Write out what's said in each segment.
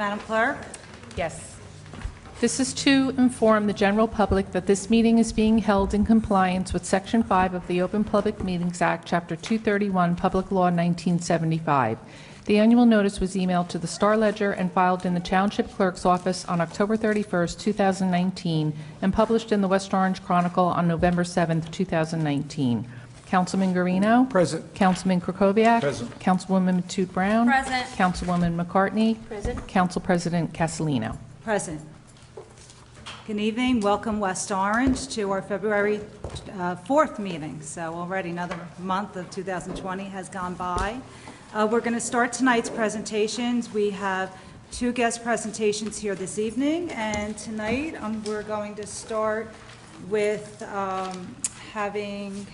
Madam Clerk? Yes. This is to inform the general public that this meeting is being held in compliance with Section 5 of the Open Public Meetings Act, Chapter 231, Public Law 1975. The annual notice was emailed to the Star Ledger and filed in the Township Clerk's office on October 31st, 2019, and published in the West Orange Chronicle on November 7th, 2019. Councilman Guarino? Present. Councilman Krokoviac? Present. Councilwoman Matute Brown? Present. Councilwoman McCartney? Present. Council President Castellino. Present. Good evening. Welcome, West Orange, to our February 4th meeting. So already another month of 2020 has gone by. We're going to start tonight's presentations. We have two guest presentations here this evening, and tonight we're going to start with having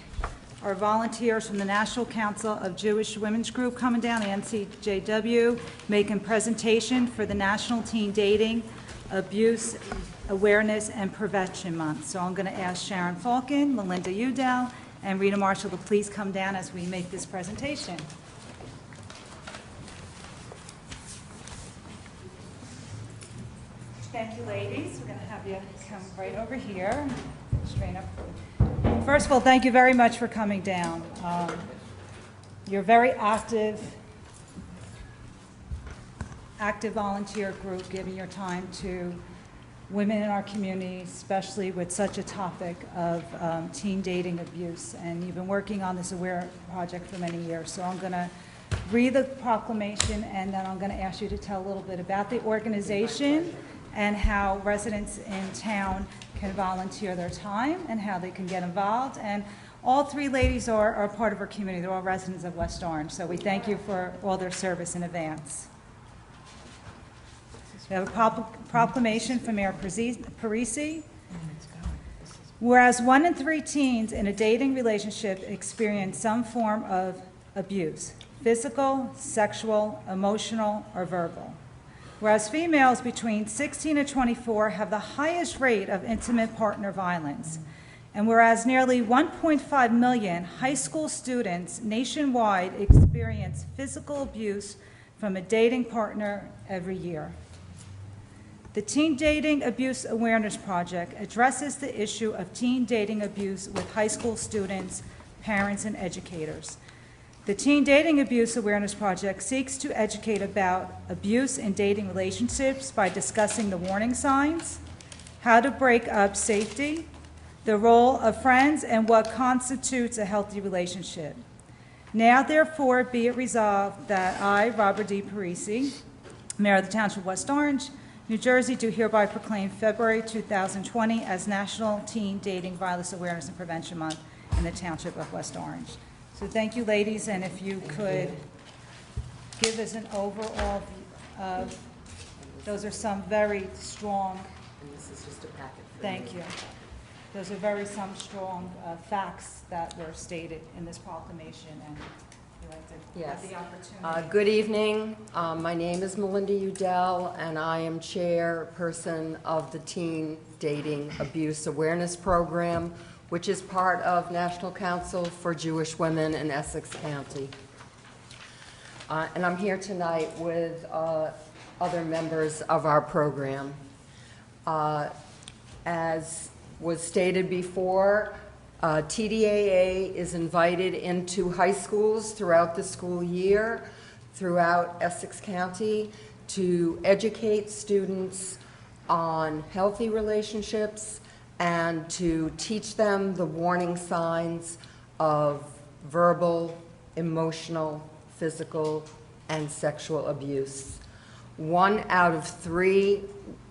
our volunteers from the National Council of Jewish Women's Group coming down, the NCJW, making presentation for the National Teen Dating, Abuse, Awareness, and Prevention Month. So I'm going to ask Sharon Falcon, Melinda Udell, and Rita Marshall to please come down as we make this presentation. Thank you, ladies. We're going to have you come right over here, straighten up. First of all, thank you very much for coming down. You're a very active volunteer group, giving your time to women in our community, especially with such a topic of teen dating abuse. And you've been working on this AWARE project for many years. So I'm going to read the proclamation, and then I'm going to ask you to tell a little bit about the organization and how residents in town can volunteer their time and how they can get involved. And all three ladies are part of our community. They're all residents of West Orange. So we thank you for all their service in advance. We have a proclamation from Mayor Parisi. Whereas 1 in 3 teens in a dating relationship experience some form of abuse, physical, sexual, emotional, or verbal. Whereas females between 16 and 24 have the highest rate of intimate partner violence. And whereas nearly 1.5 million high school students nationwide experience physical abuse from a dating partner every year. The Teen Dating Abuse Awareness Project addresses the issue of teen dating abuse with high school students, parents, and educators. The Teen Dating Abuse Awareness Project seeks to educate about abuse in dating relationships by discussing the warning signs, how to break up safety, the role of friends, and what constitutes a healthy relationship. Now, therefore, be it resolved that I, Robert D. Parisi, Mayor of the Township of West Orange, New Jersey, do hereby proclaim February 2020 as National Teen Dating Violence Awareness and Prevention Month in the Township of West Orange. So thank you, ladies, and if you could give us an overall of, those are some very strong, and this is just a packet. Thank you. Those are some strong facts that were stated in this proclamation, and we'd like to have the opportunity. Good evening. My name is Melinda Udell, and I am chairperson of the Teen Dating Abuse Awareness Program, which is part of National Council for Jewish Women in Essex County. And I'm here tonight with other members of our program. As was stated before, TDAA is invited into high schools throughout the school year, throughout Essex County, to educate students on healthy relationships and to teach them the warning signs of verbal, emotional, physical, and sexual abuse. 1 out of 3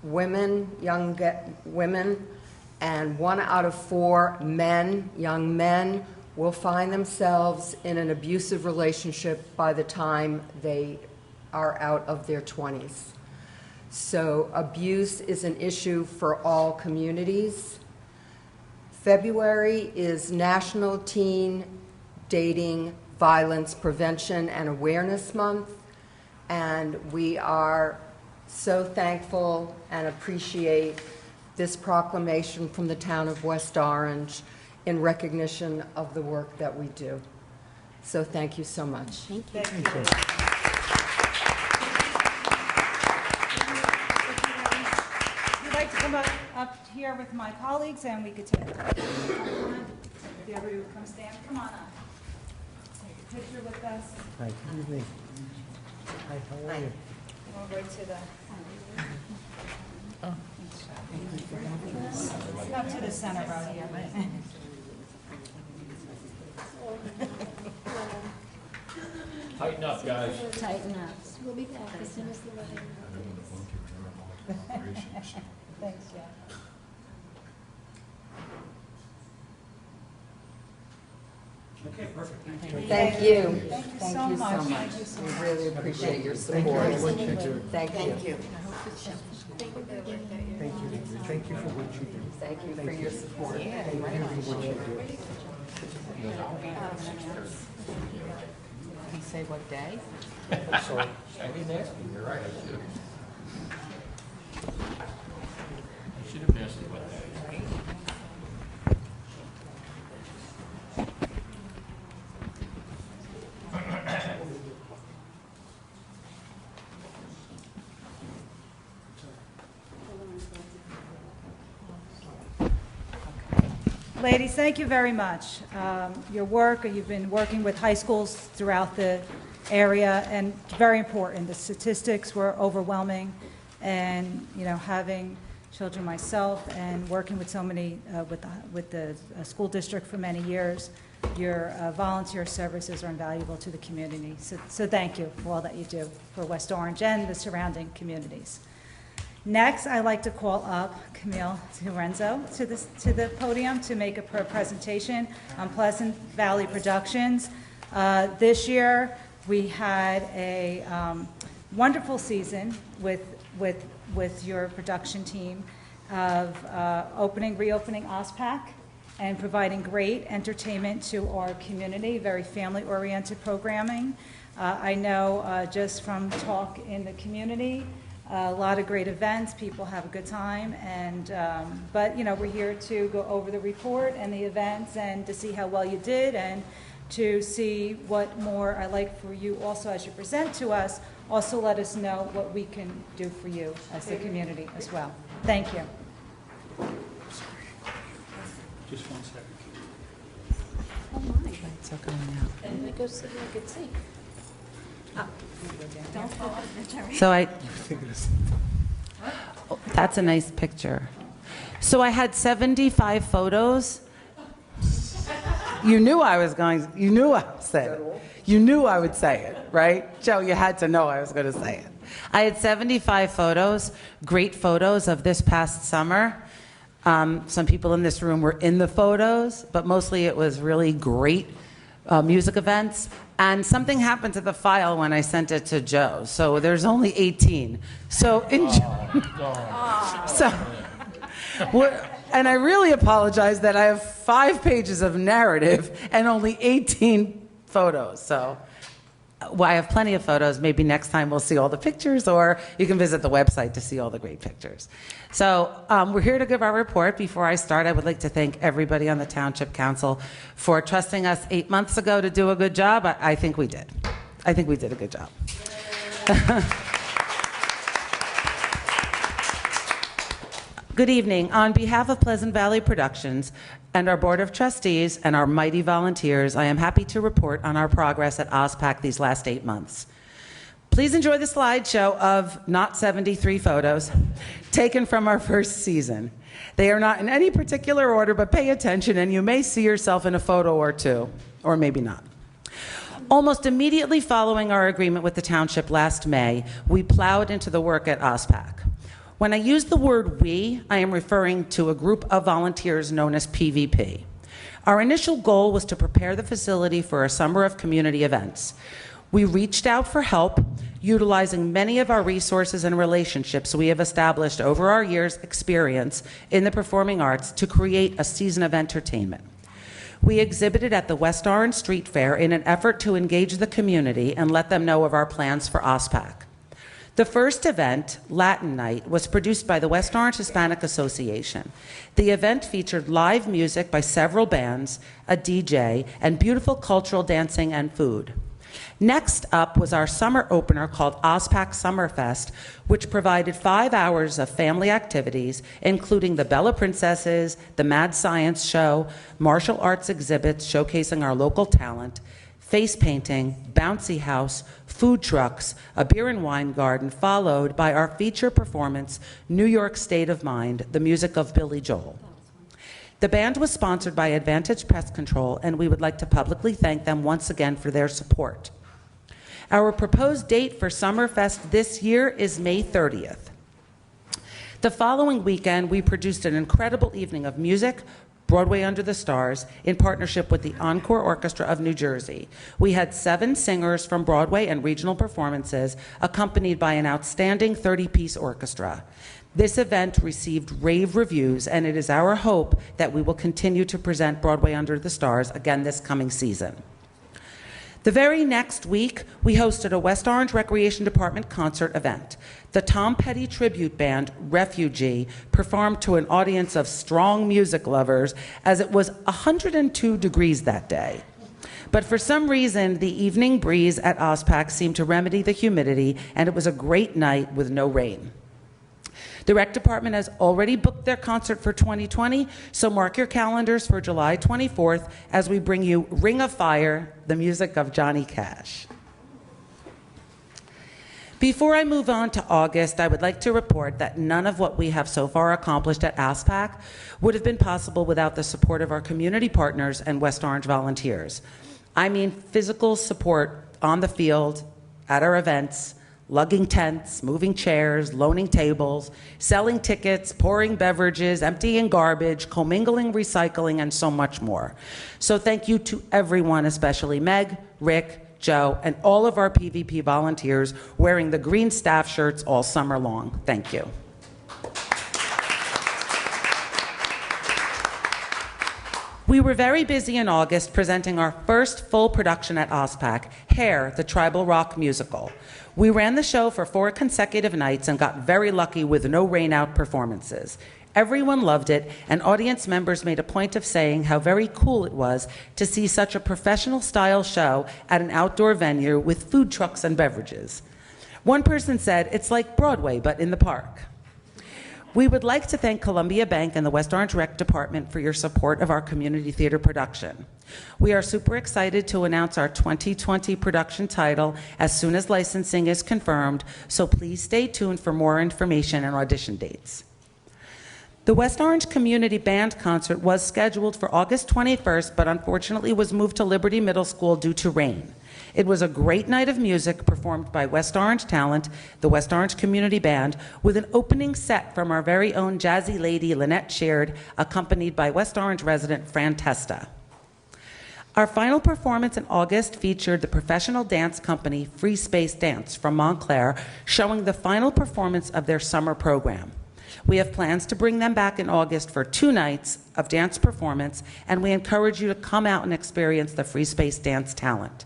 women, young women, and 1 out of 4 men, young men, will find themselves in an abusive relationship by the time they are out of their 20s. So abuse is an issue for all communities. February is National Teen Dating Violence Prevention and Awareness Month, and we are so thankful and appreciate this proclamation from the town of West Orange in recognition of the work that we do. So thank you so much. Thank you. Thank you. like to come up here with my colleagues, and we could take if everybody would come stand. Come on up. Take a picture with us. Hi, good evening. Hi, how are you? Go right to the. Up to the center row here. Tighten up, guys. Tighten up. We'll be back as soon as the weather. Thanks, Jeff. Okay, perfect. Thank you. Thank you so much. Thank you so We much. really appreciate your Thank you support. for what you do. Thank you. Thank you. Thank you for what you do. Thank you for your support. Thank you for what you do. Did he say what day? I didn't ask you. You're right, I should. I should have asked you about that. Ladies, thank you very much. Your work, you've been working with high schools throughout the area, and very important. The statistics were overwhelming, and having children myself and working with so many with the school district for many years, your volunteer services are invaluable to the community. So thank you for all that you do for West Orange and the surrounding communities. Next, I'd like to call up Camille Lorenzo to the podium to make a presentation on Pleasant Valley Productions. This year, we had a wonderful season with your production team of reopening OSPAC and providing great entertainment to our community, very family-oriented programming. I know just from talk in the community, a lot of great events, people have a good time, and but we're here to go over the report and the events and to see how well you did and to see what more I'd like for you also as you present to us, also let us know what we can do for you as the community as well. Thank you. Just 1 second. Oh my. Lights are going out. Let me go see what I could see. Don't fall off the chair. So that's a nice picture. So I had 75 photos. You knew I would say it. You knew I would say it, right? Joe, you had to know I was going to say it. I had 75 photos, great photos of this past summer. Some people in this room were in the photos, but mostly it was really great music events. And something happened to the file when I sent it to Joe. So there's only 18. So, and I really apologize that I have 5 pages of narrative and only 18 photos. So I have plenty of photos. Maybe next time we'll see all the pictures, or you can visit the website to see all the great pictures. So we're here to give our report. Before I start, I would like to thank everybody on the Township Council for trusting us 8 months ago to do a good job. I think we did. I think we did a good job. Good evening. On behalf of Pleasant Valley Productions and our Board of Trustees and our mighty volunteers, I am happy to report on our progress at OSPAC these last 8 months. Please enjoy the slideshow of not 73 photos taken from our first season. They are not in any particular order, but pay attention and you may see yourself in a photo or two, or maybe not. Almost immediately following our agreement with the township last May, we plowed into the work at OSPAC. When I use the word we, I am referring to a group of volunteers known as PVP. Our initial goal was to prepare the facility for a summer of community events. We reached out for help, utilizing many of our resources and relationships we have established over our years' experience in the performing arts to create a season of entertainment. We exhibited at the West Orange Street Fair in an effort to engage the community and let them know of our plans for OSPAC. The first event, Latin Night, was produced by the West Orange Hispanic Association. The event featured live music by several bands, a DJ, and beautiful cultural dancing and food. Next up was our summer opener called OSPAC Summerfest, which provided 5 hours of family activities, including the Bella Princesses, the Mad Science Show, martial arts exhibits showcasing our local talent, face painting, bouncy house, food trucks, a beer and wine garden, followed by our feature performance, New York State of Mind, the music of Billy Joel. The band was sponsored by Advantage Pest Control, and we would like to publicly thank them once again for their support. Our proposed date for Summerfest this year is May 30th. The following weekend, we produced an incredible evening of music, Broadway Under the Stars, in partnership with the Encore Orchestra of New Jersey. We had 7 singers from Broadway and regional performances, accompanied by an outstanding 30-piece orchestra. This event received rave reviews, and it is our hope that we will continue to present Broadway Under the Stars again this coming season. The very next week, we hosted a West Orange Recreation Department concert event. The Tom Petty tribute band, Refugee, performed to an audience of strong music lovers as it was 102 degrees that day. But for some reason, the evening breeze at OSPAC seemed to remedy the humidity, and it was a great night with no rain. The Rec Department has already booked their concert for 2020, so mark your calendars for July 24th as we bring you Ring of Fire, the music of Johnny Cash. Before I move on to August, I would like to report that none of what we have so far accomplished at OSPAC would have been possible without the support of our community partners and West Orange volunteers. I mean physical support on the field, at our events, lugging tents, moving chairs, loaning tables, selling tickets, pouring beverages, emptying garbage, commingling, recycling, and so much more. So thank you to everyone, especially Meg, Rick, Joe, and all of our PVP volunteers wearing the green staff shirts all summer long. Thank you. We were very busy in August presenting our first full production at OSPAC, Hair, the Tribal Rock Musical. We ran the show for 4 consecutive nights and got very lucky with no rain-out performances. Everyone loved it, and audience members made a point of saying how very cool it was to see such a professional-style show at an outdoor venue with food trucks and beverages. One person said, "It's like Broadway, but in the park." We would like to thank Columbia Bank and the West Orange Rec Department for your support of our community theater production. We are super excited to announce our 2020 production title as soon as licensing is confirmed, so please stay tuned for more information and audition dates. The West Orange Community Band concert was scheduled for August 21st, but unfortunately was moved to Liberty Middle School due to rain. It was a great night of music performed by West Orange talent, the West Orange Community Band, with an opening set from our very own jazzy lady, Lynette Sheard, accompanied by West Orange resident Fran Testa. Our final performance in August featured the professional dance company Free Space Dance from Montclair, showing the final performance of their summer program. We have plans to bring them back in August for 2 nights of dance performance, and we encourage you to come out and experience the Free Space Dance talent.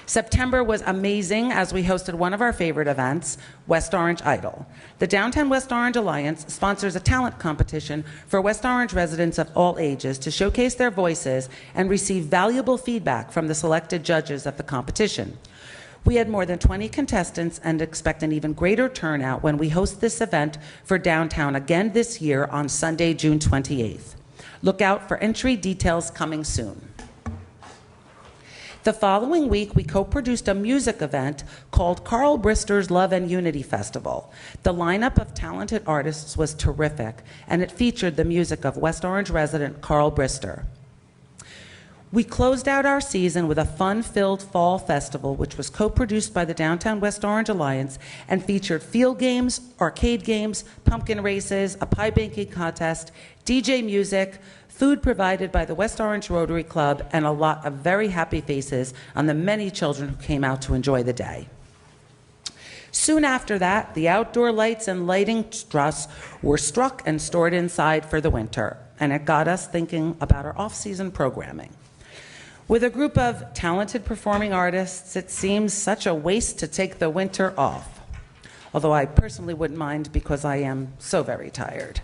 September was amazing as we hosted one of our favorite events, West Orange Idol. The Downtown West Orange Alliance sponsors a talent competition for West Orange residents of all ages to showcase their voices and receive valuable feedback from the selected judges at the competition. We had more than 20 contestants and expect an even greater turnout when we host this event for downtown again this year on Sunday, June 28th. Look out for entry details coming soon. The following week, we co-produced a music event called Carl Brister's Love and Unity Festival. The lineup of talented artists was terrific, and it featured the music of West Orange resident Carl Brister. We closed out our season with a fun-filled fall festival, which was co-produced by the Downtown West Orange Alliance and featured field games, arcade games, pumpkin races, a pie baking contest, DJ music, food provided by the West Orange Rotary Club, and a lot of very happy faces on the many children who came out to enjoy the day. Soon after that, the outdoor lights and lighting truss were struck and stored inside for the winter, and it got us thinking about our off-season programming. With a group of talented performing artists, it seems such a waste to take the winter off, although I personally wouldn't mind because I am so very tired.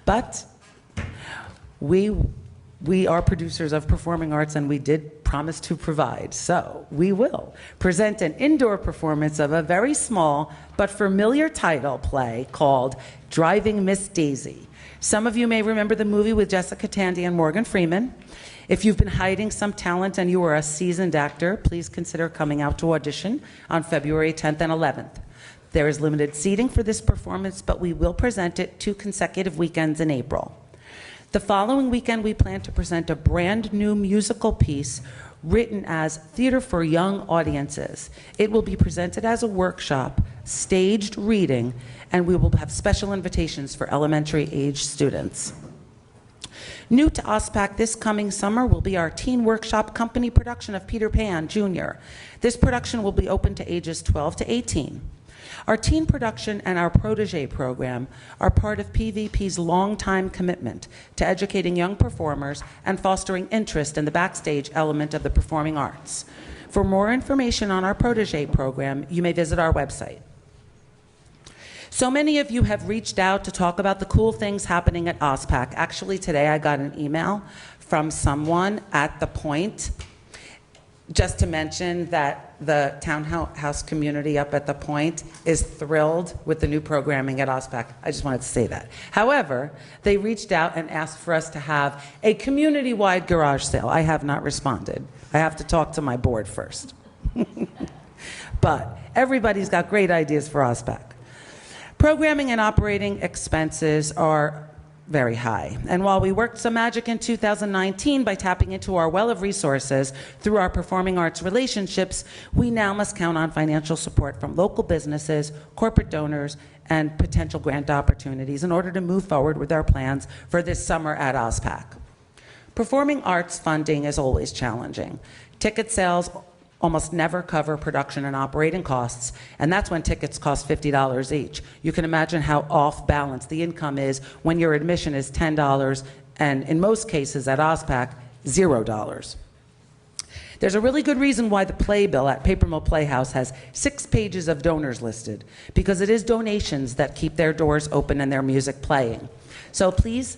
But We are producers of performing arts, and we did promise to provide. So we will present an indoor performance of a very small but familiar title play called Driving Miss Daisy. Some of you may remember the movie with Jessica Tandy and Morgan Freeman. If you've been hiding some talent and you are a seasoned actor, please consider coming out to audition on February 10th and 11th. There is limited seating for this performance, but we will present it 2 consecutive weekends in April. The following weekend, we plan to present a brand new musical piece written as Theater for Young Audiences. It will be presented as a workshop, staged reading, and we will have special invitations for elementary age students. New to OSPAC this coming summer will be our teen workshop company production of Peter Pan Jr. This production will be open to ages 12 to 18. Our teen production and our protege program are part of PVP's longtime commitment to educating young performers and fostering interest in the backstage element of the performing arts. For more information on our protege program, you may visit our website. So many of you have reached out to talk about the cool things happening at OSPAC. Actually, today I got an email from someone at The Point, just to mention that the townhouse community up at The Point is thrilled with the new programming at OSPAC. I just wanted to say that. However, they reached out and asked for us to have a community-wide garage sale. I have not responded. I have to talk to my board first. But everybody's got great ideas for OSPAC. Programming and operating expenses are very high. And while we worked some magic in 2019 by tapping into our well of resources through our performing arts relationships, we now must count on financial support from local businesses, corporate donors, and potential grant opportunities in order to move forward with our plans for this summer at OSPAC. Performing arts funding is always challenging. Ticket sales almost never cover production and operating costs, and that's when tickets cost $50 each. You can imagine how off balance the income is when your admission is $10, and in most cases at OSPAC, $0. There's a really good reason why the playbill at Paper Mill Playhouse has 6 pages of donors listed, because it is donations that keep their doors open and their music playing. So please,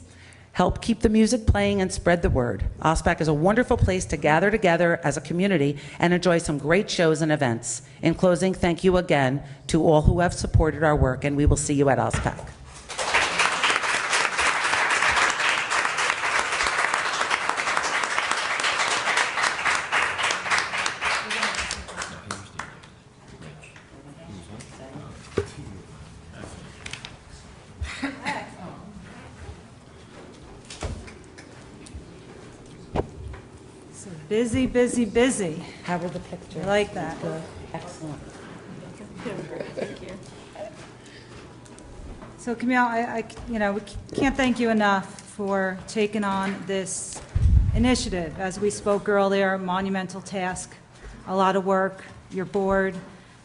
help keep the music playing and spread the word. OSPAC is a wonderful place to gather together as a community and enjoy some great shows and events. In closing, thank you again to all who have supported our work, and we will see you at OSPAC. Busy, busy, busy. How were the pictures? I like that. Good. Excellent. So Camille, we can't thank you enough for taking on this initiative. As we spoke earlier, monumental task, a lot of work, your board,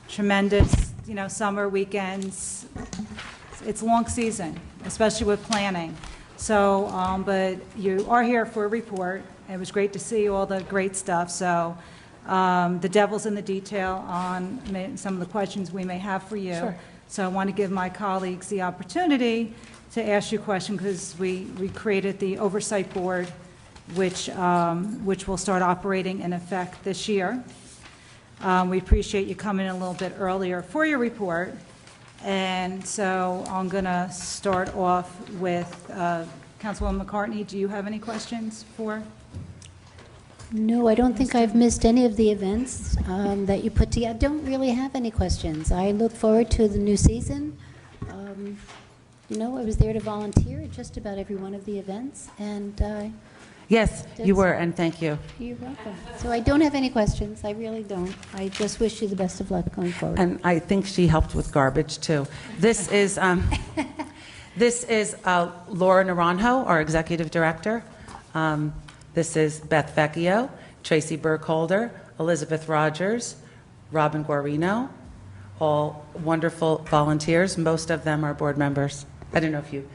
tremendous, summer weekends. It's a long season, especially with planning. So, but you are here for a report. It was great to see all the great stuff. So the devil's in the detail on some of the questions we may have for you. Sure. So I want to give my colleagues the opportunity to ask you a question, because we created the oversight board, which will start operating in effect this year. We appreciate you coming in a little bit earlier for your report. And so I'm going to start off with Councilwoman McCartney. Do you have any questions for? No, I don't think I've missed any of the events that you put together. I don't really have any questions. I look forward to the new season. I was there to volunteer at just about every one of the events, and Yes, you were, and thank you. you're welcome. So I don't have any questions. I really don't. I just wish you the best of luck going forward. And I think she helped with garbage, too. This is Laura Naranjo, our executive director. This is Beth Vecchio, Tracy Burkholder, Elizabeth Rogers, Robin Guarino, all wonderful volunteers. Most of them are board members. I don't know if you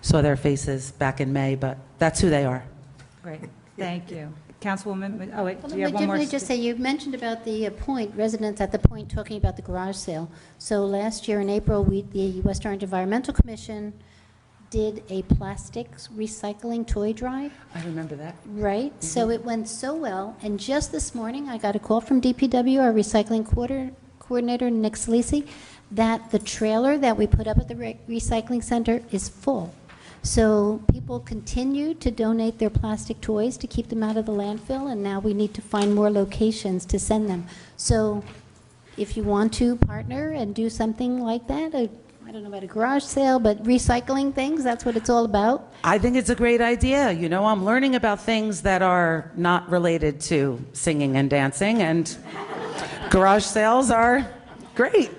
saw their faces back in May, but that's who they are. Great, thank you. Councilwoman, oh wait, Well, do you have one more? let me just say, you mentioned about the Point, residents at the Point talking about the garage sale. So last year in April, the West Orange Environmental Commission did a plastics recycling toy drive. I remember that. Right, so it went so well, and just this morning, I got a call from DPW, our recycling coordinator, Nick Salisi, that the trailer that we put up at the recycling center is full. So people continue to donate their plastic toys to keep them out of the landfill, and now we need to find more locations to send them. So if you want to partner and do something like that, I don't know about a garage sale, but recycling things, that's what it's all about. I think it's a great idea. You know, I'm learning about things that are not related to singing and dancing, and garage sales are great.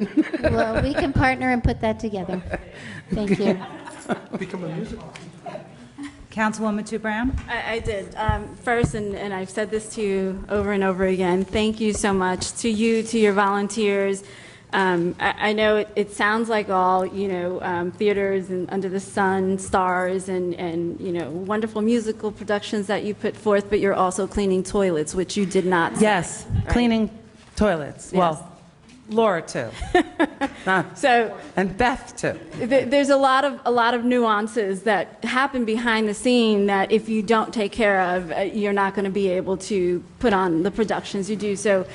Well, we can partner and put that together. Thank you. Become a musical. Councilwoman Two Brown? I did. First, and I've said this to you over and over again, thank you so much to you, to your volunteers. I know it sounds like all, theaters and under the sun, stars, and wonderful musical productions that you put forth, but you're also cleaning toilets, which you did not say, Yes, right? cleaning toilets. Yes. Well, Laura too. So And Beth too. there's a lot of nuances that happen behind the scene that if you don't take care of, you're not going to be able to put on the productions you do. So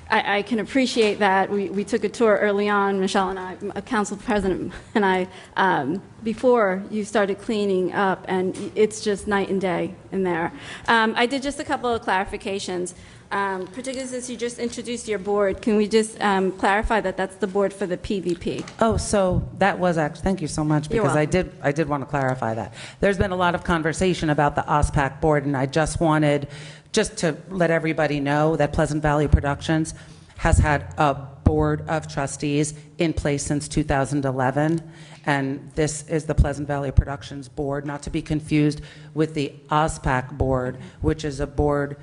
I can appreciate that. We took a tour early on, Michelle and I, Council President and I, before you started cleaning up, and it's just night and day in there. I did just a couple of clarifications. Particularly since you just introduced your board, can we just clarify that that's the board for the PVP? Oh, so that was actually, thank you so much, You're because I did want to clarify that. There's been a lot of conversation about the OSPAC board, and I just wanted to let everybody know that Pleasant Valley Productions has had a board of trustees in place since 2011, and this is the Pleasant Valley Productions board, not to be confused with the OSPAC board, which is a board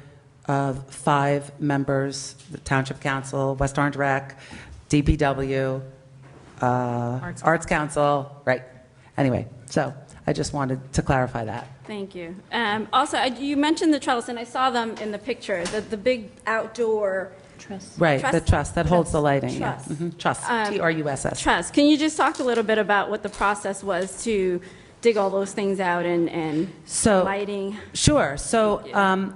of 5 members: the Township Council, West Orange Rec, DPW, Arts Council, right. Anyway, so I just wanted to clarify that. Thank you. Also, you mentioned the trellis, and I saw them in the picture, the big outdoor Trust. Right, Truss? the truss that holds the lighting. Truss. Yeah. Truss, T-R-U-S-S. truss. Can you just talk a little bit about what the process was to dig all those things out and So, lighting? Sure. So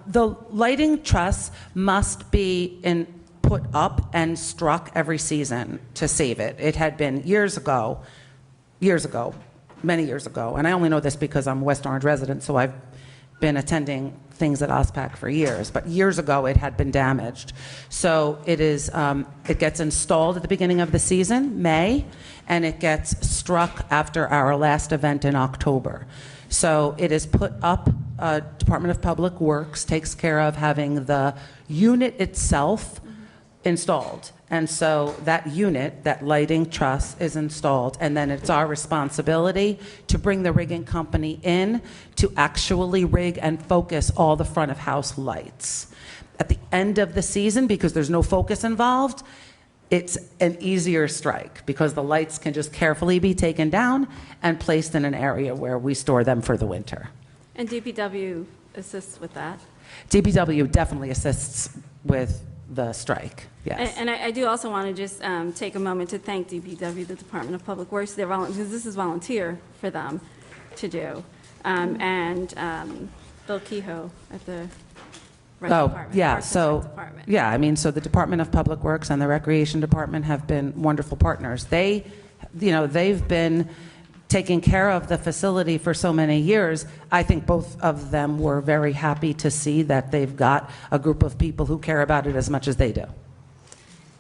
the lighting truss must be put up and struck every season to save it. It had been many years ago, and I only know this because I'm a West Orange resident, so I've been attending things at OSPAC for years, but years ago it had been damaged. So it gets installed at the beginning of the season, May, and it gets struck after our last event in October. So it is put up, Department of Public Works takes care of having the unit itself installed. And so that unit, that lighting truss, is installed, and then it's our responsibility to bring the rigging company in to actually rig and focus all the front of house lights. At the end of the season, because there's no focus involved, it's an easier strike because the lights can just carefully be taken down and placed in an area where we store them for the winter. And DPW assists with that? DPW definitely assists with the strike, yes. And I do also want to just take a moment to thank DPW, the Department of Public Works, because this is volunteer for them to do. And Bill Kehoe at the Rec Department. Yeah, Parks and so, Rec Department. yeah, I mean, so the Department of Public Works and the Recreation Department have been wonderful partners. They've been taking care of the facility for so many years. I think both of them were very happy to see that they've got a group of people who care about it as much as they do.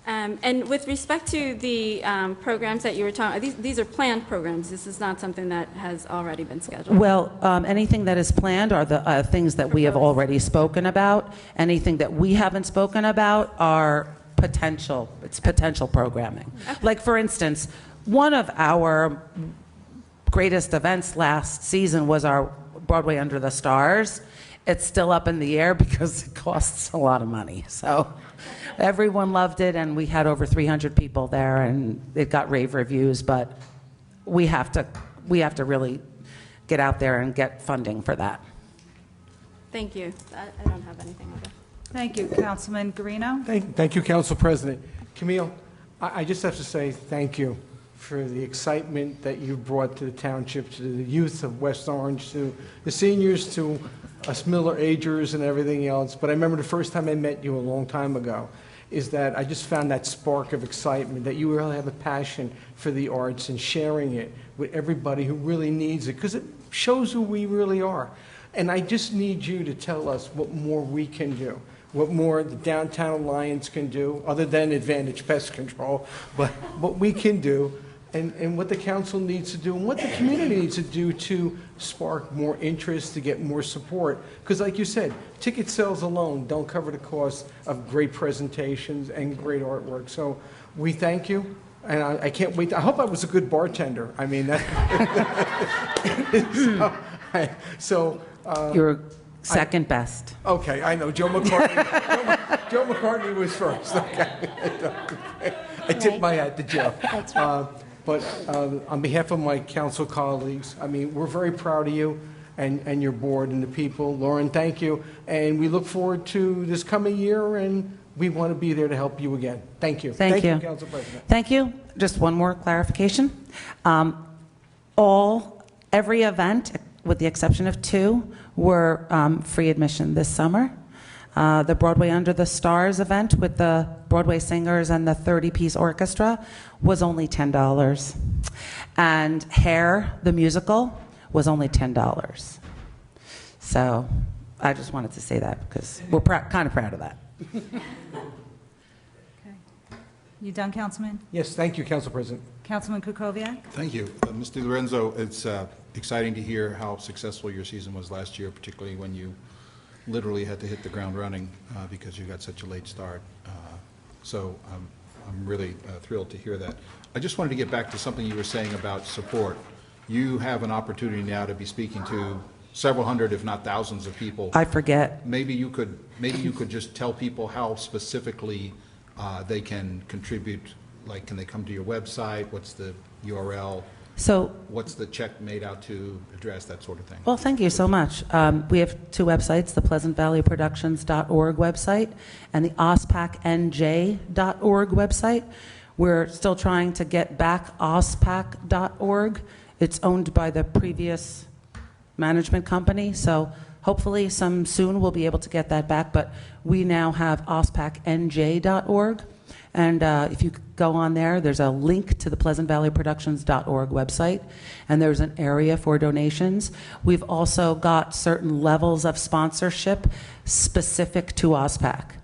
And with respect to the programs that you were talking, these are planned programs. This is not something that has already been scheduled. Well, anything that is planned are the things that we have already spoken about. Anything that we haven't spoken about are potential programming. Okay. Like, for instance, one of our greatest events last season was our Broadway Under the Stars. It's still up in the air because it costs a lot of money. So everyone loved it, and we had over 300 people there, and it got rave reviews, but we have to really get out there and get funding for that. Thank you. I don't have anything other. Thank you. Councilman Guarino? Thank you, Council President. Camille, I just have to say thank you for the excitement that you've brought to the township, to the youth of West Orange, to the seniors, to us middle-agers and everything else. But I remember the first time I met you a long time ago, is that I just found that spark of excitement, that you really have a passion for the arts and sharing it with everybody who really needs it, because it shows who we really are. And I just need you to tell us what more we can do, what more the Downtown Alliance can do, other than Advantage Pest Control, but what we can do, and what the council needs to do, and what the community needs to do to spark more interest, to get more support. Because like you said, ticket sales alone don't cover the cost of great presentations and great artwork. So we thank you, and I can't wait. I hope I was a good bartender. I mean, that. You're second best. Okay, I know. Joe McCartney. Joe McCartney was first. Okay. I tipped my hat to Joe. That's right. But on behalf of my council colleagues, I mean, we're very proud of you and your board and the people. Lauren, thank you. And we look forward to this coming year, and we want to be there to help you again. Thank you. Thank you. Council President. Thank you. Just one more clarification. Every event, with the exception of 2, were free admission this summer. The Broadway Under the Stars event with the Broadway singers and the 30-piece orchestra was only $10. And Hair, the musical, was only $10. So I just wanted to say that because we're kind of proud of that. Okay. You done, Councilman? Yes, thank you, Council President. Councilman Kukoviac? Thank you. Mr. Lorenzo, it's exciting to hear how successful your season was last year, particularly when you literally had to hit the ground running because you got such a late start. So I'm really thrilled to hear that. I just wanted to get back to something you were saying about support. You have an opportunity now to be speaking to several hundred, if not thousands of people. I forget. Maybe you could just tell people how specifically they can contribute. Like, can they come to your website? What's the URL? So, what's the check made out to, address, that sort of thing? well, thank you so much. We have 2 websites, the pleasantvalleyproductions.org website and the ospacnj.org website. We're still trying to get back ospac.org. It's owned by the previous management company, so hopefully soon we'll be able to get that back, but we now have ospacnj.org. And if you go on there, there's a link to the pleasantvalleyproductions.org website, and there's an area for donations. We've also got certain levels of sponsorship specific to OSPAC,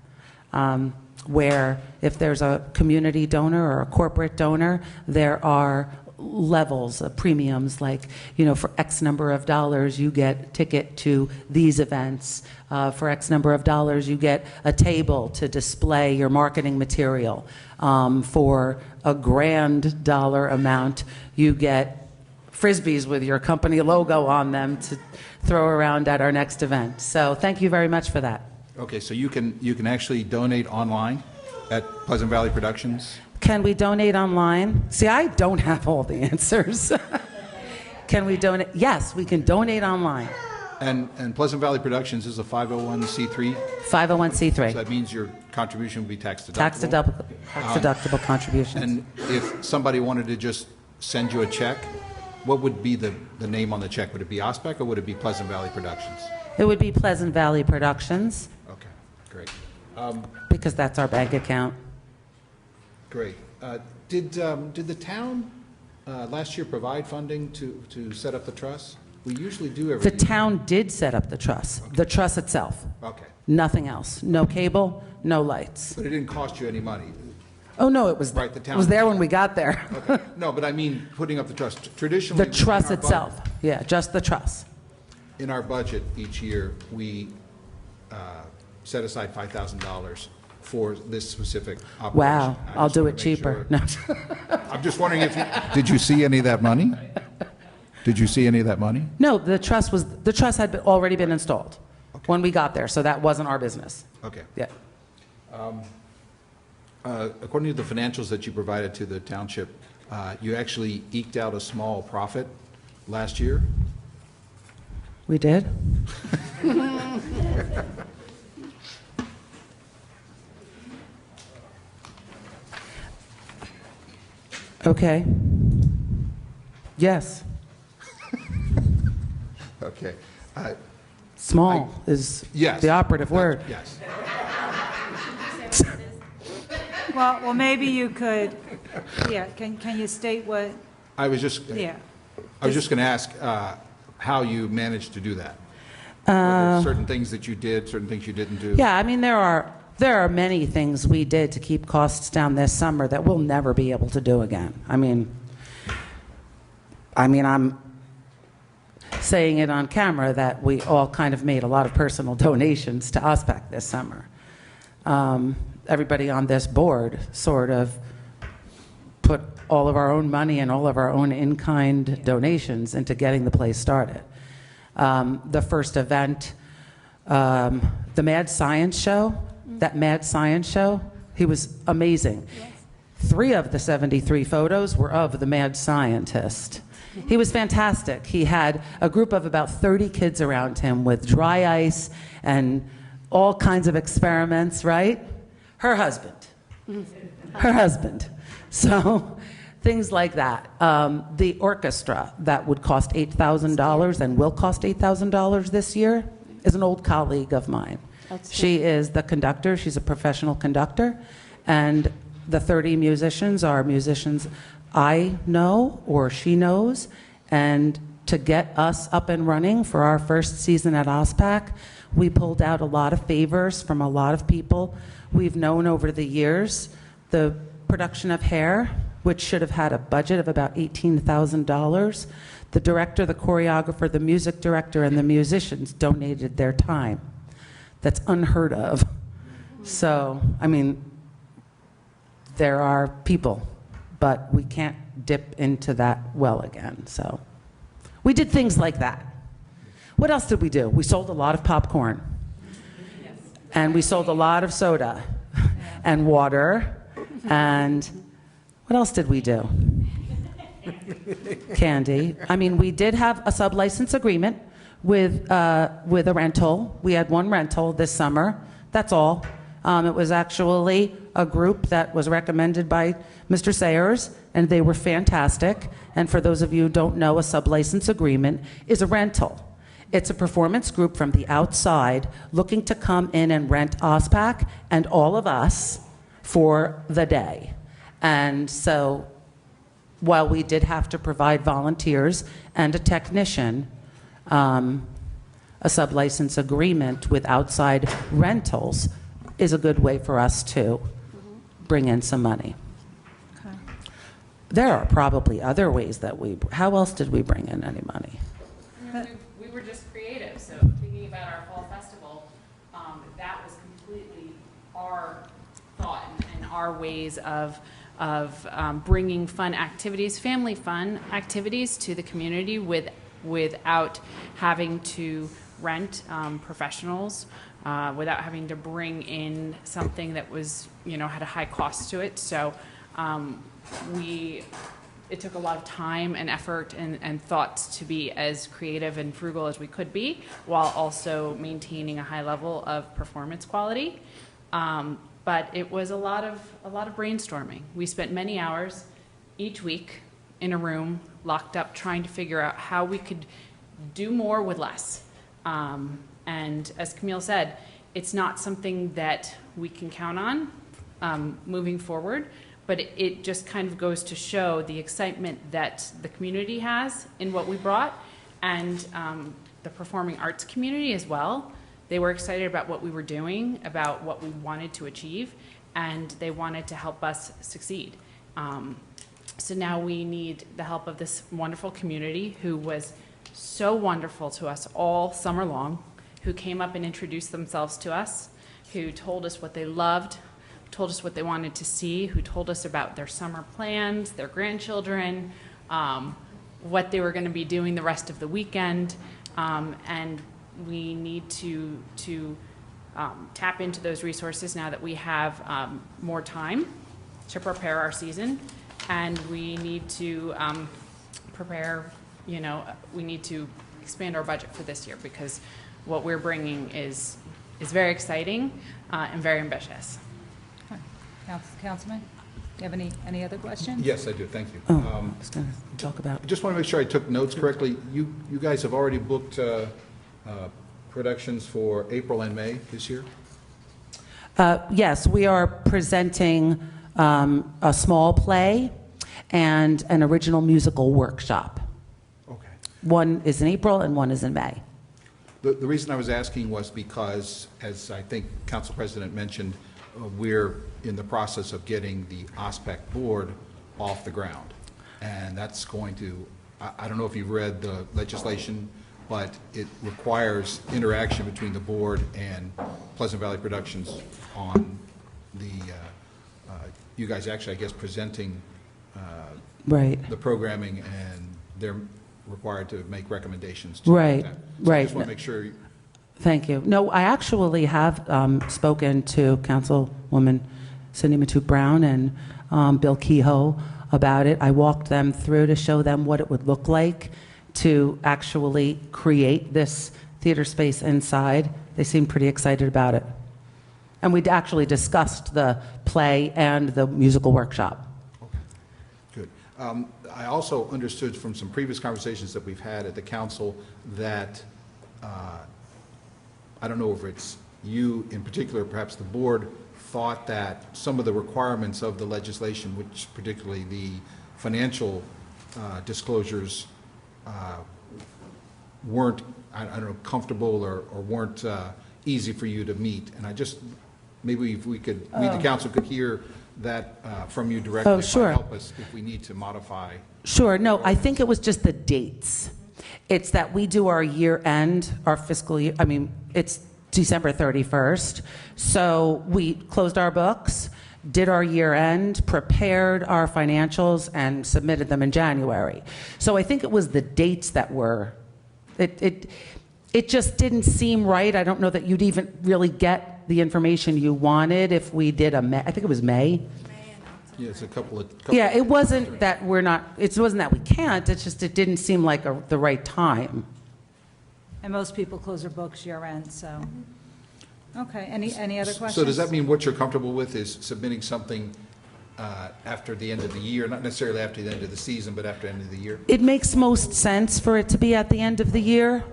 where if there's a community donor or a corporate donor, there are levels of premiums, like, for X number of dollars you get a ticket to these events. For X number of dollars you get a table to display your marketing material. For a grand dollar amount you get Frisbees with your company logo on them to throw around at our next event. So thank you very much for that. Okay, so you can actually donate online at Pleasant Valley Productions? Can we donate online? See, I don't have all the answers. Can we donate? Yes, we can donate online. And Pleasant Valley Productions is a 501c3? 501c3. So that means your contribution would be tax deductible? Tax-deductible contributions. And if somebody wanted to just send you a check, what would be the name on the check? Would it be OSPAC or would it be Pleasant Valley Productions? It would be Pleasant Valley Productions. Okay, great. Because that's our bank account. Great. Did the town last year provide funding to set up the trust? We usually do every The year. town did set up the truss, the truss itself. Okay. Nothing else. No cable, no lights. But it didn't cost you any money? Oh, no, it was, Right, the town- it was there when we got there. Okay. No, but I mean, putting up the trust. Traditionally, The truss in our itself. Yeah, just the truss. In our budget each year, we set aside $5,000 for this specific operation. Wow, I I'll just do wanna it make cheaper. sure- No. I'm just wondering if did you see any of that money? Did you see any of that money? No, the truss had already been installed when we got there, so that wasn't our business. Okay. Yeah. According to the financials that you provided to the township, you actually eked out a small profit last year. We did? Okay. Yes. Okay. Small is Yes. the operative word. Yes. Well, maybe you could, yeah, can you state what, I was just yeah. going to ask how you managed to do that. Were there certain things that you did, certain things you didn't do? Yeah, I mean, there are many things we did to keep costs down this summer that we'll never be able to do again. I mean, I'm saying it on camera that we all kind of made a lot of personal donations to OSPAC this summer. Everybody on this board sort of put all of our own money and all of our own in-kind donations into getting the place started. The first event, the Mad Science Show, he was amazing. Yes. 3 of the 73 photos were of the mad scientist. He was fantastic. He had a group of about 30 kids around him with dry ice and all kinds of experiments, right? Her husband. So things like that. The orchestra that would cost $8,000 and will cost $8,000 this year is an old colleague of mine. She is the conductor. She's a professional conductor. And the 30 musicians are musicians I know or she knows. And to get us up and running for our first season at OSPAC, we pulled out a lot of favors from a lot of people we've known over the years. The production of Hair, which should have had a budget of about $18,000, the director, the choreographer, the music director, and the musicians donated their time. That's unheard of. So, I mean, there are people, but we can't dip into that well again. So we did things like that. What else did we do? We sold a lot of popcorn. And we sold a lot of soda and water. And what else did we do? Candy. I mean, we did have a sublicense agreement with a rental. We had one rental this summer. That's all. It was actually a group that was recommended by Mr. Sayers, and they were fantastic. And for those of you who don't know, a sublicense agreement is a rental. It's a performance group from the outside looking to come in and rent OSPAC and all of us for the day. And so while we did have to provide volunteers and a technician, a sublicense agreement with outside rentals is a good way for us to bring in some money. Okay. There are probably other ways that how else did we bring in any money? We were just creative, so thinking about our fall festival, that was completely our thought and our ways of bringing fun activities, family fun activities to the community without having to rent professionals, without having to bring in something that was, had a high cost to it. So it took a lot of time and effort and thoughts to be as creative and frugal as we could be, while also maintaining a high level of performance quality. But it was a lot of brainstorming. We spent many hours each week in a room, locked up, trying to figure out how we could do more with less. And as Camille said, it's not something that we can count on moving forward, but it just kind of goes to show the excitement that the community has in what we brought, and the performing arts community as well. They were excited about what we were doing, about what we wanted to achieve, and they wanted to help us succeed. So now we need the help of this wonderful community who was so wonderful to us all summer long, who came up and introduced themselves to us, who told us what they loved, told us what they wanted to see, who told us about their summer plans, their grandchildren, what they were going to be doing the rest of the weekend, and we need to tap into those resources now that we have more time to prepare our season, and we need to prepare, we need to expand our budget for this year, because what we're bringing is very exciting and very ambitious. Councilman? You have any other questions? Yes, I do, thank you. Oh, I was going to talk about. I just want to make sure I took notes correctly. You guys have already booked productions for April and May this year? Yes, we are presenting a small play and an original musical workshop. Okay. One is in April and one is in May. The reason I was asking was because, as I think Council President mentioned, we're in the process of getting the OSPEC board off the ground. And that's going to, I don't know if you've read the legislation, but it requires interaction between the board and Pleasant Valley Productions on the, you guys actually, I guess, presenting Right. the programming, and they're required to make recommendations to Right, that. So right. I just want to make sure. Thank you. No, I actually have spoken to Councilwoman Cindy Matouk Brown and Bill Kehoe about it. I walked them through to show them what it would look like to actually create this theater space inside. They seemed pretty excited about it. And we actually discussed the play and the musical workshop. Okay, good. I also understood from some previous conversations that we've had at the council that, I don't know if it's you in particular, perhaps the board, thought that some of the requirements of the legislation, which particularly the financial disclosures, weren't, I don't know, comfortable or weren't easy for you to meet. And I just, maybe if we could, we, the council, could hear that from you directly. Oh, sure. Might help us if we need to modify. Sure. No, I think it was just the dates. It's that we do our year end, our fiscal year, I mean, it's December 31st. So we closed our books, did our year end, prepared our financials, and submitted them in January. So I think it was the dates that were, it just didn't seem right. I don't know that you'd even really get the information you wanted if we did I think it was May. Yeah, it's a couple of. Yeah, it wasn't that we're not, it wasn't that we can't, it's just it didn't seem like the right time. And most people close their books year-end, so. Okay, any other questions? So does that mean what you're comfortable with is submitting something after the end of the year, not necessarily after the end of the season, but after the end of the year? It makes most sense for it to be at the end of the year.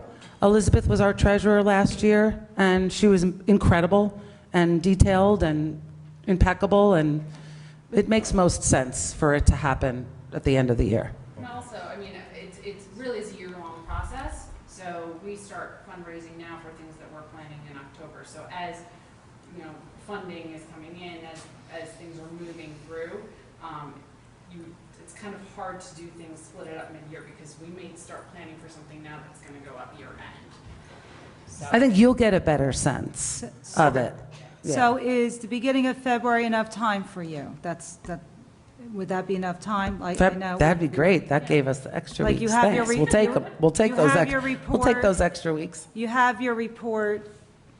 Elizabeth was our treasurer last year, and she was incredible and detailed and impeccable, and it makes most sense for it to happen at the end of the year. And also, I mean, it's really is a year-long process. So we start fundraising now for things that we're planning in October. So as you know, funding is coming in, as things are moving through, it's kind of hard to do things, split it up mid-year, because we may start planning for something now that's going to go up year-end. So I think you'll get a better sense of it. Yeah. So is the beginning of February enough time for you? Would that be enough time? I know That'd be great. That gave us the extra Like weeks. you have your Thanks. We'll take them. We'll take you those. have your We'll take report. those extra weeks. You have your report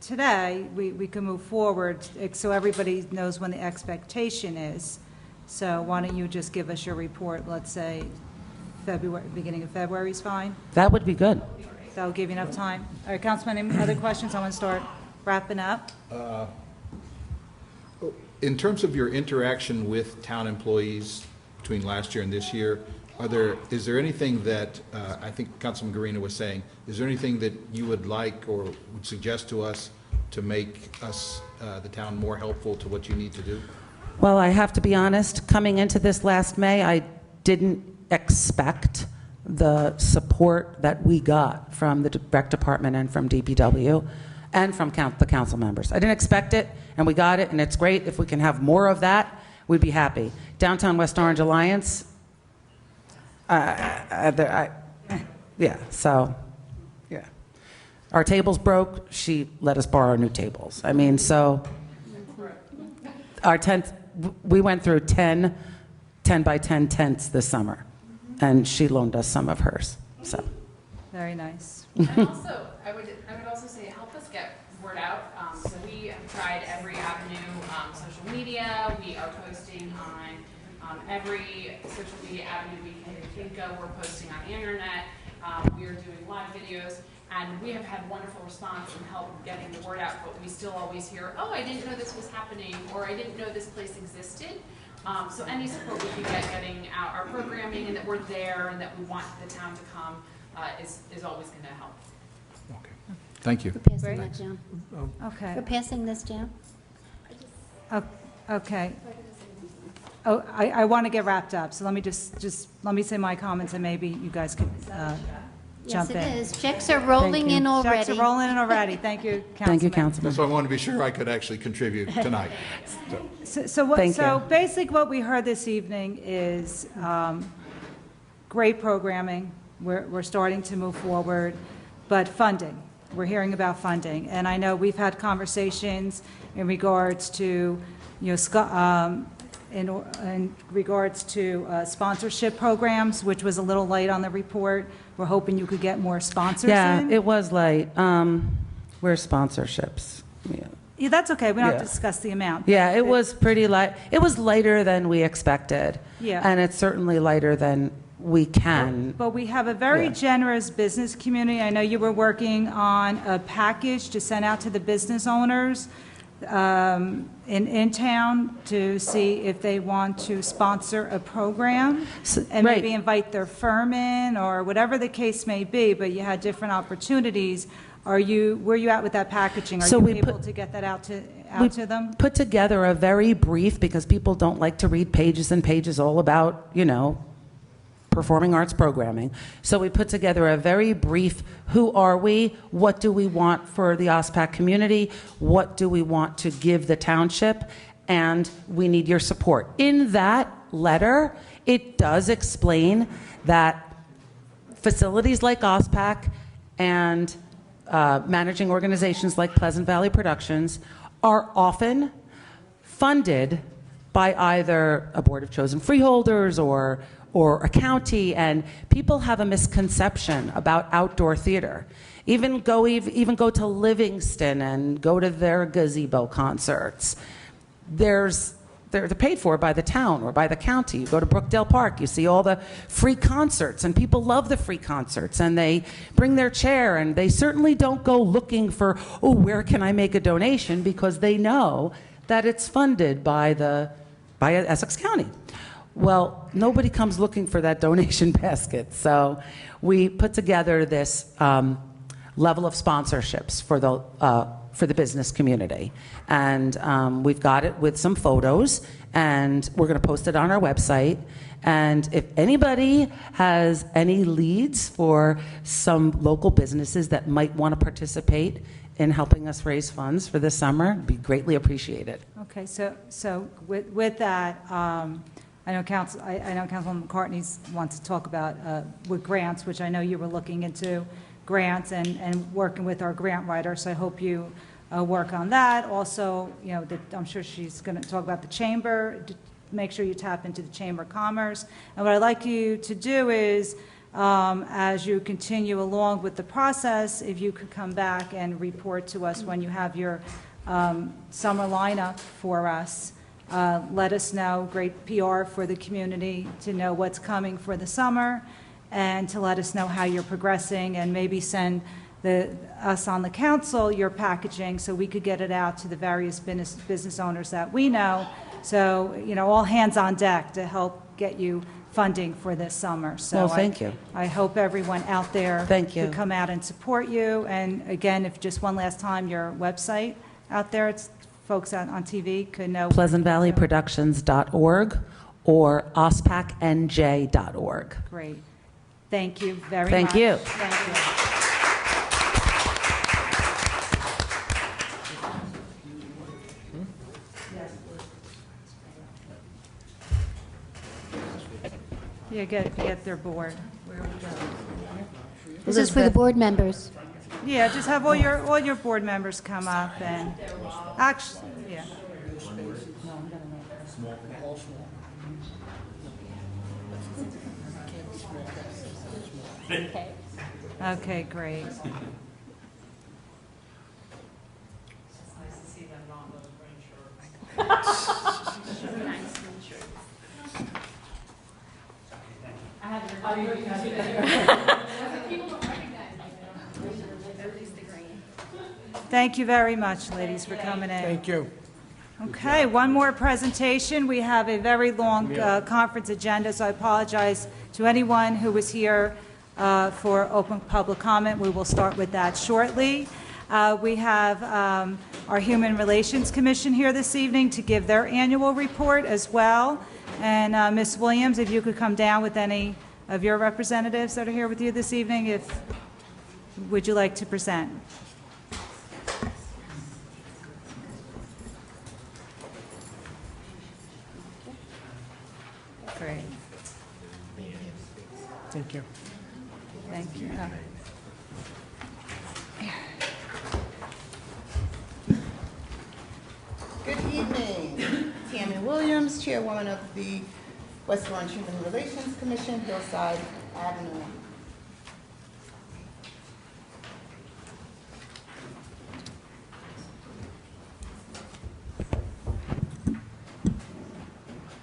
today. We can move forward so everybody knows when the expectation is. So why don't you just give us your report, let's say February, beginning of February is fine? That would be good. That'll give you enough time. All right, Councilman, any other questions? I want to start wrapping up. In terms of your interaction with town employees between last year and this year, is there anything that, I think Councilman Garina was saying, is there anything that you would like or would suggest to us to make us, the town, more helpful to what you need to do? Well, I have to be honest, coming into this last May, I didn't expect the support that we got from the rec department and from DPW and from the council members. I didn't expect it, and we got it, and it's great. If we can have more of that, we'd be happy. Downtown West Orange Alliance, yeah, so, yeah. Our tables broke, she let us borrow new tables. I mean, so, our tent, we went through 10 by 10 tents this summer, and she loaned us some of hers, so. Very nice. And also, I would also say help us get word out. So we have tried every avenue, social media. We are posting on every social media avenue we can think of. We're posting on the internet. We are doing live videos, and we have had wonderful response and help getting the word out. But we still always hear, "Oh, I didn't know this was happening," or "I didn't know this place existed." So any support we can get getting out our programming and that we're there and that we want the town to come is always going to help. Okay. Thank you. We're passing that down. Okay. We're passing this down. Okay. Oh, I want to get wrapped up, so let me just let me say my comments, and maybe you guys could jump in. Yes, it is. Checks are rolling in already. Checks are rolling in already. Thank you, Councilman. Thank you, Councilman. That's why I wanted to be sure I could actually contribute tonight. Thank you. Basically what we heard this evening is great programming. We're starting to move forward, but funding. We're hearing about funding, and I know we've had conversations in regards to, in regards to sponsorship programs, which was a little light on the report. We're hoping you could get more sponsors Yeah, in. it was light. Where's sponsorships? Yeah, that's okay. We don't have Yeah. to discuss the amount. Yeah, it was pretty light. It was lighter than we expected. Yeah. And it's certainly lighter than we can. But we have a very Yeah. generous business community. I know you were working on a package to send out to the business owners in town to see if they want to sponsor a program and right. maybe invite their firm in or whatever the case may be, but you had different opportunities. Where you at with that packaging? Are So you we able put- to get that out We to them? put together a very brief, because people don't like to read pages and pages all about, performing arts programming. So we put together a very brief, who are we? What do we want for the OSPAC community? What do we want to give the township? And we need your support. In that letter, it does explain that facilities like OSPAC and managing organizations like Pleasant Valley Productions are often funded by either a board of chosen freeholders or a county, and people have a misconception about outdoor theater. Even go to Livingston and go to their gazebo concerts. They're paid for by the town or by the county. You go to Brookdale Park, you see all the free concerts, and people love the free concerts, and they bring their chair, and they certainly don't go looking for, where can I make a donation, because they know that it's funded by Essex County. Well, nobody comes looking for that donation basket, so we put together this level of sponsorships for the business community. And we've got it with some photos, and we're going to post it on our website. And if anybody has any leads for some local businesses that might want to participate in helping us raise funds for this summer, it'd be greatly appreciated. Okay, so with that, I know Councilman McCartney wants to talk about with grants, which I know you were looking into grants and working with our grant writer, so I hope you work on that. Also, I'm sure she's going to talk about the chamber. Make sure you tap into the Chamber of Commerce. And what I'd like you to do is, as you continue along with the process, if you could come back and report to us when you have your summer lineup for us. Let us know, great PR for the community to know what's coming for the summer and to let us know how you're progressing, and maybe send us on the council your packaging so we could get it out to the various business owners that we know. So, all hands on deck to help get you funding for this summer. So Well, thank you. I hope everyone out there Thank you. could come out and support you. And again, if just one last time, your website out there, it's folks on TV could know. PleasantValleyProductions.org or ospacnj.org. Great. Thank you very much. Thank you. Thank you. Yeah, get their board. This is for the board members. Yeah, just have all your board members come up and actually, yeah. Okay, great. Thank you very much, ladies, for coming in. Thank you. Okay, one more presentation. We have a very long conference agenda, so I apologize to anyone who was here for open public comment. We will start with that shortly. We have our Human Relations Commission here this evening to give their annual report as well. And Ms. Williams, if you could come down with any of your representatives that are here with you this evening, would you like to present? Great. Thank you. Thank you. Good evening. Tammy Williams, Chairwoman of the West Orange Human Relations Commission, Hillside Avenue.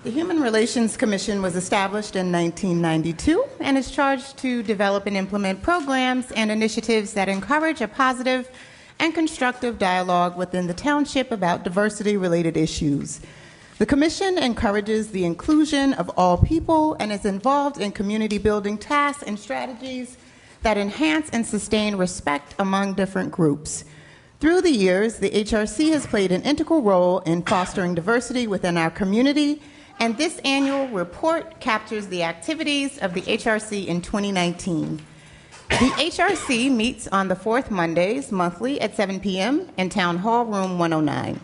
The Human Relations Commission was established in 1992 and is charged to develop and implement programs and initiatives that encourage a positive and constructive dialogue within the township about diversity-related issues. The Commission encourages the inclusion of all people and is involved in community-building tasks and strategies that enhance and sustain respect among different groups. Through the years, the HRC has played an integral role in fostering diversity within our community, and this annual report captures the activities of the HRC in 2019. The HRC meets on the fourth Mondays monthly at 7 p.m. in Town Hall Room 109.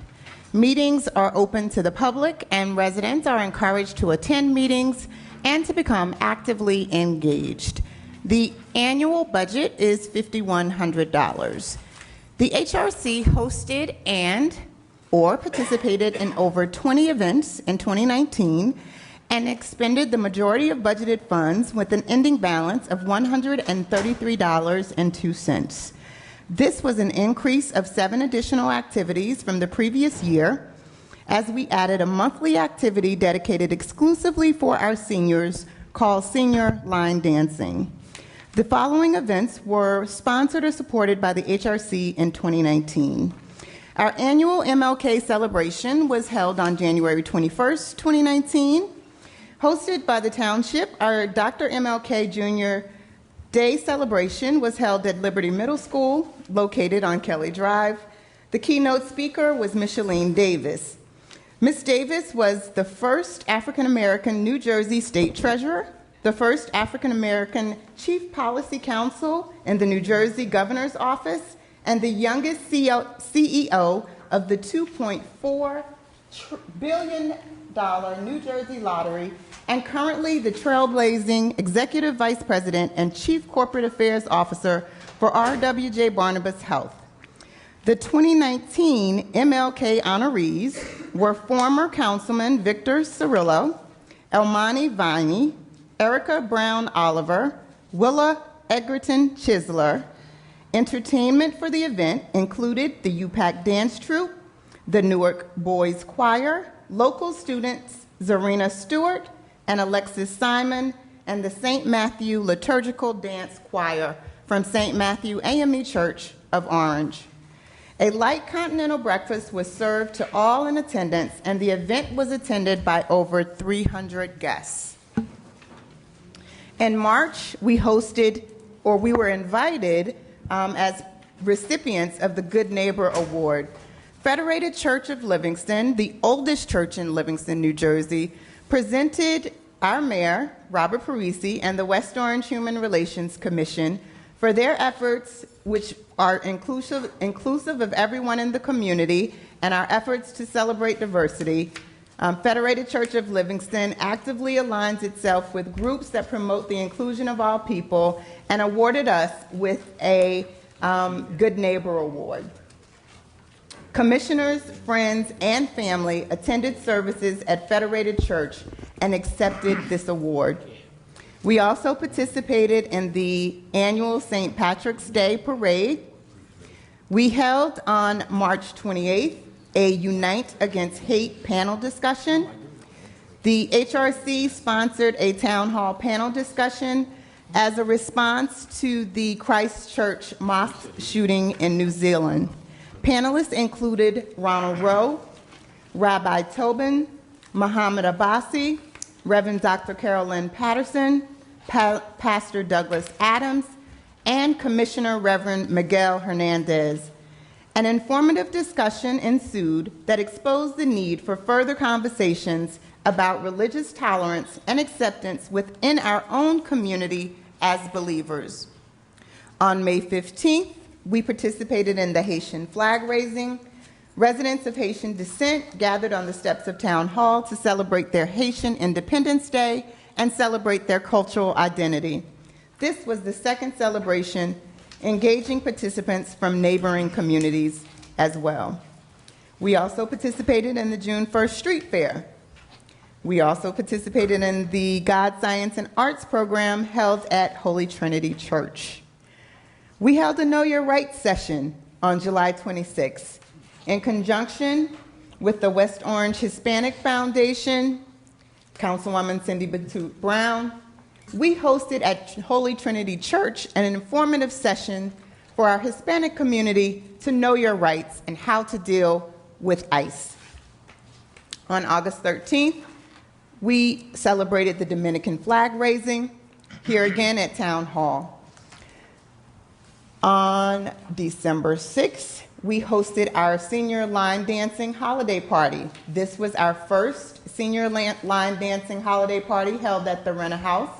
Meetings are open to the public, and residents are encouraged to attend meetings and to become actively engaged. The annual budget is $5,100. The HRC hosted or participated in over 20 events in 2019 and expended the majority of budgeted funds with an ending balance of $133.02. This was an increase of 7 additional activities from the previous year, as we added a monthly activity dedicated exclusively for our seniors called Senior Line Dancing. The following events were sponsored or supported by the HRC in 2019. Our annual Mlk Celebration was held on January 21st, 2019. Hosted by the township, our Dr. Mlk Jr Day Celebration was held at Liberty Middle School, located on Kelly Drive. The keynote speaker was Micheline Davis. Ms. Davis was the first African-American New Jersey State Treasurer, the first African-American Chief Policy Counsel in the New Jersey Governor's Office, and the youngest CEO of the $2.4 billion New Jersey Lottery, and currently the trailblazing Executive Vice President and Chief Corporate Affairs Officer for RWJ Barnabas Health. The 2019 MLK honorees were former Councilman Victor Cirillo, Elmani Viney, Erica Brown Oliver, Willa Edgerton Chisler. Entertainment for the event included the UPAC Dance Troupe, the Newark Boys Choir, local students Zarina Stewart and Alexis Simon, and the St. Matthew Liturgical Dance Choir from St. Matthew AME Church of Orange. A light continental breakfast was served to all in attendance, and the event was attended by over 300 guests. In March, we were invited as recipients of the Good Neighbor Award. Federated Church of Livingston, the oldest church in Livingston, New Jersey, presented our mayor, Robert Parisi, and the West Orange Human Relations Commission for their efforts, which are inclusive of everyone in the community, and our efforts to celebrate diversity. Federated Church of Livingston actively aligns itself with groups that promote the inclusion of all people and awarded us with a Good Neighbor Award. Commissioners, friends, and family attended services at Federated Church and accepted this award. We also participated in the annual St. Patrick's Day Parade. We held on March 28th a Unite Against Hate panel discussion. The HRC sponsored a town hall panel discussion as a response to the Christchurch mosque shooting in New Zealand. Panelists included Ronald Rowe, Rabbi Tobin, Muhammad Abbasi, Reverend Dr. Carolyn Patterson, Pastor Douglas Adams, and Commissioner Reverend Miguel Hernandez. An informative discussion ensued that exposed the need for further conversations about religious tolerance and acceptance within our own community as believers. On May 15th, we participated in the Haitian flag raising. Residents of Haitian descent gathered on the steps of Town Hall to celebrate their Haitian Independence Day and celebrate their cultural identity. This was the second celebration, engaging participants from neighboring communities as well. We also participated in the June 1st Street Fair. We also participated in the God, Science, and Arts program held at Holy Trinity Church. We held a Know Your Rights session on July 26th in conjunction with the West Orange Hispanic Foundation, Councilwoman Cindy Batut Brown. We hosted at Holy Trinity Church an informative session for our Hispanic community to know your rights and how to deal with ICE. On August 13th, we celebrated the Dominican flag raising here again at Town Hall. On December 6th, we hosted our senior line dancing holiday party. This was our first senior line dancing holiday party held at the Rena House.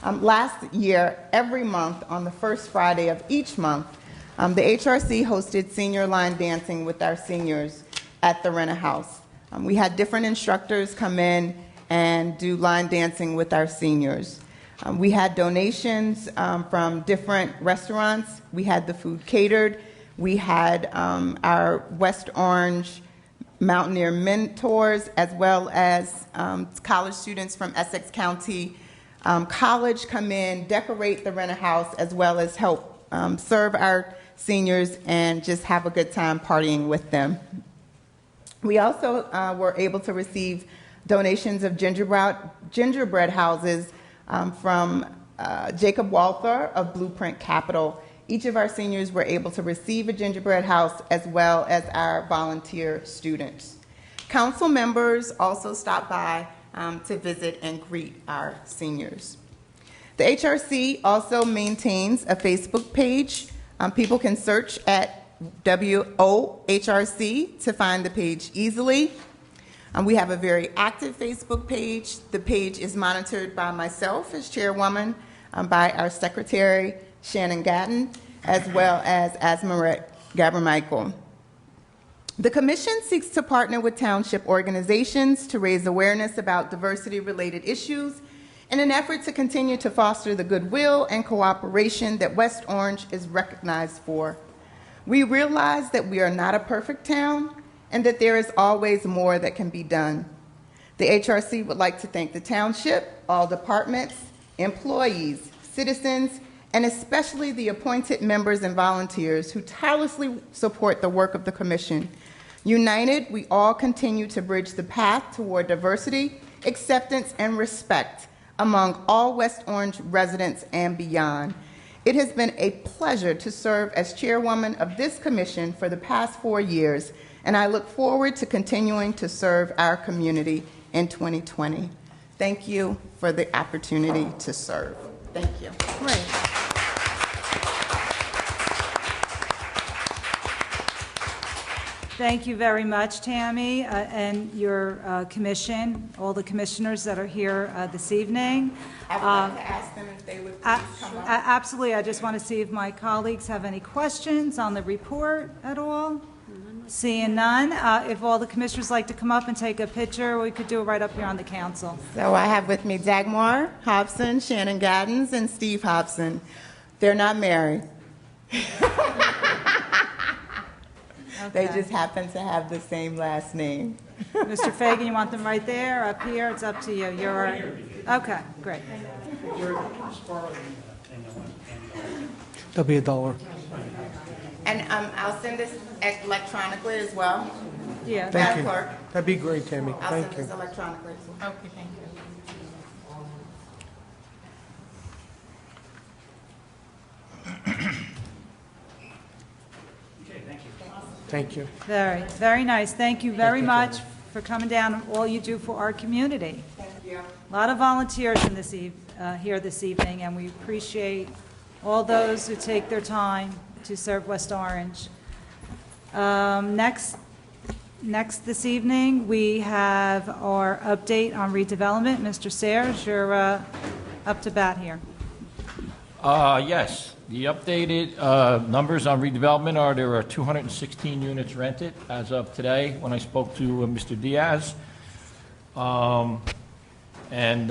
Last year, every month on the first Friday of each month, the HRC hosted senior line dancing with our seniors at the Rena House. We had different instructors come in and do line dancing with our seniors. We had donations from different restaurants. We had the food catered. We had our West Orange Mountaineer mentors, as well as college students from Essex County College come in, decorate the Rena House, as well as help serve our seniors and just have a good time partying with them. We also were able to receive donations of gingerbread houses from Jacob Walther of Blueprint Capital. Each of our seniors were able to receive a gingerbread house, as well as our volunteer students. Council members also stopped by to visit and greet our seniors. The HRC also maintains a Facebook page. People can search at WOHRC to find the page easily. We have a very active Facebook page. The page is monitored by myself as chairwoman, by our secretary, Shannon Gatton, as well as Asmaret Gabermichael. The commission seeks to partner with township organizations to raise awareness about diversity-related issues in an effort to continue to foster the goodwill and cooperation that West Orange is recognized for. We realize that we are not a perfect town and that there is always more that can be done. The HRC would like to thank the township, all departments, employees, citizens, and especially the appointed members and volunteers who tirelessly support the work of the commission. United, we all continue to bridge the path toward diversity, acceptance, and respect among all West Orange residents and beyond. It has been a pleasure to serve as chairwoman of this commission for the past 4 years, and I look forward to continuing to serve our community in 2020. Thank you for the opportunity to serve. Thank you. Great. Thank you very much, Tammy, and your commission, all the commissioners that are here this evening. I would like to ask them if they would please come up. Absolutely. I just want to see if my colleagues have any questions on the report at all. Seeing none, if all the commissioners like to come up and take a picture, we could do it right up here on the council. So I have with me Dagmar Hobson, Shannon Gaddens, and Steve Hobson. They're not married. They just happen to have the same last name. Mr. Fagan, you want them right there, up here? It's up to you. You're all right. Okay, great. That'll be $1. And I'll send this electronically as well. Yeah. Thank you. Clerk. That'd be great, Tammy. I'll Thank send you. this electronically as well. Okay, thank you. Thank you. Very, very nice. Thank you very much for coming down and all you do for our community. Thank you. A lot of volunteers in this here this evening, and we appreciate all those who take their time to serve West Orange. Next this evening, we have our update on redevelopment. Mr. Sayers, you're up to bat here. Yes, the updated numbers on redevelopment are there are 216 units rented as of today when I spoke to Mr. Diaz. And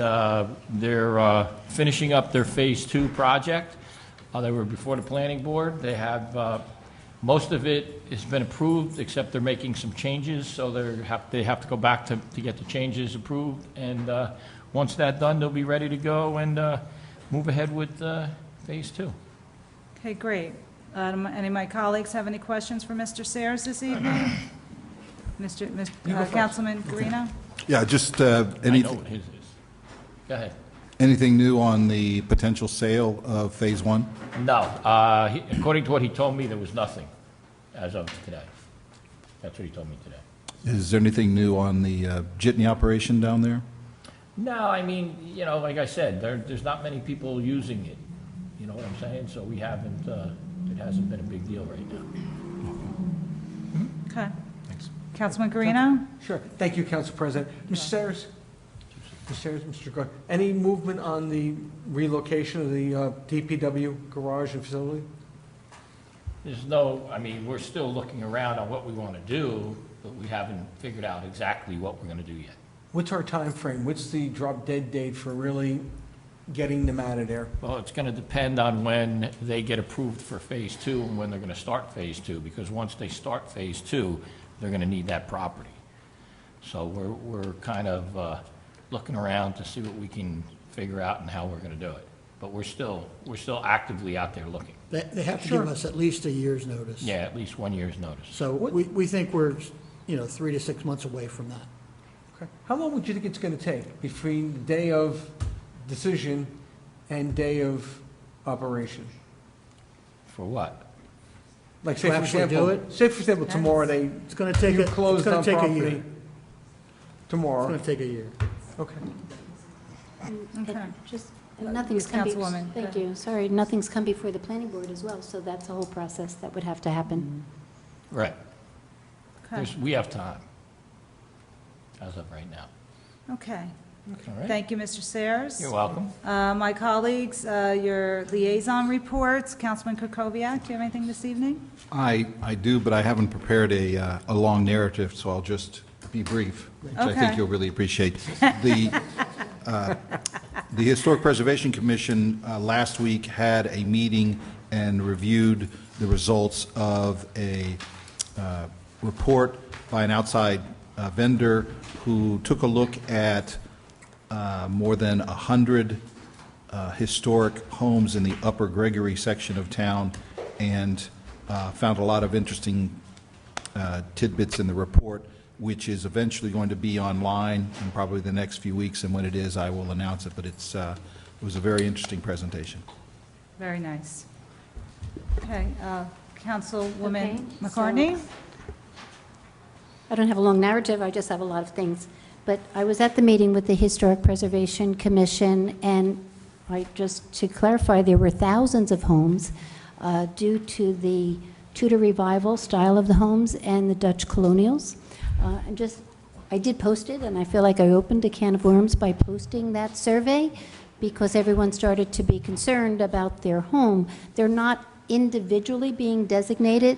they're finishing up their Phase 2 project. They were before the planning board. They have, most of it has been approved, except they're making some changes, so they have to go back to get the changes approved. And once that's done, they'll be ready to go and move ahead with Phase 2. Okay, great. Any of my colleagues have any questions for Mr. Sayers this evening? Councilman Guarino? Yeah, just I know what his is. Go ahead. anything new on the potential sale of Phase 1? No. According to what he told me, there was nothing as of today. That's what he told me today. Is there anything new on the jitney operation down there? No, I mean, you know, like I said, there's not many people using it. You know what I'm saying? So we haven't, it hasn't been a big deal right now. Okay. Thanks. Councilman Guarino? Sure. Thank you, Council President. Mr. Sayers? Mr. Sayers, Mr. Gar, any movement on the relocation of the DPW garage and facility? There's no, I mean, we're still looking around on what we want to do, but we haven't figured out exactly what we're going to do yet. What's our time frame? What's the drop dead date for really getting them out of there? Well, it's going to depend on when they get approved for Phase 2 and when they're going to start Phase 2, because once they start Phase 2, they're going to need that property. So we're kind of looking around to see what we can figure out and how we're going to do it. But we're still actively out there looking. They have to Sure. give us at least a year's notice. Yeah, at least 1 year's notice. So we think we're, 3 to 6 months away from that. Okay. How long would you think it's going to take between the day of decision and day of operation? For what? Like, To actually do it? Say for example, tomorrow It's going to take you it's closed going on to take a property. year. It's Tomorrow. going to take a year. Okay. Okay. Just, nothing's come Councilwoman. Thank you, sorry, nothing's come before the planning board as well, so that's a whole process that would have to happen. Right. Okay. We have time, as of right now. Okay. All right? Thank you, Mr. Sayers. You're welcome. My colleagues, your liaison reports. Councilman Kukoviac, do you have anything this evening? I do, but I haven't prepared a long narrative, so I'll just be brief, which I Okay. think you'll really appreciate. The Historic Preservation Commission last week had a meeting and reviewed the results of a report by an outside vendor who took a look at more than 100 historic homes in the Upper Gregory section of town and found a lot of interesting tidbits in the report, which is eventually going to be online in probably the next few weeks, and when it is, I will announce it, but it was a very interesting presentation. Very nice. Okay, Councilwoman Okay, McCartney? I don't have a long narrative, I just have a lot of things. But I was at the meeting with the Historic Preservation Commission, and just to clarify, there were thousands of homes due to the Tudor Revival style of the homes and the Dutch colonials. I did post it, and I feel like I opened a can of worms by posting that survey because everyone started to be concerned about their home. They're not individually being designated,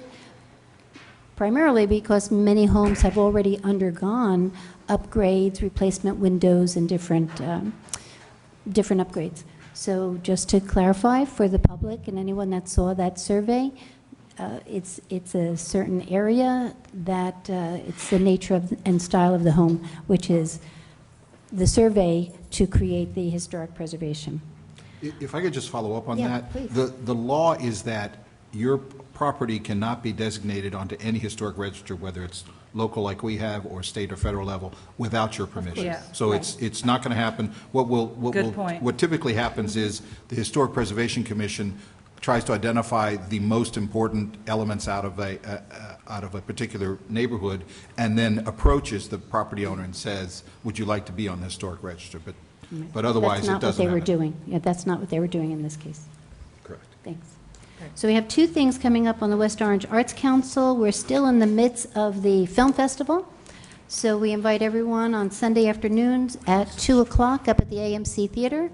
primarily because many homes have already undergone upgrades, replacement windows, and different upgrades. So just to clarify for the public and anyone that saw that survey, it's a certain area that it's the nature of and style of the home, which is the survey to create the historic preservation. If I could just follow up on Yeah, that. please. The law is that your property cannot be designated onto any historic register, whether it's local like we have or state or federal level, without your permission. Yeah. So Right. it's not going to happen. Good point. What typically happens is the Historic Preservation Commission tries to identify the most important elements out of a particular neighborhood, and then approaches the property owner and says, "Would you like to be on the historic register?" But otherwise, it doesn't. That's not what they were have it. doing. Yeah, that's not what they were doing in this case. Correct. Thanks. So we have two things coming up on the West Orange Arts Council. We're still in the midst of the film festival. So we invite everyone on Sunday afternoons at 2 o'clock up at the AMC Theater.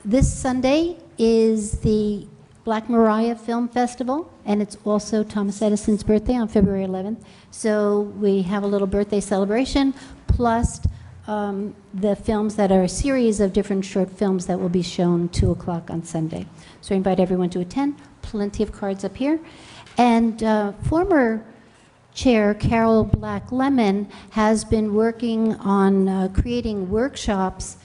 This Sunday is the Black Mariah Film Festival, and it's also Thomas Edison's birthday on February 11th. So we have a little birthday celebration, plus the films that are a series of different short films that will be shown 2 o'clock on Sunday. So I invite everyone to attend. Plenty of cards up here. And former Chair Carol Black Lemon has been working on creating workshops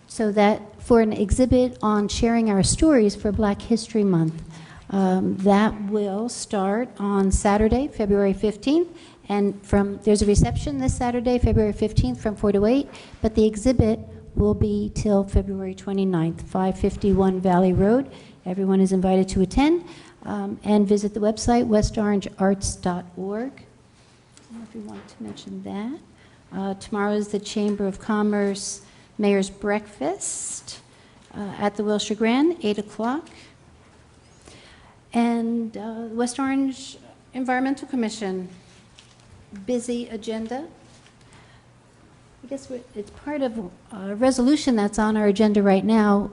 so that for an exhibit on sharing our stories for Black History Month. That will start on Saturday, February 15th, and there's a reception this Saturday, February 15th from 4 to 8, but the exhibit will be till February 29th, 551 Valley Road. Everyone is invited to attend and visit the website, westorangearts.org. I don't know if you want to mention that. Tomorrow is the Chamber of Commerce Mayor's Breakfast at the Wilshire Grand, 8 o'clock. And West Orange Environmental Commission, busy agenda. I guess it's part of a resolution that's on our agenda right now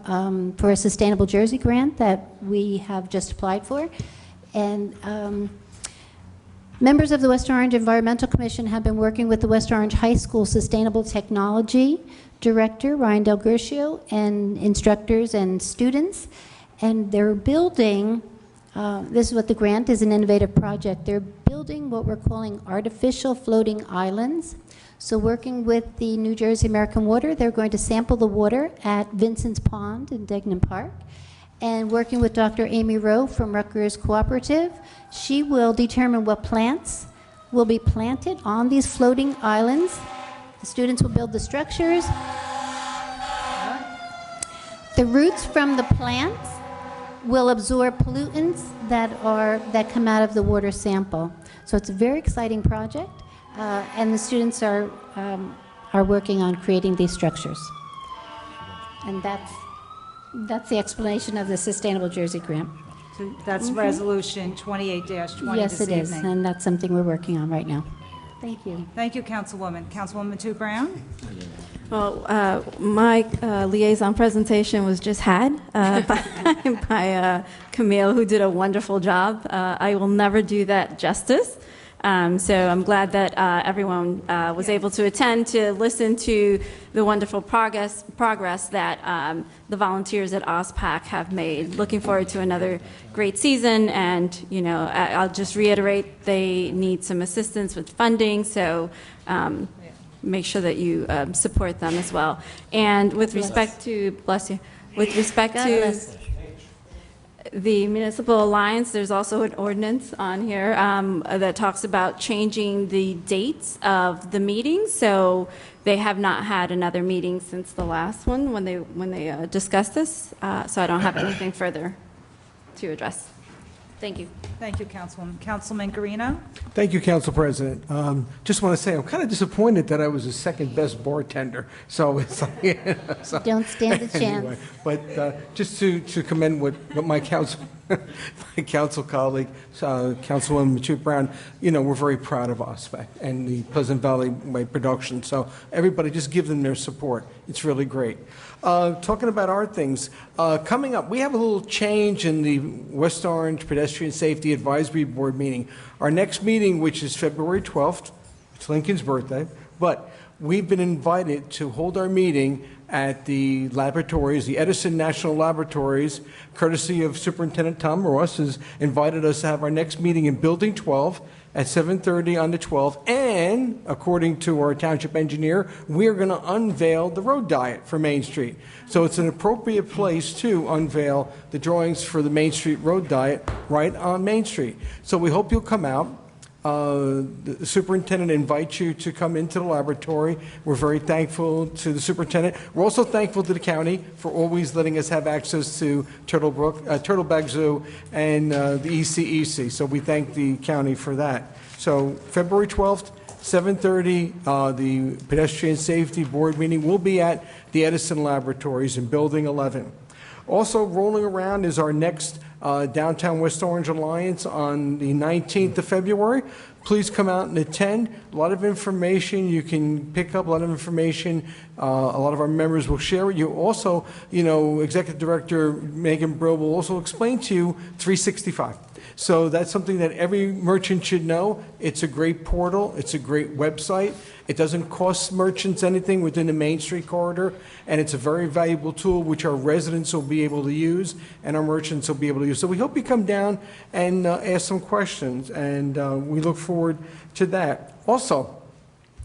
for a Sustainable Jersey grant that we have just applied for. And members of the West Orange Environmental Commission have been working with the West Orange High School Sustainable Technology Director, Ryan Del Gercio, and instructors and students. And they're building, this is what the grant is, an innovative project. They're building what we're calling artificial floating islands. So working with the New Jersey American Water, they're going to sample the water at Vincent's Pond in Degnan Park. And working with Dr. Amy Rowe from Rutgers Cooperative, she will determine what plants will be planted on these floating islands. The students will build the structures. The roots from the plants will absorb pollutants that come out of the water sample. So it's a very exciting project, and the students are working on creating these structures. And that's the explanation of the Sustainable Jersey Grant. So that's Resolution 28-20 Yes, this it is, evening. and that's something we're working on right now. Thank you. Thank you, Councilwoman. Councilwoman Tu Brown? Well, my liaison presentation was just had by Camille, who did a wonderful job. I will never do that justice. So I'm glad that everyone was able to attend to listen to the wonderful progress that the volunteers at OSPAC have made. Looking forward to another great season, and I'll just reiterate, they need some assistance with funding, so make sure that you support them as well. And with respect to, bless you, with respect to the Municipal Alliance, there's also an ordinance on here that talks about changing the dates of the meetings. So they have not had another meeting since the last one when they discussed this. So I don't have anything further to address. Thank you. Thank you, Councilwoman. Councilman Guarino? Thank you, Council President. Just want to say I'm kind of disappointed that I was the second best bartender. So it's like, Don't stand a chance. Anyway, but just to commend what my council colleague, Councilwoman Tu Brown, we're very proud of OSPAC and the Pleasant Valley Way production. So everybody, just give them their support. It's really great. Talking about our things, coming up, we have a little change in the West Orange Pedestrian Safety Advisory Board meeting. Our next meeting, which is February 12th, it's Lincoln's birthday, but we've been invited to hold our meeting at the laboratories, the Edison National Laboratories, courtesy of Superintendent Tom Ross, has invited us to have our next meeting in Building 12 at 7:30 on the 12th, and according to our township engineer, we're going to unveil the road diet for Main Street. So it's an appropriate place to unveil the drawings for the Main Street road diet right on Main Street. So we hope you'll come out. The superintendent invites you to come into the laboratory. We're very thankful to the superintendent. We're also thankful to the county for always letting us have access to Turtlebag Zoo and the ECEC. So we thank the county for that. So February 12th, 7:30, the Pedestrian Safety Board meeting will be at the Edison Laboratories in Building 11. Also rolling around is our next Downtown West Orange Alliance on the 19th of February. Please come out and attend. A lot of information you can pick up, a lot of information. A lot of our members will share with you. Also, Executive Director Megan Brill will also explain to you 365. So that's something that every merchant should know. It's a great portal. It's a great website. It doesn't cost merchants anything within the Main Street corridor, and it's a very valuable tool which our residents will be able to use and our merchants will be able to use. So we hope you come down and ask some questions, and we look forward to that. Also,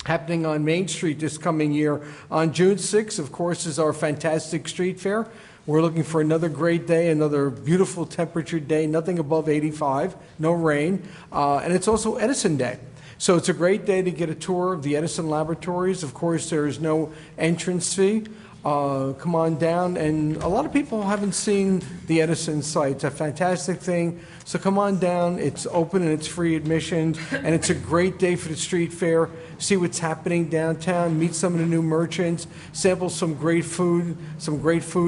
happening on Main Street this coming year, on June 6th, of course, is our fantastic street fair. We're looking for another great day, another beautiful temperature day, nothing above 85, no rain, and it's also Edison Day. So it's a great day to get a tour of the Edison Laboratories. Of course, there is no entrance fee. Come on down, and a lot of people haven't seen the Edison site. It's a fantastic thing. So come on down. It's open and it's free admission, and it's a great day for the street fair. See what's happening downtown, meet some of the new merchants, sample some great food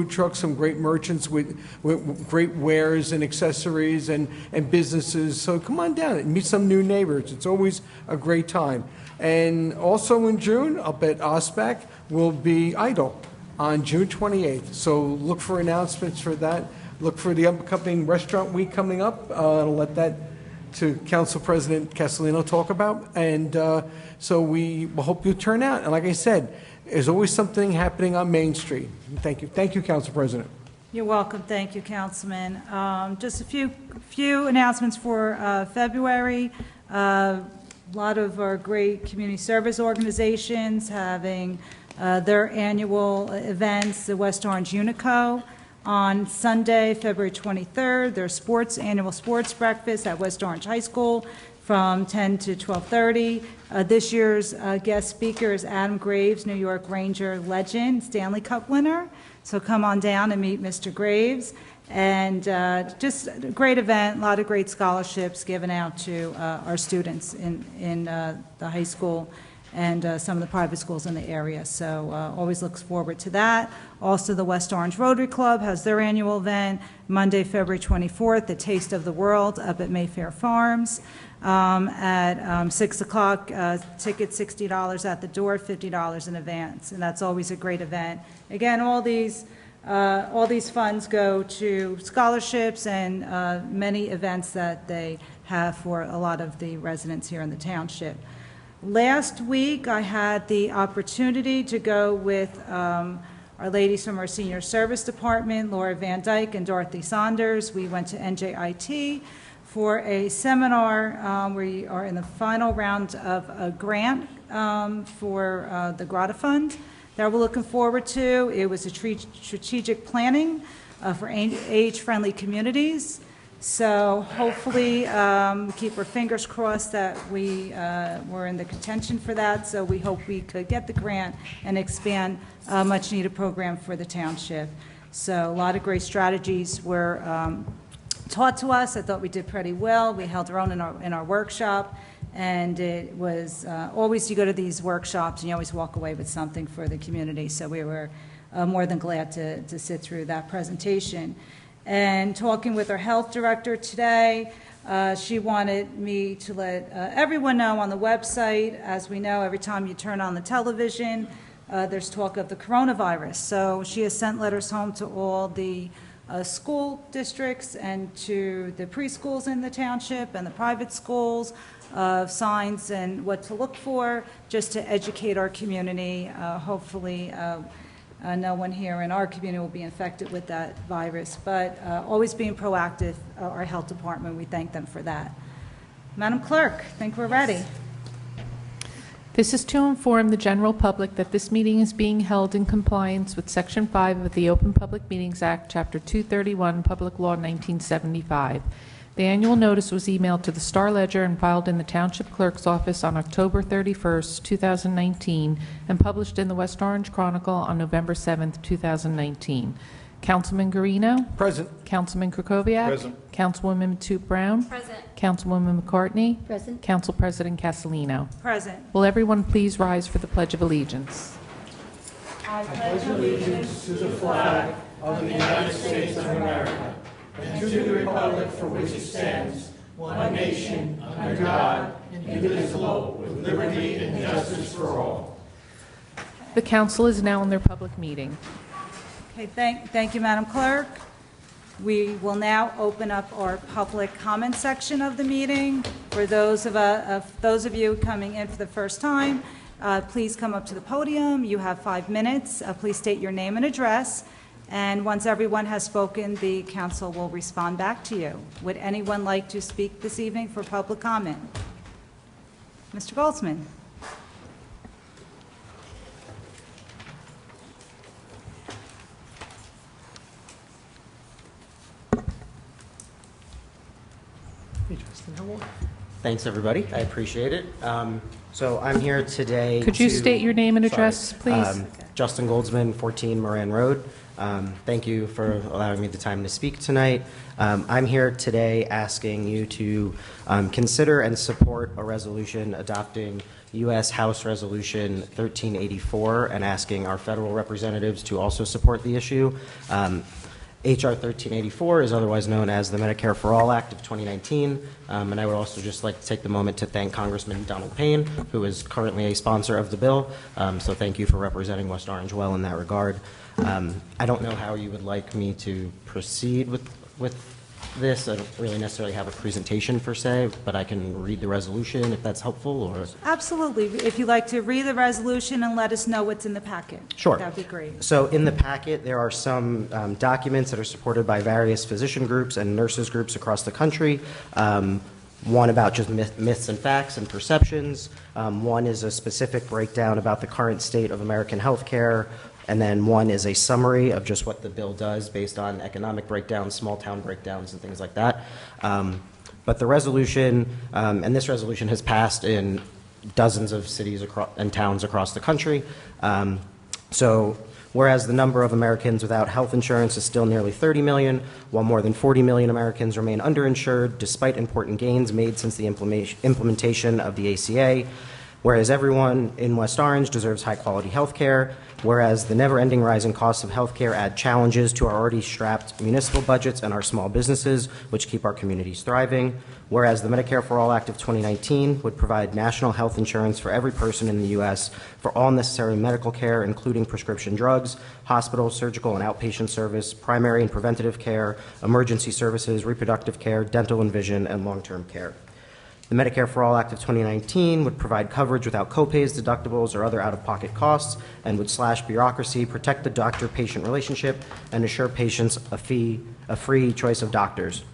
trucks, some great merchants with great wares and accessories and businesses. So come on down and meet some new neighbors. It's always a great time. And also in June, up at OSPAC, will be Idol on June 28th. So look for announcements for that. Look for the upcoming restaurant week coming up. I'll let that to Council President Castellino talk about. And so we hope you turn out. And like I said, there's always something happening on Main Street. Thank you. Thank you, Council President. You're welcome. Thank you, Councilman. Just a few announcements for February. A lot of our great community service organizations having their annual events, the West Orange Unico. On Sunday, February 23rd, their annual sports breakfast at West Orange High School from 10 to 12:30. This year's guest speaker is Adam Graves, New York Ranger legend, Stanley Cup winner. So come on down and meet Mr. Graves. And just a great event, a lot of great scholarships given out to our students in the high school and some of the private schools in the area. So always looks forward to that. Also, the West Orange Rotary Club has their annual event Monday, February 24th, the Taste of the World up at Mayfair Farms at 6 o'clock. Tickets $60 at the door, $50 in advance, and that's always a great event. Again, all these funds go to scholarships and many events that they have for a lot of the residents here in the township. Last week, I had the opportunity to go with our ladies from our Senior Service Department, Laura Van Dyke and Dorothy Saunders. We went to NJIT for a seminar. We are in the final round of a grant for the Grata Fund that we're looking forward to. It was a strategic planning for age-friendly communities. So hopefully, we keep our fingers crossed that we were in the contention for that. So we hope we could get the grant and expand a much-needed program for the township. So a lot of great strategies were taught to us. I thought we did pretty well. We held our own in our workshop, and it was always you go to these workshops and you always walk away with something for the community. So we were more than glad to sit through that presentation. And talking with our health director today, she wanted me to let everyone know on the website. As we know, every time you turn on the television, there's talk of the coronavirus. So she has sent letters home to all the school districts and to the preschools in the township and the private schools of signs and what to look for, just to educate our community. Hopefully, no one here in our community will be infected with that virus, but always being proactive, our health department, we thank them for that. Madam Clerk, I think we're ready. This is to inform the general public that this meeting is being held in compliance with Section 5 of the Open Public Meetings Act, Chapter 231, Public Law 1975. The annual notice was emailed to the Star Ledger and filed in the Township Clerk's office on October 31st, 2019, and published in the West Orange Chronicle on November 7th, 2019. Councilman Guarino? Present. Councilman Krokoviac? Present. Councilwoman Matute Brown? Present. Councilwoman McCartney? Present. Council President Castellino? Present. Will everyone please rise for the Pledge of Allegiance? I pledge allegiance to the flag of the United States of America and to the republic for which it stands, one nation, under God, indivisible, with liberty and justice for all. The council is now in their public meeting. Okay, thank you, Madam Clerk. We will now open up our public comment section of the meeting. For those of you coming in for the first time, please come up to the podium. You have 5 minutes. Please state your name and address. And once everyone has spoken, the council will respond back to you. Would anyone like to speak this evening for public comment? Mr. Goldsman. Hey, Justin, how are you? Thanks, everybody. I appreciate it. So I'm here today. Could you to- state your name and address, Sorry. please? Justin Goldsman, 14 Moran Road. Thank you for allowing me the time to speak tonight. I'm here today asking you to consider and support a resolution adopting U.S. House Resolution 1384 and asking our federal representatives to also support the issue. H.R. 1384 is otherwise known as the Medicare for All Act of 2019, and I would also just like to take the moment to thank Congressman Donald Payne, who is currently a sponsor of the bill, so thank you for representing West Orange well in that regard. I don't know how you would like me to proceed with this. I don't really necessarily have a presentation per se, but I can read the resolution if that's helpful, or... Absolutely. If you'd like to read the resolution and let us know what's in the packet. Sure. That'd be great. So in the packet, there are some documents that are supported by various physician groups and nurses groups across the country. One about just myths and facts and perceptions. One is a specific breakdown about the current state of American healthcare. And then one is a summary of just what the bill does based on economic breakdowns, small town breakdowns, and things like that. But the resolution, and this resolution has passed in dozens of cities and towns across the country. So whereas the number of Americans without health insurance is still nearly 30 million, while more than 40 million Americans remain underinsured despite important gains made since the implementation of the ACA. Whereas everyone in West Orange deserves high-quality health care, whereas the never-ending rising costs of health care add challenges to our already strapped municipal budgets and our small businesses, which keep our communities thriving, whereas the Medicare for All Act of 2019 would provide national health insurance for every person in the U.S. for all necessary medical care, including prescription drugs, hospital, surgical, and outpatient service, primary and preventative care, emergency services, reproductive care, dental and vision, and long-term care. The Medicare for All Act of 2019 would provide coverage without copays, deductibles, or other out-of-pocket costs, and would slash bureaucracy, protect the doctor-patient relationship, and assure patients a free choice of doctors.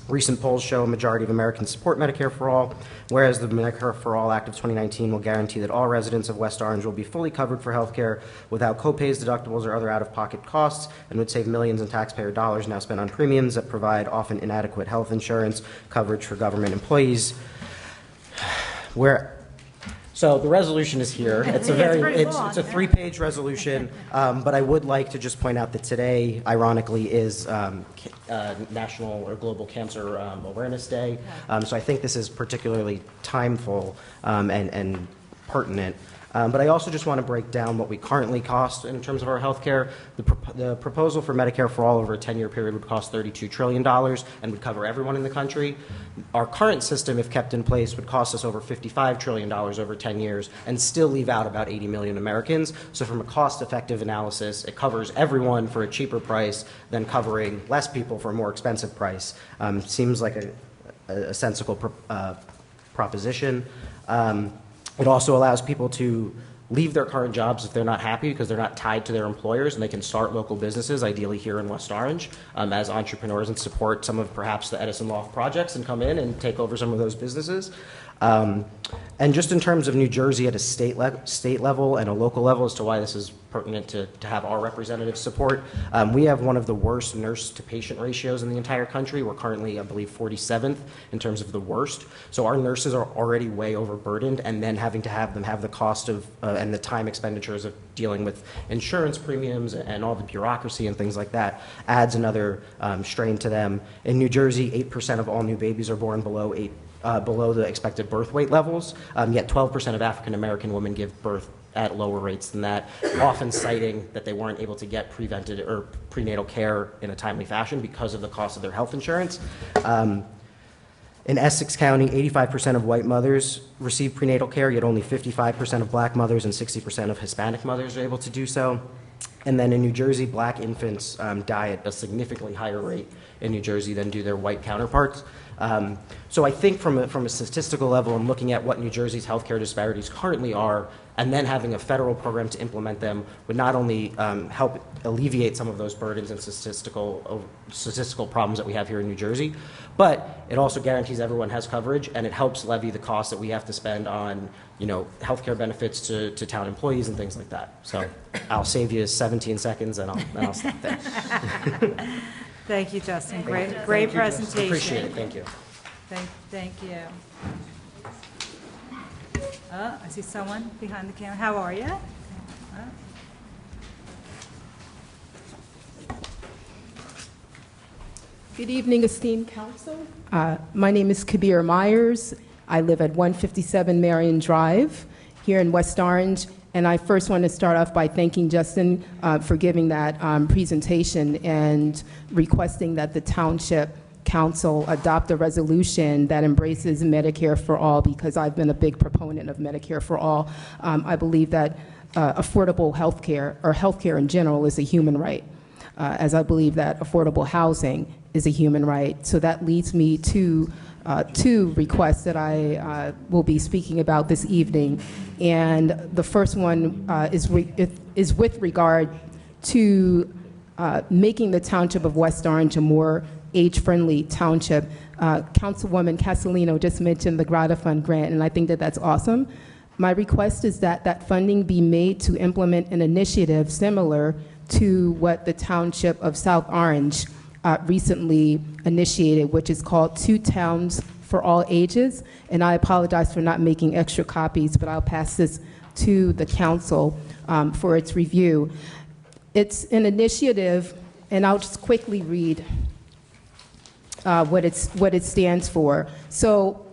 Recent polls show a majority of Americans support Medicare for All, whereas the Medicare for All Act of 2019 will guarantee that all residents of West Orange will be fully covered for health care without copays, deductibles, or other out-of-pocket costs, and would save millions in taxpayer dollars now spent on premiums that provide often inadequate health insurance coverage for government employees. So the resolution is here. It's a it's a 3-page resolution, but I would like to just point out that today, ironically, is National or Global Cancer Awareness Day. So I think this is particularly timeful and pertinent. But I also just want to break down what we currently cost in terms of our health care. The proposal for Medicare for All over a 10-year period would cost $32 trillion and would cover everyone in the country. Our current system, if kept in place, would cost us over $55 trillion over 10 years and still leave out about 80 million Americans. So from a cost-effective analysis, it covers everyone for a cheaper price than covering less people for a more expensive price. Seems like a sensible proposition. It also allows people to leave their current jobs if they're not happy because they're not tied to their employers, and they can start local businesses, ideally here in West Orange, as entrepreneurs and support some of perhaps the Edison Loft projects and come in and take over some of those businesses. And just in terms of New Jersey at a state level and a local level as to why this is pertinent to have our representative support, we have one of the worst nurse-to-patient ratios in the entire country. We're currently, I believe, 47th in terms of the worst. So our nurses are already way overburdened, and then having to have them have the cost of and the time expenditures of dealing with insurance premiums and all the bureaucracy and things like that adds another strain to them. In New Jersey, 8% of all new babies are born below the expected birth weight levels, yet 12% of African American women give birth at lower rates than that, often citing that they weren't able to get prevented or prenatal care in a timely fashion because of the cost of their health insurance. In Essex County, 85% of white mothers receive prenatal care, yet only 55% of black mothers and 60% of Hispanic mothers are able to do so. And then in New Jersey, black infants die at a significantly higher rate in New Jersey than do their white counterparts. So I think from a statistical level and looking at what New Jersey's healthcare disparities currently are, and then having a federal program to implement them would not only help alleviate some of those burdens and statistical problems that we have here in New Jersey, but it also guarantees everyone has coverage, and it helps levy the costs that we have to spend on, healthcare benefits to town employees and things like that. So I'll save you 17 seconds, and I'll stop there. Thank you, Justin. Great presentation. Appreciate it. Thank you. Thank you. I see someone behind the camera. How are you? Good evening, esteemed council. My name is Kabir Myers. I live at 157 Marion Drive here in West Orange. And I first want to start off by thanking Justin for giving that presentation and requesting that the Township Council adopt a resolution that embraces Medicare for all, because I've been a big proponent of Medicare for all. I believe that affordable health care, or health care in general, is a human right, as I believe that affordable housing is a human right. So that leads me to two requests that I will be speaking about this evening. And the first one is with regard to making the Township of West Orange a more age-friendly township. Councilwoman Castellino just mentioned the Grata Fund grant, and I think that that's awesome. My request is that that funding be made to implement an initiative similar to what the Township of South Orange recently initiated, which is called 2 Towns for All Ages. And I apologize for not making extra copies, but I'll pass this to the council for its review. It's an initiative, and I'll just quickly read what it stands for. So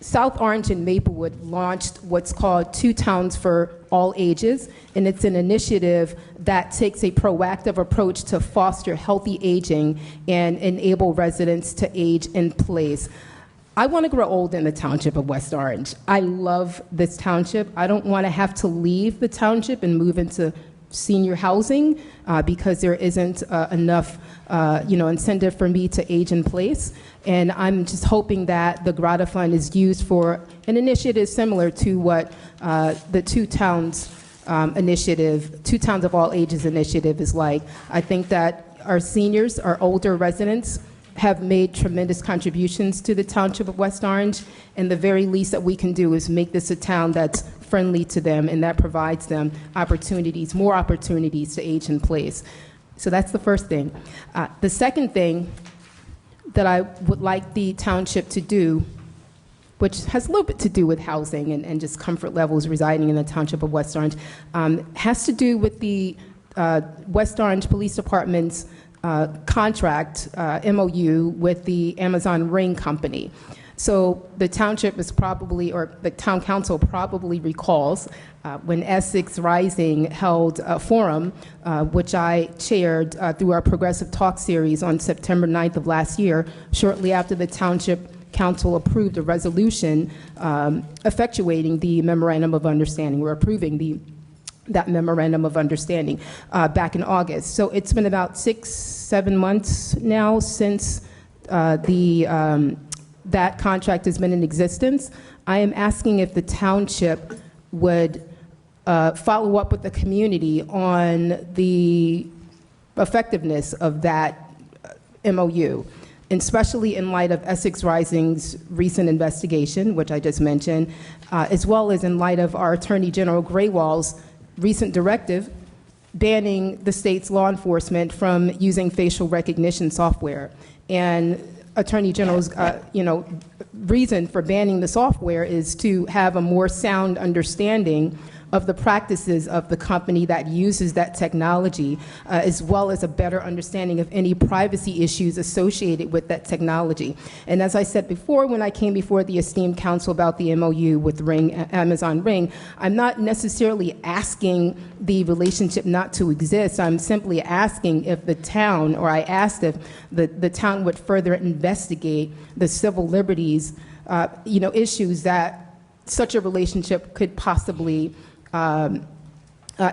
South Orange and Maplewood launched what's called 2 Towns for All Ages, and it's an initiative that takes a proactive approach to foster healthy aging and enable residents to age in place. I want to grow old in the Township of West Orange. I love this township. I don't want to have to leave the township and move into senior housing because there isn't enough incentive for me to age in place. And I'm just hoping that the Grata Fund is used for an initiative similar to what the 2 Towns initiative, 2 Towns of All Ages initiative is like. I think that our seniors, our older residents, have made tremendous contributions to the Township of West Orange, and the very least that we can do is make this a town that's friendly to them and that provides them opportunities, more opportunities to age in place. So that's the first thing. The second thing that I would like the township to do, which has a little bit to do with housing and just comfort levels residing in the Township of West Orange, has to do with the West Orange Police Department's contract, MOU, with the Amazon Ring Company. So the township is probably, or the town council probably recalls when Essex Rising held a forum, which I chaired through our Progressive Talk series on September 9th of last year, shortly after the township council approved a resolution effectuating the memorandum of understanding, or approving that memorandum of understanding back in August. So it's been about 6-7 months now since that contract has been in existence. I am asking if the township would follow up with the community on the effectiveness of that MOU. especially in light of Essex Rising's recent investigation, which I just mentioned, as well as in light of our Attorney General Graywall's recent directive banning the state's law enforcement from using facial recognition software. And Attorney General's reason for banning the software is to have a more sound understanding of the practices of the company that uses that technology, as well as a better understanding of any privacy issues associated with that technology. And as I said before, when I came before the esteemed council about the MOU with Amazon Ring, I'm not necessarily asking the relationship not to exist. I'm simply asking if the town, or I asked if the town would further investigate the civil liberties, issues that such a relationship could possibly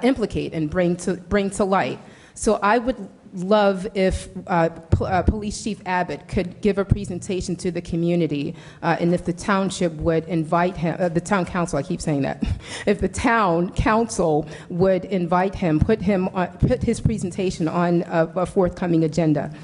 implicate and bring to light. So I would love if Police Chief Abbott could give a presentation to the community, and if the township would invite him, the town council, I keep saying that, if the town council would invite him, put his presentation on a forthcoming agenda.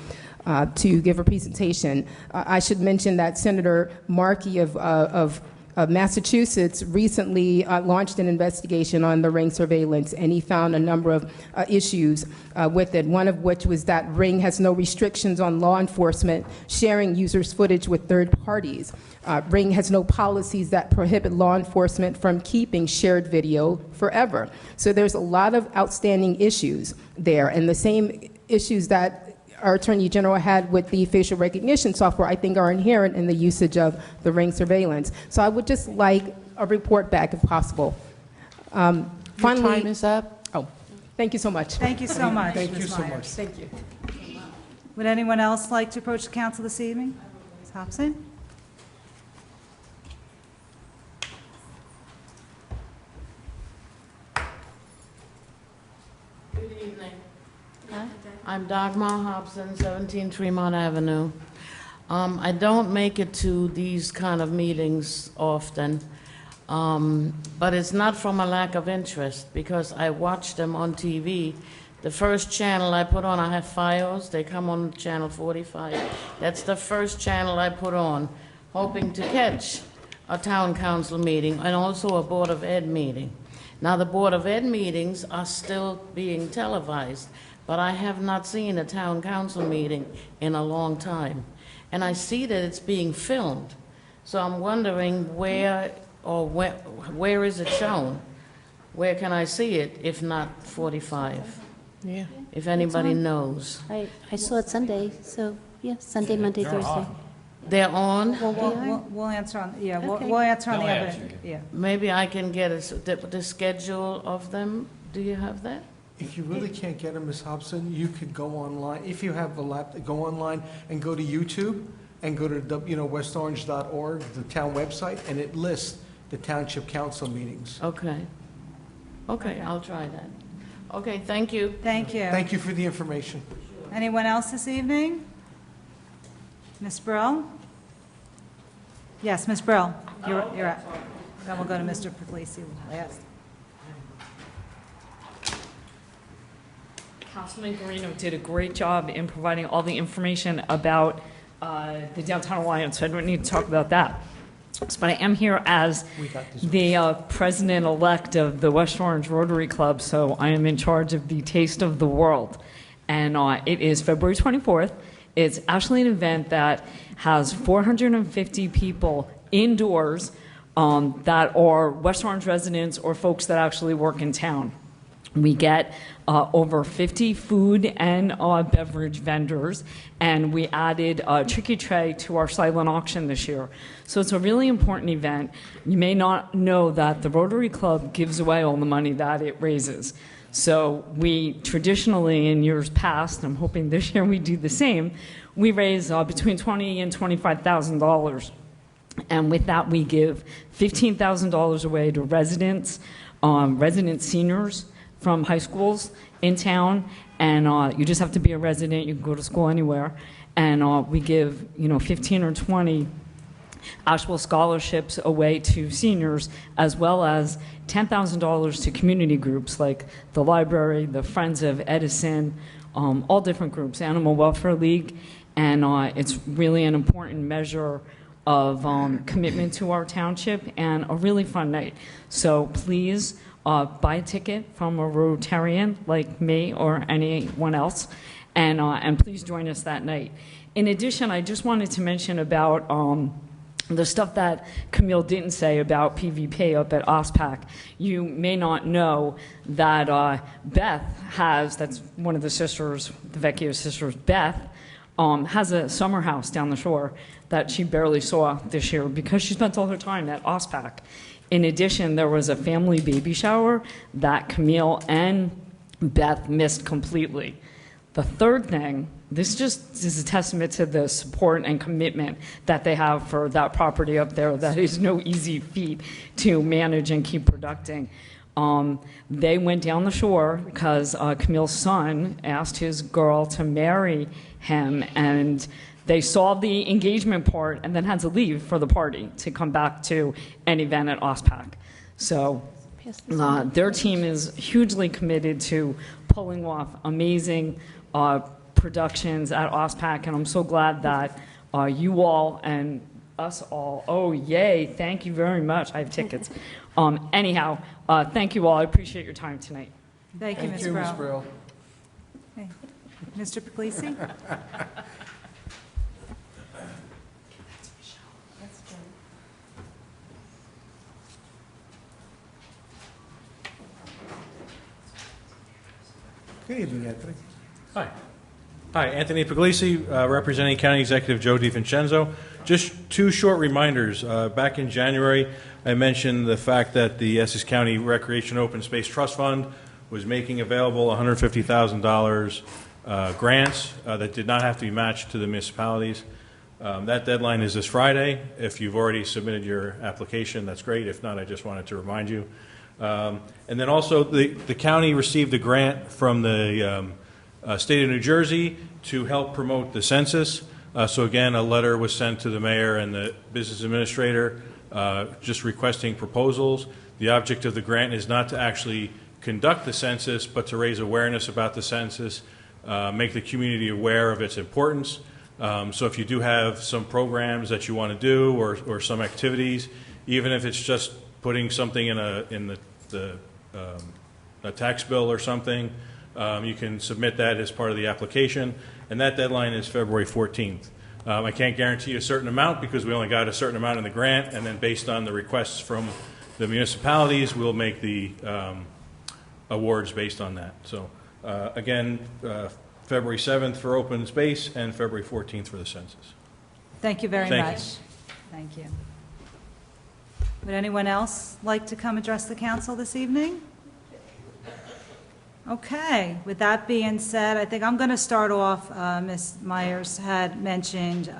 To give a presentation. I should mention that Senator Markey of Massachusetts recently launched an investigation on the Ring surveillance, and he found a number of issues with it, one of which was that Ring has no restrictions on law enforcement sharing users' footage with third parties. Ring has no policies that prohibit law enforcement from keeping shared video forever. So there's a lot of outstanding issues there, and the same issues that our Attorney General had with the facial recognition software, I think, are inherent in the usage of the Ring surveillance. So I would just like a report back if possible. Finally, your time is up. Oh, thank you so much. Thank you so much, Thank Ms. you so Myers. much. Thank you. Would anyone else like to approach the council this evening? Ms. Hobson? Good evening. I'm Dagmar Hobson, 17 Tremont Avenue. I don't make it to these kind of meetings often, but it's not from a lack of interest, because I watch them on TV. The first channel I put on, I have Fios, they come on channel 45. That's the first channel I put on, hoping to catch a town council meeting and also a Board of Ed meeting. Now, the Board of Ed meetings are still being televised, but I have not seen a town council meeting in a long time. And I see that it's being filmed. So I'm wondering where is it shown? Where can I see it, if not 45? Yeah. If anybody knows. I saw it Sunday, so yeah, Sunday, Monday, Thursday. They're on? We'll answer on, yeah, we'll answer on the other, yeah. Maybe I can get the schedule of them. Do you have that? If you really can't get them, Ms. Hobson, you could go online. If you have a laptop, go online and go to YouTube and go to westorange.org, the town website, and it lists the township council meetings. Okay. Okay, I'll try that. Okay, thank you. Thank you. Thank you for the information. Anyone else this evening? Ms. Brill? Yes, Ms. Brill, you're up. Then we'll go to Mr. Puglisi last. Councilman Guarino did a great job in providing all the information about the Downtown Alliance, so I don't need to talk about that. But I am here as the president-elect of the West Orange Rotary Club, so I am in charge of the Taste of the World. And it is February 24th. It's actually an event that has 450 people indoors that are West Orange residents or folks that actually work in town. We get over 50 food and beverage vendors, and we added Tricky Tray to our silent auction this year. So it's a really important event. You may not know that the Rotary Club gives away all the money that it raises. So we traditionally, in years past, I'm hoping this year we do the same, we raise between $20,000 and $25,000. And with that, we give $15,000 away to residents, resident seniors from high schools in town, and you just have to be a resident. You can go to school anywhere, and we give 15 or 20 actual scholarships away to seniors, as well as $10,000 to community groups like the library, the Friends of Edison, all different groups, Animal Welfare League, and it's really an important measure of commitment to our township and a really fun night. So please buy a ticket from a Rotarian like me or anyone else, and please join us that night. In addition, I just wanted to mention about the stuff that Camille didn't say about PVP up at OSPAC. You may not know that Beth has, that's one of the sisters, the Vecchio sisters, Beth, has a summer house down the shore that she barely saw this year because she spent all her time at OSPAC. In addition, there was a family baby shower that Camille and Beth missed completely. The third thing, this just is a testament to the support and commitment that they have for that property up there. That is no easy feat to manage and keep producing. They went down the shore because Camille's son asked his girl to marry him, and they saw the engagement part and then had to leave for the party to come back to an event at OSPAC. So their team is hugely committed to pulling off amazing productions at OSPAC, and I'm so glad that you all and us all, oh yay, thank you very much, I have tickets. Anyhow, thank you all, I appreciate your time tonight. Thank you, Ms. Brill. Okay. Mr. Puglisi? Good evening, Anthony. Hi. Hi, Anthony Puglisi, representing County Executive Joe DiVincenzo. Just two short reminders. Back in January, I mentioned the fact that the Essex County Recreation Open Space Trust Fund was making available $150,000 grants that did not have to be matched to the municipalities. That deadline is this Friday. If you've already submitted your application, that's great. If not, I just wanted to remind you. And then also, the county received a grant from the state of New Jersey to help promote the census. So again, a letter was sent to the mayor and the business administrator just requesting proposals. The object of the grant is not to actually conduct the census, but to raise awareness about the census, make the community aware of its importance. So if you do have some programs that you want to do or some activities, even if it's just putting something in a tax bill or something, you can submit that as part of the application, and that deadline is February 14th. I can't guarantee a certain amount because we only got a certain amount in the grant, and then based on the requests from the municipalities, we'll make the awards based on that. So again, February 7th for open space and February 14th for the census. Thank you very Thank much. you. Thank you. Would anyone else like to come address the council this evening? Okay, with that being said, I think I'm going to start off. Ms. Myers had mentioned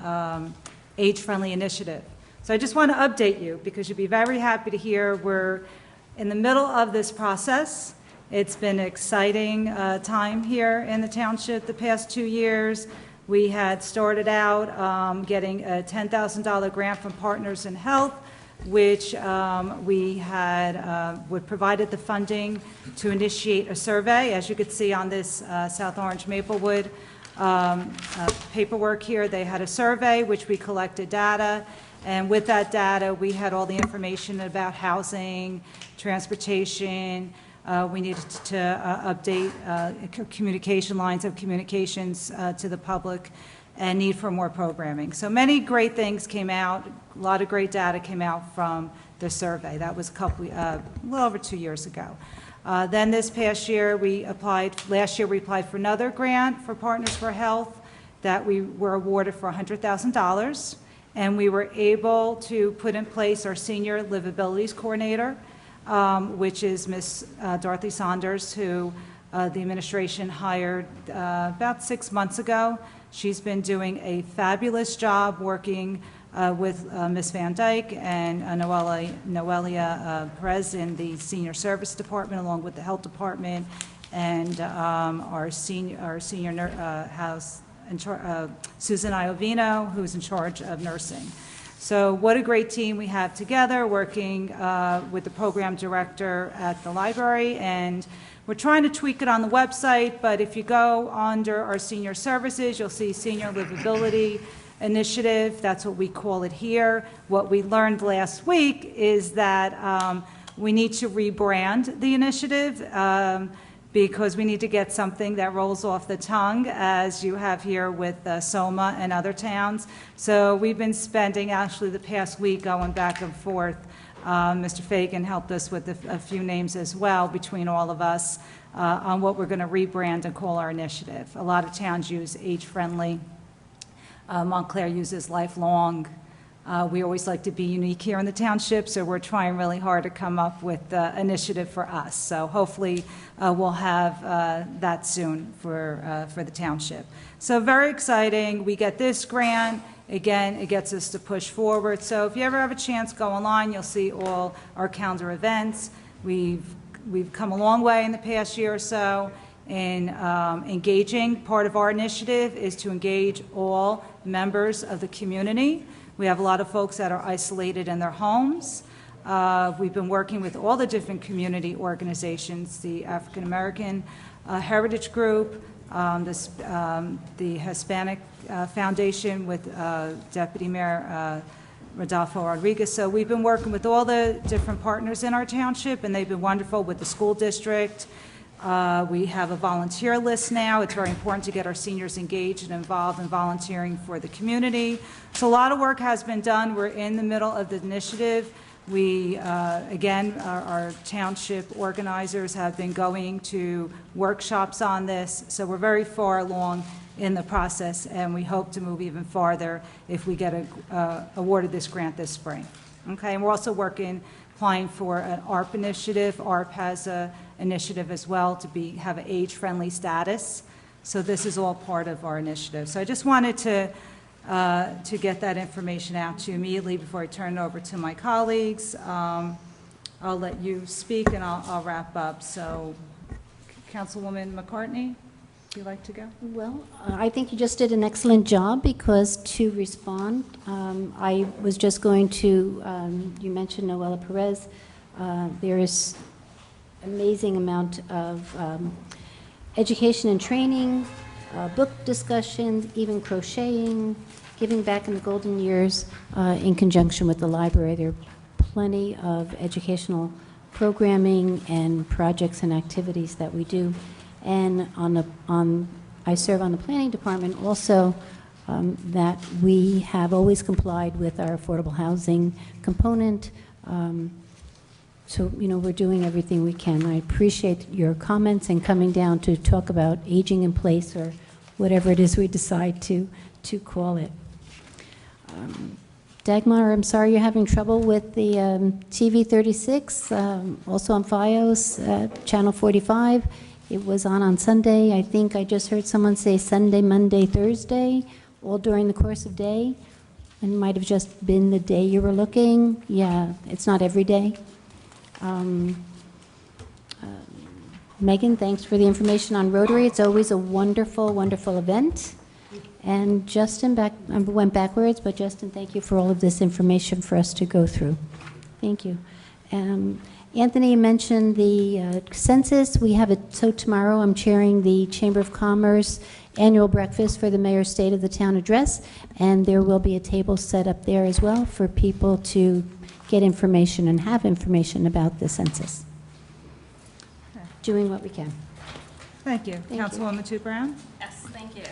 age-friendly initiative. So I just want to update you because you'll be very happy to hear we're in the middle of this process. It's been an exciting time here in the township the past 2 years. We had started out getting a $10,000 grant from Partners in Health, which we had provided the funding to initiate a survey. As you could see on this South Orange Maplewood paperwork here, they had a survey which we collected data, and with that data we had all the information about housing, transportation. We needed to update communication lines of communications to the public, and need for more programming. So many great things came out. A lot of great data came out from the survey. That was a little over 2 years ago. Then this past year, last year we applied for another grant for Partners for Health that we were awarded for $100,000. And we were able to put in place our Senior Livabilities Coordinator, which is Ms. Dorothy Saunders, who the administration hired about 6 months ago. She's been doing a fabulous job working with Ms. Van Dyke and Noelia Perez in the Senior Service Department, along with the Health Department and our senior house, Susan Iovino, who's in charge of nursing. So what a great team we have together, working with the program director at the library, and we're trying to tweak it on the website, but if you go under our senior services, you'll see Senior Livability Initiative. That's what we call it here. What we learned last week is that we need to rebrand the initiative because we need to get something that rolls off the tongue, as you have here with Soma and other towns. So we've been spending actually the past week going back and forth. Mr. Fagan helped us with a few names as well between all of us on what we're going to rebrand and call our initiative. A lot of towns use age-friendly. Montclair uses lifelong. We always like to be unique here in the township, so we're trying really hard to come up with an initiative for us. So hopefully we'll have that soon for the township. So very exciting. We get this grant. Again, it gets us to push forward. So if you ever have a chance, go online. You'll see all our calendar events. We've come a long way in the past year or so in engaging. Part of our initiative is to engage all members of the community. We have a lot of folks that are isolated in their homes. We've been working with all the different community organizations, the African American Heritage Group, the Hispanic Foundation with Deputy Mayor Rodolfo Rodriguez. So we've been working with all the different partners in our township, and they've been wonderful with the school district. We have a volunteer list now. It's very important to get our seniors engaged and involved in volunteering for the community. So a lot of work has been done. We're in the middle of the initiative. We, again, our township organizers have been going to workshops on this, so we're very far along in the process, and we hope to move even farther if we get awarded this grant this spring. Okay, and we're also applying for an ARP initiative. ARP has an initiative as well to have an age-friendly status, so this is all part of our initiative. So I just wanted to get that information out to you immediately before I turn it over to my colleagues. I'll let you speak and I'll wrap up. So, Councilwoman McCartney, would you like to go? Well, I think you just did an excellent job, because to respond, I was just going to, you mentioned Noella Perez. There is amazing amount of education and training, book discussions, even crocheting, giving back in the golden years in conjunction with the library. There are plenty of educational programming and projects and activities that we do. And I serve on the planning department also, that we have always complied with our affordable housing component. So, we're doing everything we can. I appreciate your comments and coming down to talk about aging in place, or whatever it is we decide to call it. Dagmar, I'm sorry you're having trouble with the TV 36, also on FiOS, Channel 45. It was on Sunday. I think I just heard someone say Sunday, Monday, Thursday, all during the course of day. And it might have just been the day you were looking. Yeah, it's not every day. Megan, thanks for the information on Rotary. It's always a wonderful, wonderful event. And Justin, I went backwards, but Justin, thank you for all of this information for us to go through. Thank you. Anthony mentioned the census. We have it, so tomorrow I'm chairing the Chamber of Commerce annual breakfast for the Mayor's State of the Town address, and there will be a table set up there as well for people to get information and have information about the census. Doing what we can. Thank you. Councilwoman Tu Brown? Yes, thank you.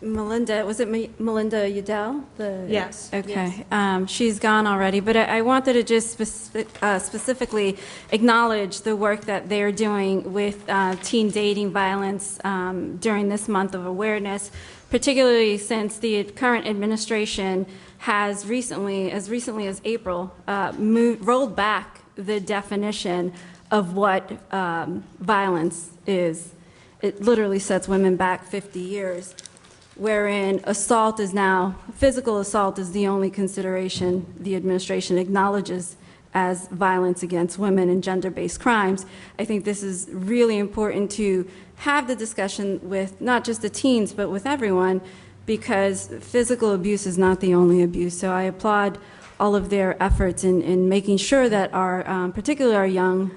Melinda, was it Melinda Udell? Yes. Okay. Yes. She's gone already, but I wanted to just specifically acknowledge the work that they're doing with teen dating violence during this month of awareness, particularly since the current administration has recently, as April, rolled back the definition of what violence is. It literally sets women back 50 years, wherein assault is now, physical assault is the only consideration the administration acknowledges as violence against women and gender-based crimes. I think this is really important to have the discussion with not just the teens, but with everyone, because physical abuse is not the only abuse. So I applaud all of their efforts in making sure that our, particularly our young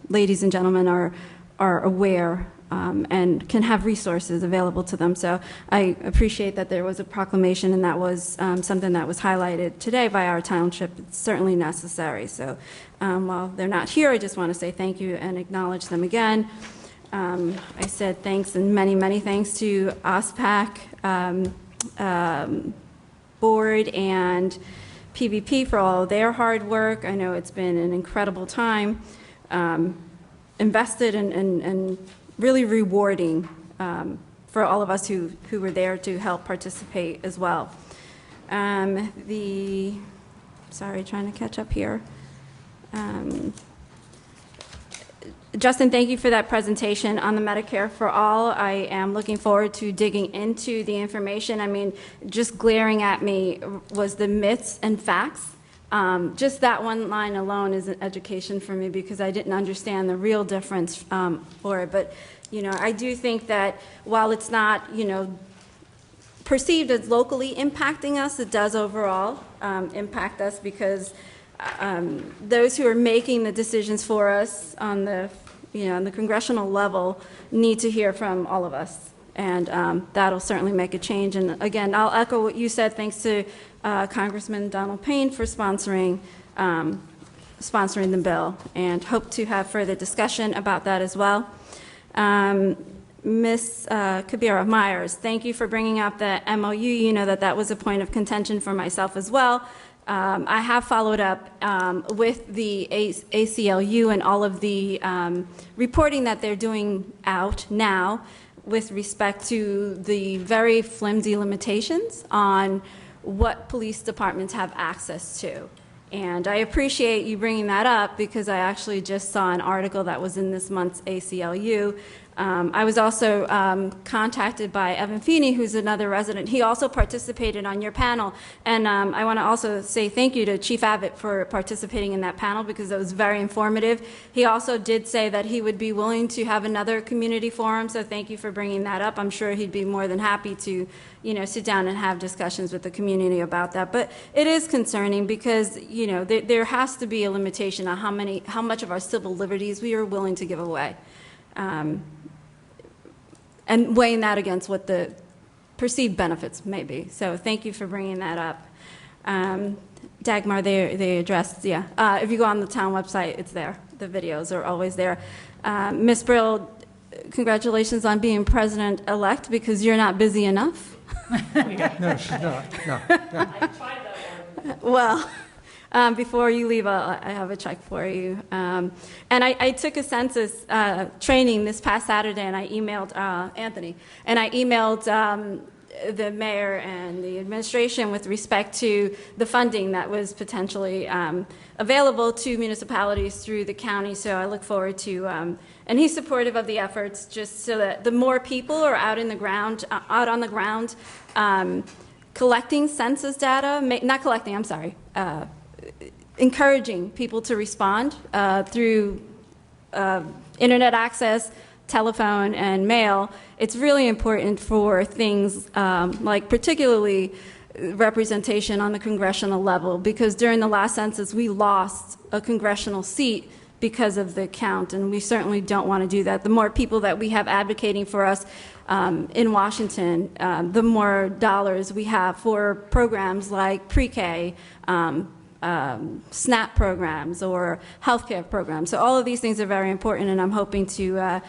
ladies and gentlemen are aware and can have resources available to them. So I appreciate that there was a proclamation, and that was something that was highlighted today by our township. It's certainly necessary. So while they're not here, I just want to say thank you and acknowledge them again. I said thanks and many, many thanks to OSPAC board and PVP for all of their hard work. I know it's been an incredible time, invested and really rewarding for all of us who were there to help participate as well. Sorry, trying to catch up here. Justin, thank you for that presentation on the Medicare for All. I am looking forward to digging into the information. I mean, just glaring at me was the myths and facts. Just that one line alone is an education for me, because I didn't understand the real difference for it. But, you know, I do think that while it's not, you know, perceived as locally impacting us, it does overall impact us, because those who are making the decisions for us on the, you know, on the congressional level need to hear from all of us. And that'll certainly make a change. And again, I'll echo what you said. Thanks to Congressman Donald Payne for sponsoring the bill, and hope to have further discussion about that as well. Ms. Kabira Myers, thank you for bringing up the MOU. You know that that was a point of contention for myself as well. I have followed up with the ACLU and all of the reporting that they're doing out now with respect to the very flimsy limitations on what police departments have access to. And I appreciate you bringing that up, because I actually just saw an article that was in this month's ACLU. I was also contacted by Evan Feeney, who's another resident. He also participated on your panel. And I want to also say thank you to Chief Abbott for participating in that panel, because it was very informative. He also did say that he would be willing to have another community forum, so thank you for bringing that up. I'm sure he'd be more than happy to, you know, sit down and have discussions with the community about that. But it is concerning, because, you know, there has to be a limitation on how much of our civil liberties we are willing to give away. And weighing that against what the perceived benefits may be. So thank you for bringing that up. Dagmar, they addressed, yeah. If you go on the town website, it's there. The videos are always there. Ms. Brill, congratulations on being president-elect, because you're not busy enough. No, she's not. No. I tried that one. Well, before you leave, I have a check for you. And I took a census training this past Saturday, and I emailed Anthony, and I emailed the mayor and the administration with respect to the funding that was potentially available to municipalities through the county. So I look forward to, and he's supportive of the efforts, just so that the more people are out on the ground, collecting census data, not collecting, I'm sorry, encouraging people to respond through internet access, telephone, and mail. It's really important for things like particularly representation on the congressional level, because during the last census we lost a congressional seat because of the count, and we certainly don't want to do that. The more people that we have advocating for us in Washington, the more dollars we have for programs like pre-K, SNAP programs, or healthcare programs. So all of these things are very important, and I'm hoping to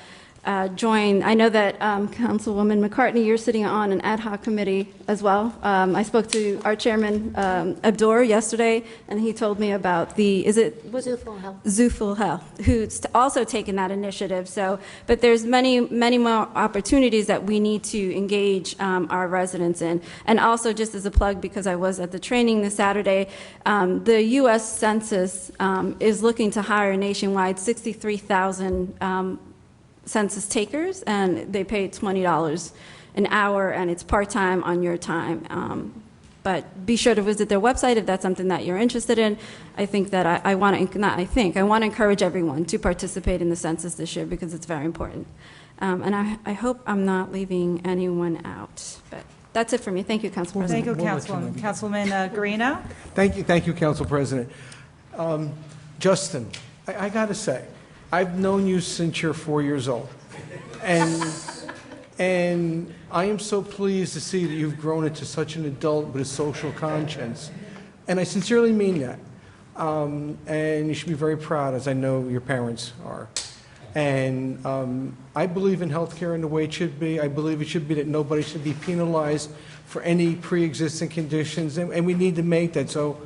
join. I know that Councilwoman McCartney, you're sitting on an ad hoc committee as well. I spoke to our chairman, Abdur, yesterday, and he told me about Zuful Health, who's also taken that initiative. So, but there's many more opportunities that we need to engage our residents in. And also, just as a plug, because I was at the training this Saturday, the U.S. Census is looking to hire nationwide 63,000 census takers, and they pay $20 an hour, and it's part-time on your time. But be sure to visit their website if that's something that you're interested in. I think that I want to encourage everyone to participate in the census this year, because it's very important. And I hope I'm not leaving anyone out. But that's it for me. Thank you, Council President. Thank you, Councilwoman. Councilman Guarino? Thank you, Council President. Justin, I got to say, I've known you since you're 4 years old. And I am so pleased to see that you've grown into such an adult with a social conscience. And I sincerely mean that. And you should be very proud, as I know your parents are. And I believe in healthcare in the way it should be. I believe it should be that nobody should be penalized for any pre-existing conditions, and we need to make that. So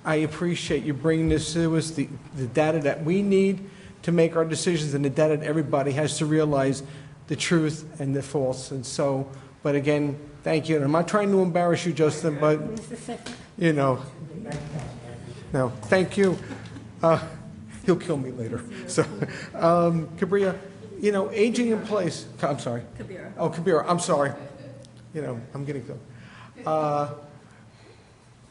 I appreciate you bringing this to us, the data that we need to make our decisions, and the data that everybody has to realize the truth and the false. And so, but again, thank you. And I'm not trying to embarrass you, Justin, but, you know, no, thank you. He'll kill me later. So, Cabria, you know, aging in place. I'm sorry. Kabira. Oh, Kabira, I'm sorry. You know, I'm getting killed.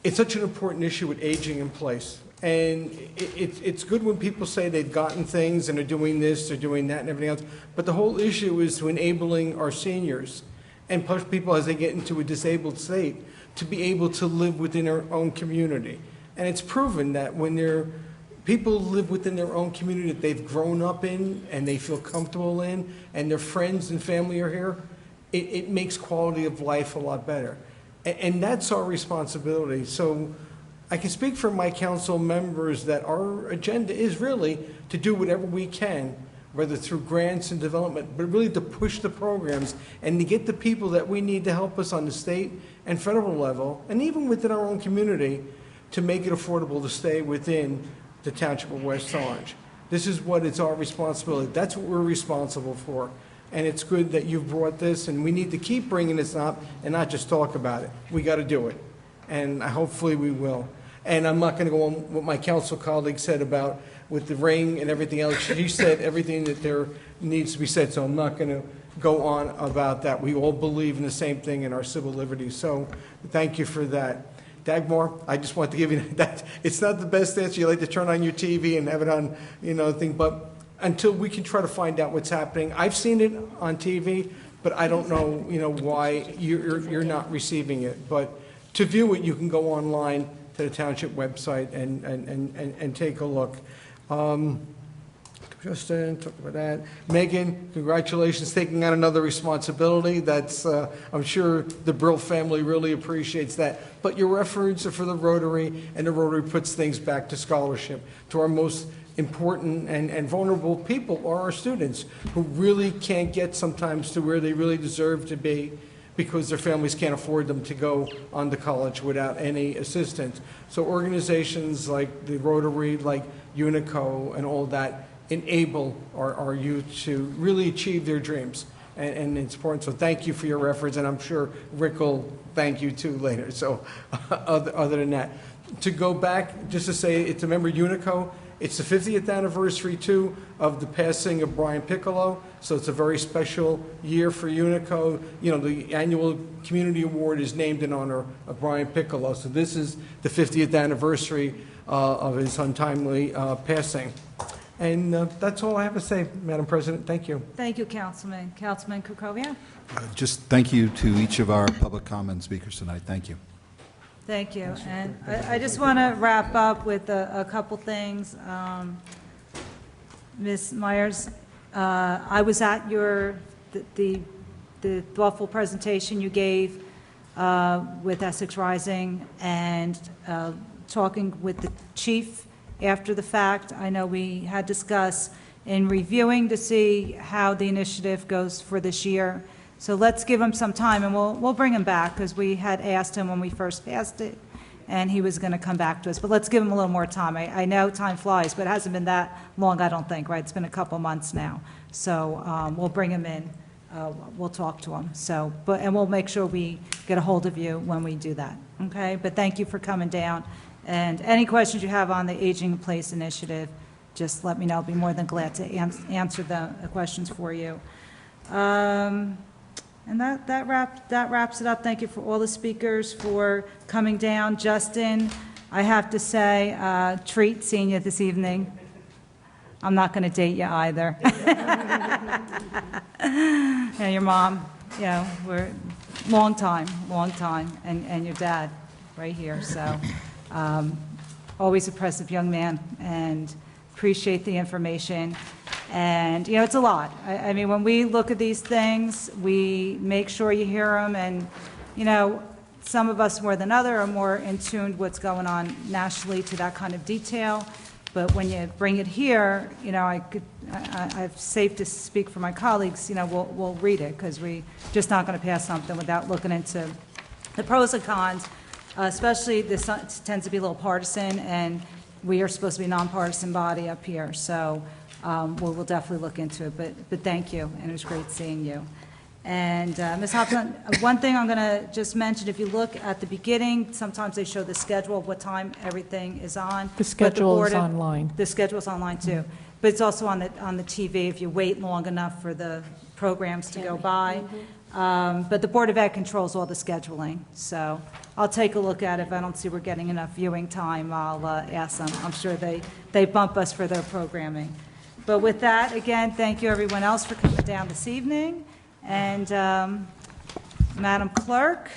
It's such an important issue with aging in place. And it's good when people say they've gotten things and are doing this, they're doing that and everything else. But the whole issue is to enabling our seniors and push people as they get into a disabled state to be able to live within their own community. And it's proven that when people live within their own community that they've grown up in and they feel comfortable in, and their friends and family are here, it makes quality of life a lot better. And that's our responsibility. So I can speak for my council members that our agenda is really to do whatever we can, whether through grants and development, but really to push the programs and to get the people that we need to help us on the state and federal level, and even within our own community, to make it affordable to stay within the Township of West Orange. This is what it's our responsibility. That's what we're responsible for. And it's good that you've brought this, and we need to keep bringing this up and not just talk about it. We got to do it. And hopefully we will. And I'm not going to go on what my council colleague said about with the ring and everything else. She said everything that there needs to be said, so I'm not going to go on about that. We all believe in the same thing in our civil liberties. So thank you for that. Dagmar, I just want to give you that. It's not the best answer. You like to turn on your TV and have it on, you know, thing, but until we can try to find out what's happening. I've seen it on TV, but I don't know, you know, why you're not receiving it. But to view it, you can go online to the township website and take a look. Justin, talk about that. Megan, congratulations, taking on another responsibility. That's, I'm sure the Brill family really appreciates that. But your efforts are for the Rotary, and the Rotary puts things back to scholarship, to our most important and vulnerable people are our students, who really can't get sometimes to where they really deserve to be because their families can't afford them to go on to college without any assistance. So organizations like the Rotary, like Unico and all that, enable our youth to really achieve their dreams. And it's important. So thank you for your efforts, and I'm sure Rick will thank you too later. So other than that, to go back, just to say, it's a member Unico. It's the 50th anniversary, too, of the passing of Brian Piccolo, so it's a very special year for Unico. You know, the annual community award is named in honor of Brian Piccolo, so this is the 50th anniversary of his untimely passing. And that's all I have to say, Madam President. Thank you. Thank you, Councilman. Councilman Kukoviac? Just thank you to each of our public comment speakers tonight. Thank you. Thank you. And I just want to wrap up with a couple things. Ms. Myers, I was at the thoughtful presentation you gave with Essex Rising, and talking with the chief after the fact. I know we had discussed in reviewing to see how the initiative goes for this year. So let's give him some time, and we'll bring him back, because we had asked him when we first passed it, and he was going to come back to us. But let's give him a little more time. I know time flies, but it hasn't been that long, I don't think, right? It's been a couple months now. So we'll bring him in. We'll talk to him. So, and we'll make sure we get a hold of you when we do that. Okay? But thank you for coming down. And any questions you have on the Aging in Place initiative, just let me know. I'll be more than glad to answer the questions for you. And that wraps it up. Thank you for all the speakers for coming down. Justin, I have to say, treat seeing you this evening. I'm not going to date you either. Yeah, your mom, we're long time, and your dad right here. So always impressive young man, and appreciate the information. And, it's a lot. I mean, when we look at these things, we make sure you hear them, and, some of us more than other are more in tune with what's going on nationally to that kind of detail. But when you bring it here, I'm safe to speak for my colleagues, we'll read it, because we're just not going to pass something without looking into the pros and cons, especially this tends to be a little partisan, and we are supposed to be a nonpartisan body up here. So we'll definitely look into it. But thank you, and it was great seeing you. And Ms. Hobson, one thing I'm going to just mention, if you look at the beginning, sometimes they show the schedule of what time everything is on. The schedule is online. The schedule is online too. But it's also on the TV if you wait long enough for the programs to go by. But the Board of Ed controls all the scheduling. So I'll take a look at it. If I don't see we're getting enough viewing time, I'll ask them. I'm sure they bump us for their programming. But with that, again, thank you everyone else for coming down this evening. And Madam Clerk,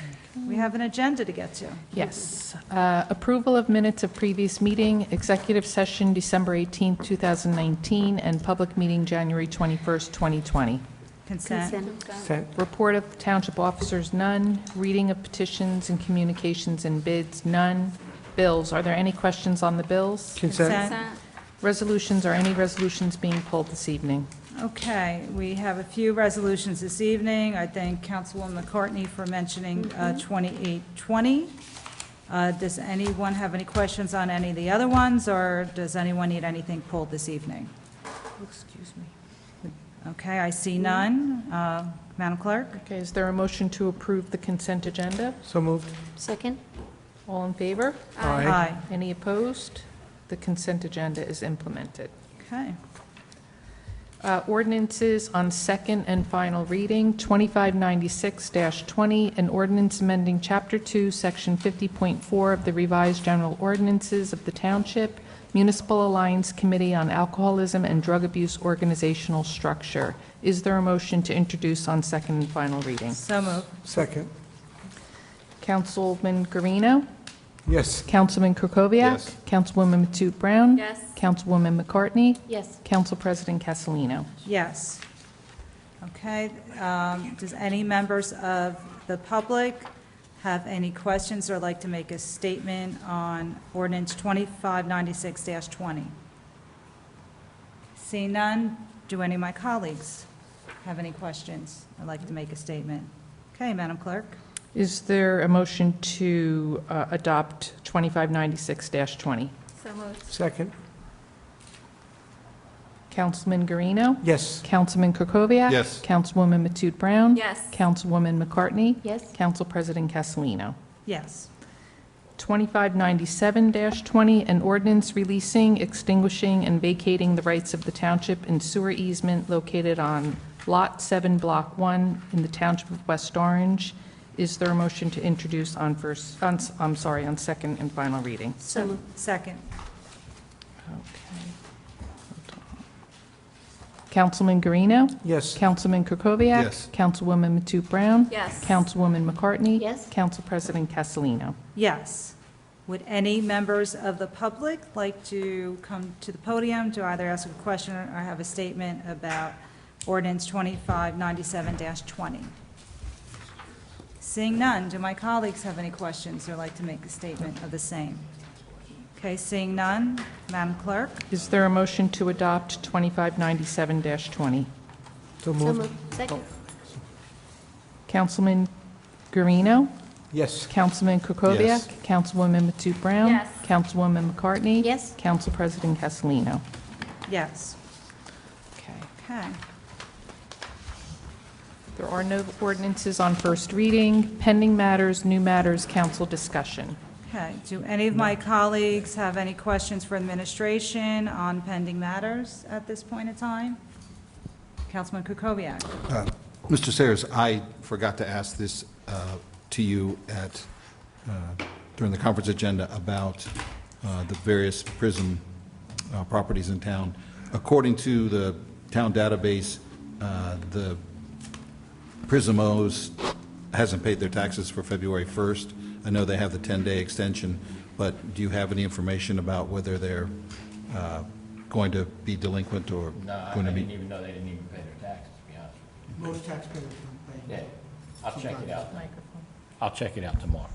we have an agenda to get to. Yes. Approval of minutes of previous meeting, executive session December 18, 2019, and public meeting January 21st, 2020. Consent. Report of township officers, none. Reading of petitions and communications and bids, none. Bills. Are there any questions on the bills? Consent. Resolutions. Are any resolutions being pulled this evening? Okay, we have a few resolutions this evening. I thank Councilwoman McCartney for mentioning 2820. Does anyone have any questions on any of the other ones, or does anyone need anything pulled this evening? Excuse me. Okay, I see none. Madam Clerk? Okay, is there a motion to approve the consent agenda? So moved. Second? All in favor? Aye. Any opposed? The consent agenda is implemented. Okay. Ordinances on second and final reading, 2596-20, an ordinance amending Chapter 2, Section 50.4 of the revised general ordinances of the Township, Municipal Alliance Committee on Alcoholism and Drug Abuse organizational structure. Is there a motion to introduce on second and final reading? So moved. Second. Councilman Guarino? Yes. Councilman Krokoviac? Yes. Councilwoman Matute Brown? Yes. Councilwoman McCartney? Yes. Council President Castellino? Yes. Okay, does any members of the public have any questions or like to make a statement on ordinance 2596-20? Seeing none, do any of my colleagues have any questions or like to make a statement? Okay, Madam Clerk. Is there a motion to adopt 2596-20? So moved. Second. Councilman Guarino? Yes. Councilman Krokoviac? Yes. Councilwoman Matute Brown? Yes. Councilwoman McCartney? Yes. Council President Castellino? Yes. 2597-20, an ordinance releasing, extinguishing, and vacating the rights of the township in sewer easement located on Lot 7, Block 1 in the Township of West Orange. Is there a motion to introduce on second and final reading? So moved. Second. Okay. Councilman Guarino? Yes. Councilman Krokoviac? Yes. Councilwoman Matute Brown? Yes. Councilwoman McCartney? Yes. Council President Castellino? Yes. Would any members of the public like to come to the podium to either ask a question or have a statement about ordinance 2597-20? Seeing none, do my colleagues have any questions or like to make a statement of the same? Okay, seeing none, Madam Clerk? Is there a motion to adopt 2597-20? So So moved. moved. Second? Councilman Guarino? Yes. Councilman Krokoviac? Yes. Councilwoman Matute Brown? Yes. Councilwoman McCartney? Yes. Council President Castellino? Yes. Okay. Okay. There are no ordinances on first reading. Pending matters, new matters, council discussion. Okay, do any of my colleagues have any questions for administration on pending matters at this point in time? Councilman Kukoviac. Mr. Sayers, I forgot to ask this to you during the conference agenda about the various prison properties in town. according to the town database, the Prismos hasn't paid their taxes for February 1st. I know they have the 10-day extension, but do you have any information about whether they're going to be delinquent or No, I going to be? didn't even know they didn't even pay their taxes, to be honest with you. Most taxpayers don't pay. Yeah, I'll check it out. I'll check it out tomorrow.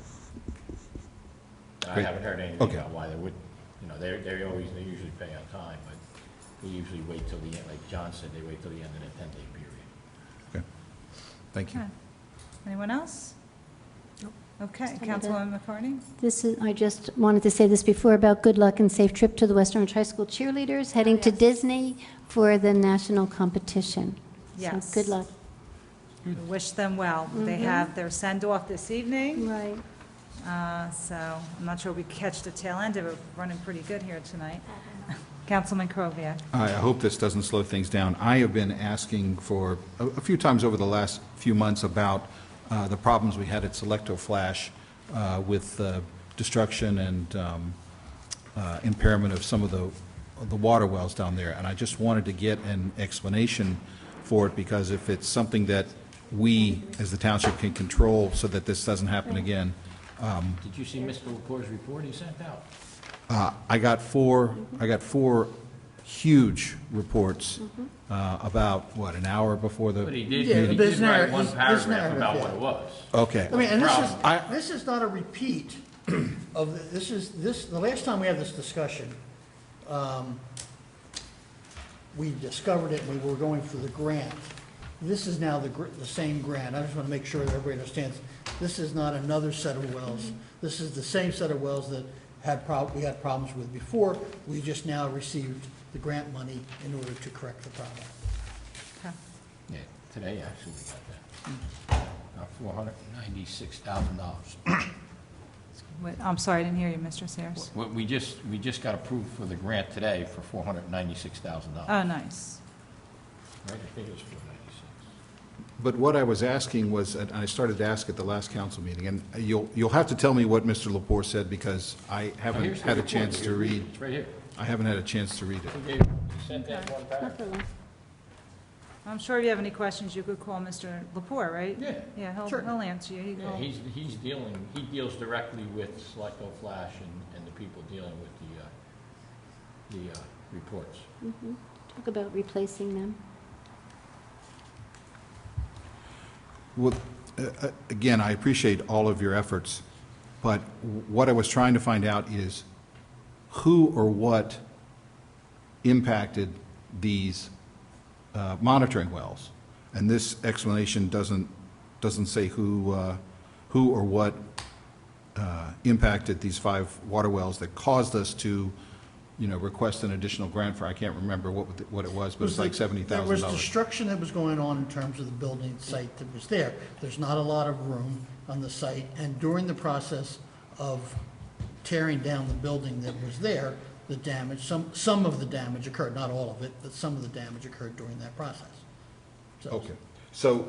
And I Great. haven't heard anything Okay. about why they would, you know, they usually pay on time, but they usually wait till the end, like John said, they wait till the end of the 10-day period. Okay. Thank you. Okay. Anyone else? Okay, Councilwoman McCartney? I just wanted to say this before about good luck and safe trip to the West Orange High School cheerleaders heading to Disney for the national competition. Yes. So good luck. We wish them well. They have their send-off this evening. Right. So I'm not sure we catch the tail end of it. We're running pretty good here tonight. Councilman Kroviak. I hope this doesn't slow things down. I have been asking for a few times over the last few months about the problems we had at Selecto Flash with destruction and impairment of some of the water wells down there. And I just wanted to get an explanation for it, because if it's something that we, as the township, can control so that this doesn't happen again. Did you see Mr. Lepore's report he sent out? I got four huge reports about, what, an hour before the But he meeting? did write one paragraph about what it was. Okay. I mean, and Problem. this is not a repeat of, the last time we had this discussion, we discovered it, and we were going for the grant. This is now the same grant. I just want to make sure that everybody understands, this is not another set of wells. This is the same set of wells that we had problems with before. We just now received the grant money in order to correct the problem. Yeah, today actually we got that. $496,000. I'm sorry, I didn't hear you, Mr. Sayers. We just got approved for the grant today for $496,000. Oh, nice. Right, I think it was $496. But what I was asking was, and I started to ask at the last council meeting, and you'll have to tell me what Mr. Lepore said, because I haven't Here's the had a report. chance to read. It's right here. I haven't had a chance to read it. He sent that one paragraph. I'm sure if you have any questions, you could call Mr. Lepore, right? Yeah. Yeah, Sure. he'll answer you. Yeah, he deals directly with Selecto Flash and the people dealing with the reports. Talk about replacing them. Well, again, I appreciate all of your efforts, but what I was trying to find out is who or what impacted these monitoring wells. And this explanation doesn't say who or what impacted these 5 water wells that caused us to, request an additional grant for, I can't remember what it was, but it's like $70,000. There was destruction that was going on in terms of the building site that was there. There's not a lot of room on the site, and during the process of tearing down the building that was there, the damage, some of the damage occurred, not all of it, but some of the damage occurred during that process. Okay. So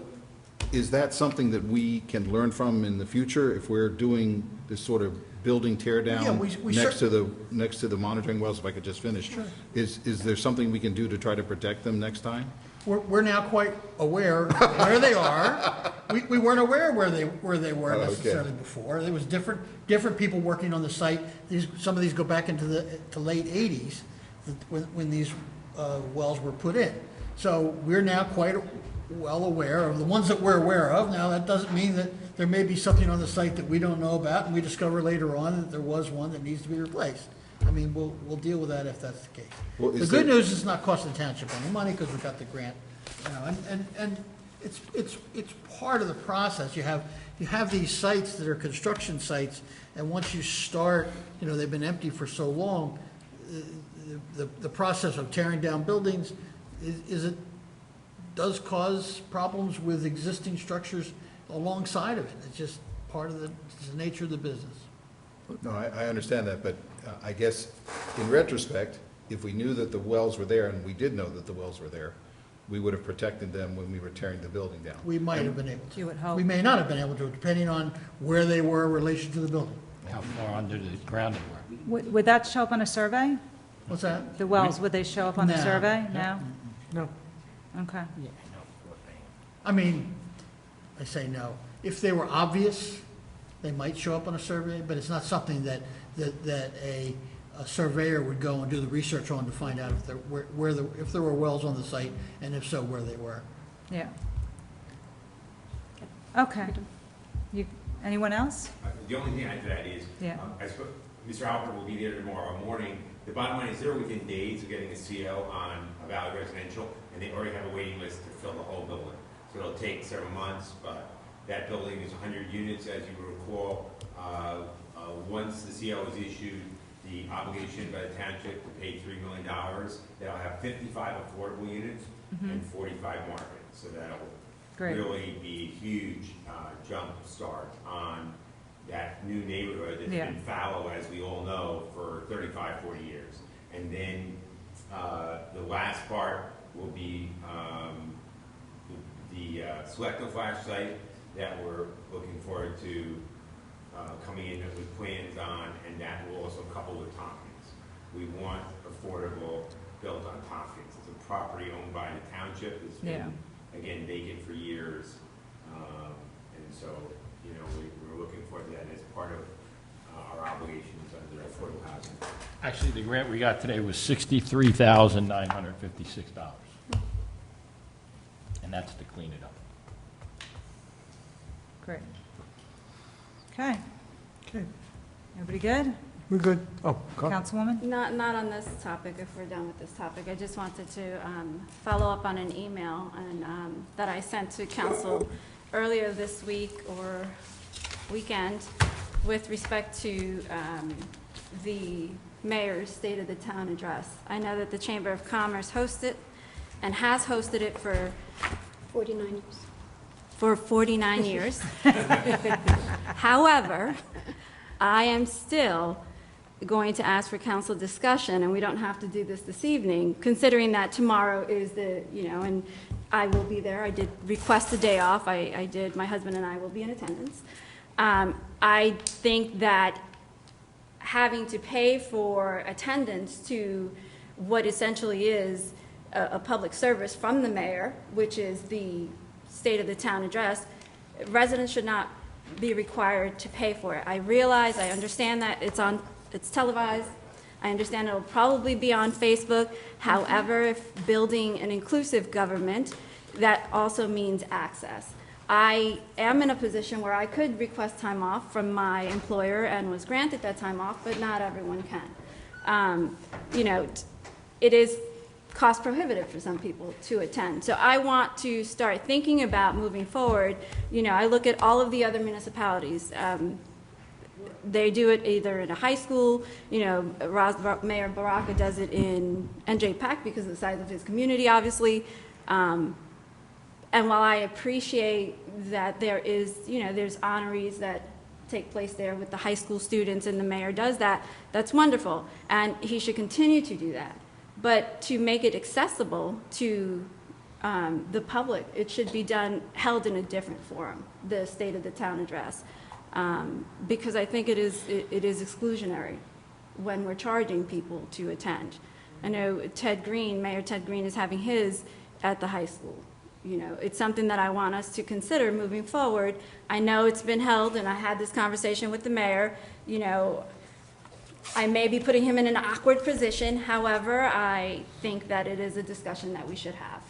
is that something that we can learn from in the future if we're doing this sort of building tear down Yeah, we next to the monitoring wells, if I could just finish? Sure. Is there something we can do to try to protect them next time? We're now quite aware of where they are. We weren't aware where they were necessarily before. There was different people working on the site. Some of these go back into the late 80s when these wells were put in. So we're now quite well aware of the ones that we're aware of. Now, that doesn't mean that there may be something on the site that we don't know about, and we discover later on that there was one that needs to be replaced. I mean, we'll deal with that if that's the case. Well, The good news is it's not costing the township any money because we got the grant, and it's part of the process. You have these sites that are construction sites, and once you start, they've been empty for so long. The process of tearing down buildings does cause problems with existing structures alongside of it. It's just part of the nature of the business. No, I understand that, but I guess in retrospect, if we knew that the wells were there, and we did know that the wells were there, we would have protected them when we were tearing the building down. We might have been able to. You would hope. We may not have been able to, depending on where they were in relation to the building. How far under the ground they were. Would that show up on a survey? What's that? The wells, would they show up on the No. survey? No? No. Okay. I mean, I say no. If they were obvious, they might show up on a survey, but it's not something that a surveyor would go and do the research on to find out if there were wells on the site, and if so, where they were. Yeah. Okay. Anyone else? The only thing I add to that is, Yeah. Mr. Alpert will be there tomorrow morning. The bottom line is they're within days of getting a CO on a Valley Residential, and they already have a waiting list to fill the whole building. So it'll take several months, but that building is 100 units, as you recall. Once the CO is issued, the obligation by the township to pay $3 million, they'll have 55 affordable units and 45 market. So that'll really be a huge jump start on that new neighborhood that's been fallow, as we all know, for 35, 40 years. And then the last part will be the Selecto Flash site that we're looking forward to coming in with plans on, and that will also couple with Tompkins. We want affordable built on Tompkins. It's a property owned by the township. It's been, again, vacant for years. And so, you know, we're looking forward to that as part of our obligations under affordable housing. Actually, the grant we got today was $63,956. And that's to clean it up. Great. Okay. Okay. Everybody good? We're good. Oh, go. Councilwoman? Not on this topic, if we're done with this topic. I just wanted to follow up on an email that I sent to council earlier this week or weekend with respect to the mayor's State of the Town address. I know that the Chamber of Commerce hosted and has hosted it for 49 years. For 49 years. However, I am still going to ask for council discussion, and we don't have to do this evening, considering that tomorrow is the, and I will be there. I did request a day off. I did. My husband and I will be in attendance. I think that having to pay for attendance to what essentially is a public service from the mayor, which is the State of the Town address, residents should not be required to pay for it. I realize, I understand that it's televised. I understand it'll probably be on Facebook. However, if building an inclusive government, that also means access. I am in a position where I could request time off from my employer and was granted that time off, but not everyone can. It is cost prohibitive for some people to attend. So I want to start thinking about moving forward. I look at all of the other municipalities. They do it either in a high school, Mayor Baraka does it in NJPAC because of the size of his community, obviously. And while I appreciate that there is, there's honorees that take place there with the high school students and the mayor does that, that's wonderful. And he should continue to do that. But to make it accessible to the public, it should be held in a different forum, the State of the Town address, because I think it is exclusionary when we're charging people to attend. I know Mayor Ted Green is having his at the high school. It's something that I want us to consider moving forward. I know it's been held, and I had this conversation with the mayor. I may be putting him in an awkward position. However, I think that it is a discussion that we should have.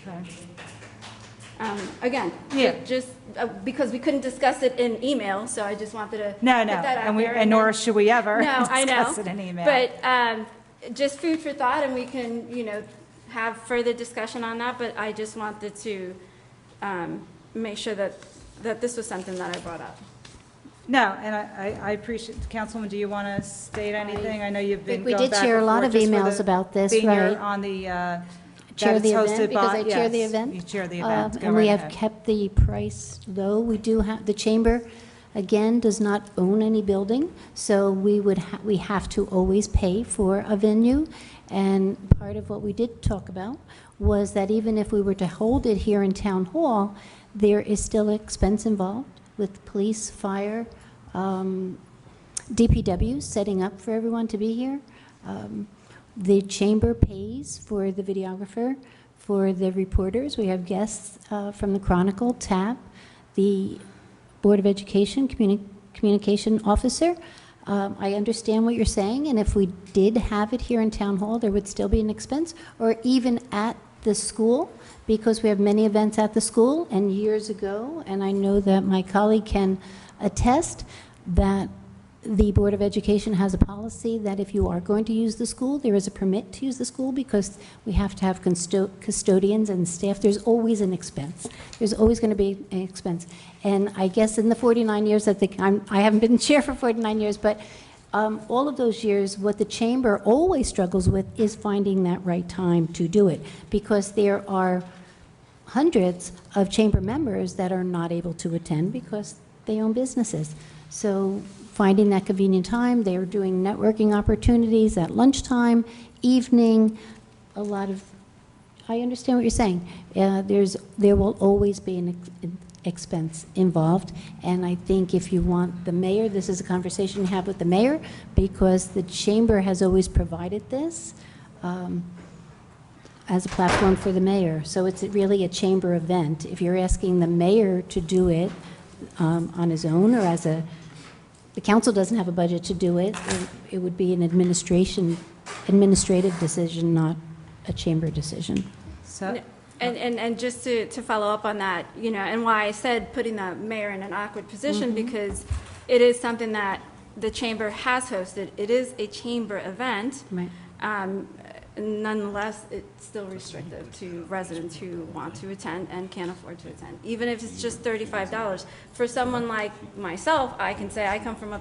Okay. Again, just because we couldn't discuss it in email, so I just wanted to put that out there. And nor should we ever I know, discuss it in email. But just food for thought, and we can, have further discussion on that. But I just wanted to make sure that this was something that I brought up. No, and I appreciate, Councilwoman, do you want to state anything? I know you've been We going did back share a and lot forth of just with emails about this, being right? on the, Chair the that it's hosted event, because by- I chair the yes, event. you chair the event. Go And we right have ahead. kept the price low. We do have, the chamber, again, does not own any building, so we have to always pay for a venue. And part of what we did talk about was that even if we were to hold it here in Town Hall, there is still expense involved with police, fire, DPW setting up for everyone to be here. The chamber pays for the videographer, for the reporters. We have guests from the Chronicle, TAP, the Board of Education, communication officer. I understand what you're saying, and if we did have it here in Town Hall, there would still be an expense, or even at the school, because we have many events at the school, and years ago, and I know that my colleague can attest, that the Board of Education has a policy that if you are going to use the school, there is a permit to use the school, because we have to have custodians and staff. There's always an expense. There's always going to be an expense. And I guess in the 49 years that I haven't been chair for 49 years, but all of those years, what the chamber always struggles with is finding that right time to do it, because there are hundreds of chamber members that are not able to attend because they own businesses. So finding that convenient time, they're doing networking opportunities at lunchtime, evening, a lot of, I understand what you're saying. There will always be an expense involved, and I think if you want the mayor, this is a conversation you have with the mayor, because the chamber has always provided this as a platform for the mayor. So it's really a chamber event. If you're asking the mayor to do it on his own, or as the council doesn't have a budget to do it, it would be an administrative decision, not a chamber decision. So, and just to follow up on that, and why I said putting the mayor in an awkward position, because it is something that the chamber has hosted. It is a chamber event. Right. Nonetheless, it's still restrictive to residents who want to attend and can't afford to attend, even if it's just $35. For someone like myself, I can say I come from a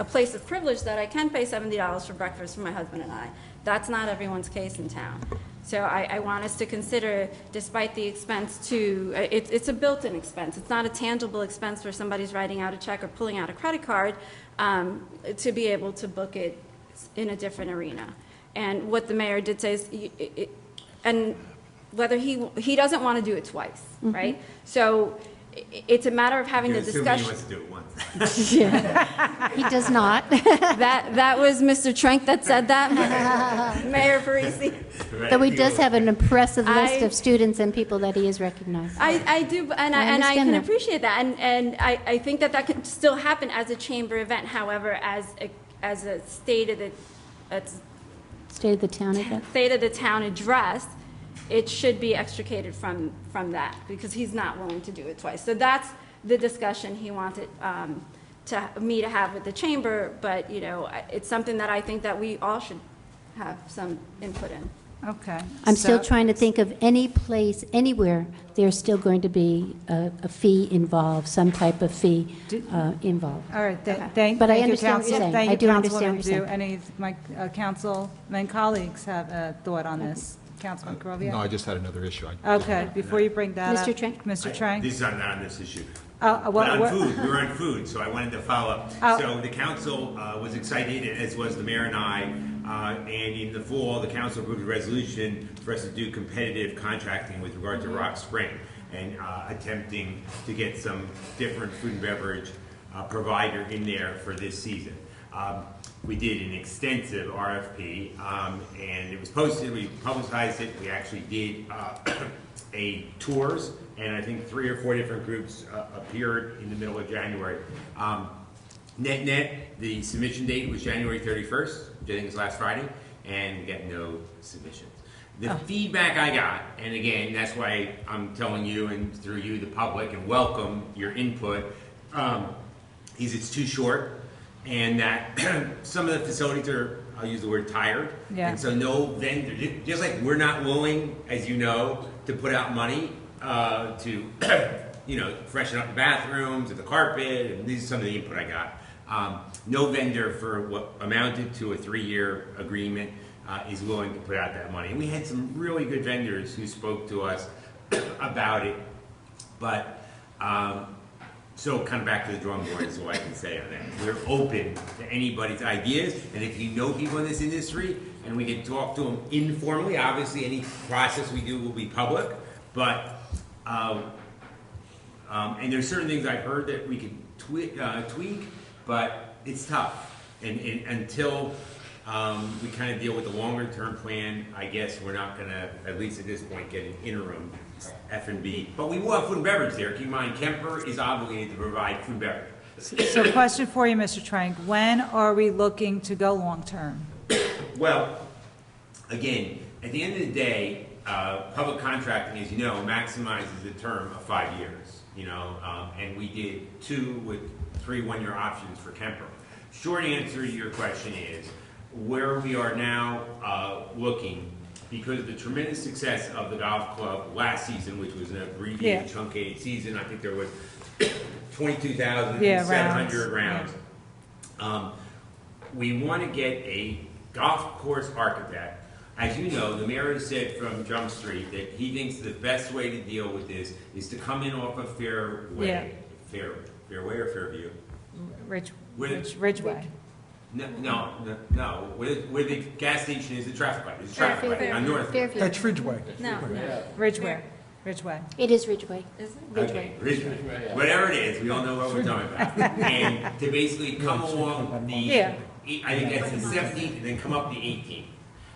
place of privilege that I can pay $70 for breakfast for my husband and I. That's not everyone's case in town. So I want us to consider, despite the expense it's a built-in expense. It's not a tangible expense where somebody's writing out a check or pulling out a credit card, to be able to book it in a different arena. And what the mayor did say is, and whether he doesn't want to do it twice, right? So it's a matter of having the discussion. He wants to do it once. Yeah. He does not. That was Mr. Trank that said that, Mayor Parisi. Though he does have an impressive list of students and people that he has recognized. I do, and I can appreciate that, and I think that can still happen as a chamber event. However, as a state of the town address, it should be extricated from that, because he's not willing to do it twice. So that's the discussion he wanted me to have with the chamber, but it's something that I think that we all should have some input in. Okay. I'm still trying to think of any place, anywhere, there's still going to be a fee involved, some type of fee involved. All right, But thank I you, understand what you're Council. saying. Thank I you, do understand Councilwoman. what you're Do saying. any of my councilmen colleagues have a thought on this? Councilman Carovia? No, I just had another issue. Okay, before you bring that up. Mr. Trank? Mr. Trank? This is not on this issue. What- But on food, we were on food, so I wanted to follow up. Oh. So the council was excited, as was the mayor and I, and in the fall, the council approved a resolution for us to do competitive contracting with regard to Rock Spring, and attempting to get some different food and beverage provider in there for this season. We did an extensive RFP, and it was posted, we publicized it, we actually did tours, and I think 3 or 4 different groups appeared in the middle of January. Net, the submission date was January 31st, which I think is last Friday, and we got no submissions. The feedback I got, and again, that's why I'm telling you and through you, the public, and welcome your input, is it's too short, and that some of the facilities are, I'll use the word tired, and so no vendor, just like we're not willing, as you know, to put out money to, freshen up the bathrooms and the carpet, and these are some of the input I got. No vendor for what amounted to a 3-year agreement is willing to put out that money. And we had some really good vendors who spoke to us about it, but so kind of back to the drawing board is what I can say on that. We're open to anybody's ideas, and if you know people in this industry, and we can talk to them informally, obviously any process we do will be public, but, and there's certain things I've heard that we could tweak, but it's tough. And until We kind of deal with the longer-term plan. I guess we're not going to, at least at this point, get an interim F&B. But we will have food and beverage there. Keep in mind, Kemper is obligated to provide food and beverage. So question for you, Mr. Trank. When are we looking to go long-term? Well, again, at the end of the day, public contracting, as you know, maximizes the term of 5 years, and we did 2 with 3 one-year options for Kemper. Short answer to your question is, where we are now looking, because of the tremendous success of the golf club last season, which was an abbreviated, truncated season, I think there was 22,700 rounds. We want to get a golf course architect. As you know, the mayor has said from Jump Street that he thinks the best way to deal with this is to come in off of Fairway, Fairway or Fairview? Ridgeway. No. Where the gas station is, the traffic light. There's a traffic light on North. That's Ridgeway. No. Ridgeway. It is Ridgeway. Okay, Ridgeway. Whatever it is, we all know what we're talking about. And to basically come along the, I think that's the 17th, and then come up the 18th.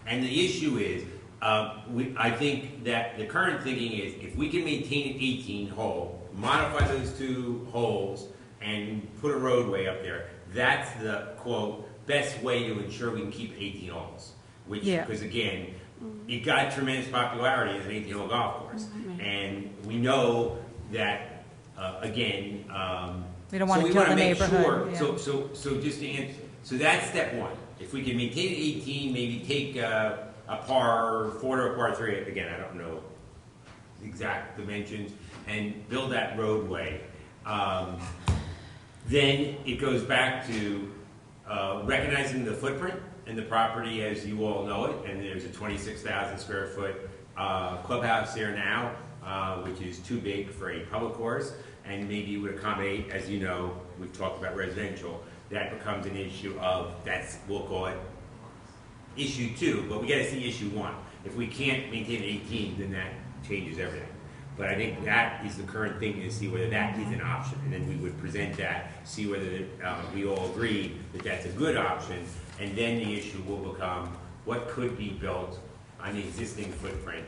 And the issue is, I think that the current thinking is, if we can maintain an 18 hole, modify those 2 holes, and put a roadway up there, that's the, quote, best way to ensure we can keep 18 holes. Which, because again, it got tremendous popularity as an 18-hole golf course. And we know that, again, we don't want to kill the neighborhood. So just to answer, so that's step 1. If we can maintain 18, maybe take a par 4 or a par 3, again, I don't know the exact dimensions, and build that roadway. Then it goes back to recognizing the footprint and the property as you all know it, and there's a 26,000 square foot clubhouse there now, which is too big for a public course, and maybe would accommodate, as you know, we've talked about residential, that becomes an issue of, we'll call it issue 2, but we got to see issue 1. If we can't maintain 18, then that changes everything. But I think that is the current thing, to see whether that is an option, and then we would present that, see whether we all agree that that's a good option, and then the issue will become what could be built on the existing footprint,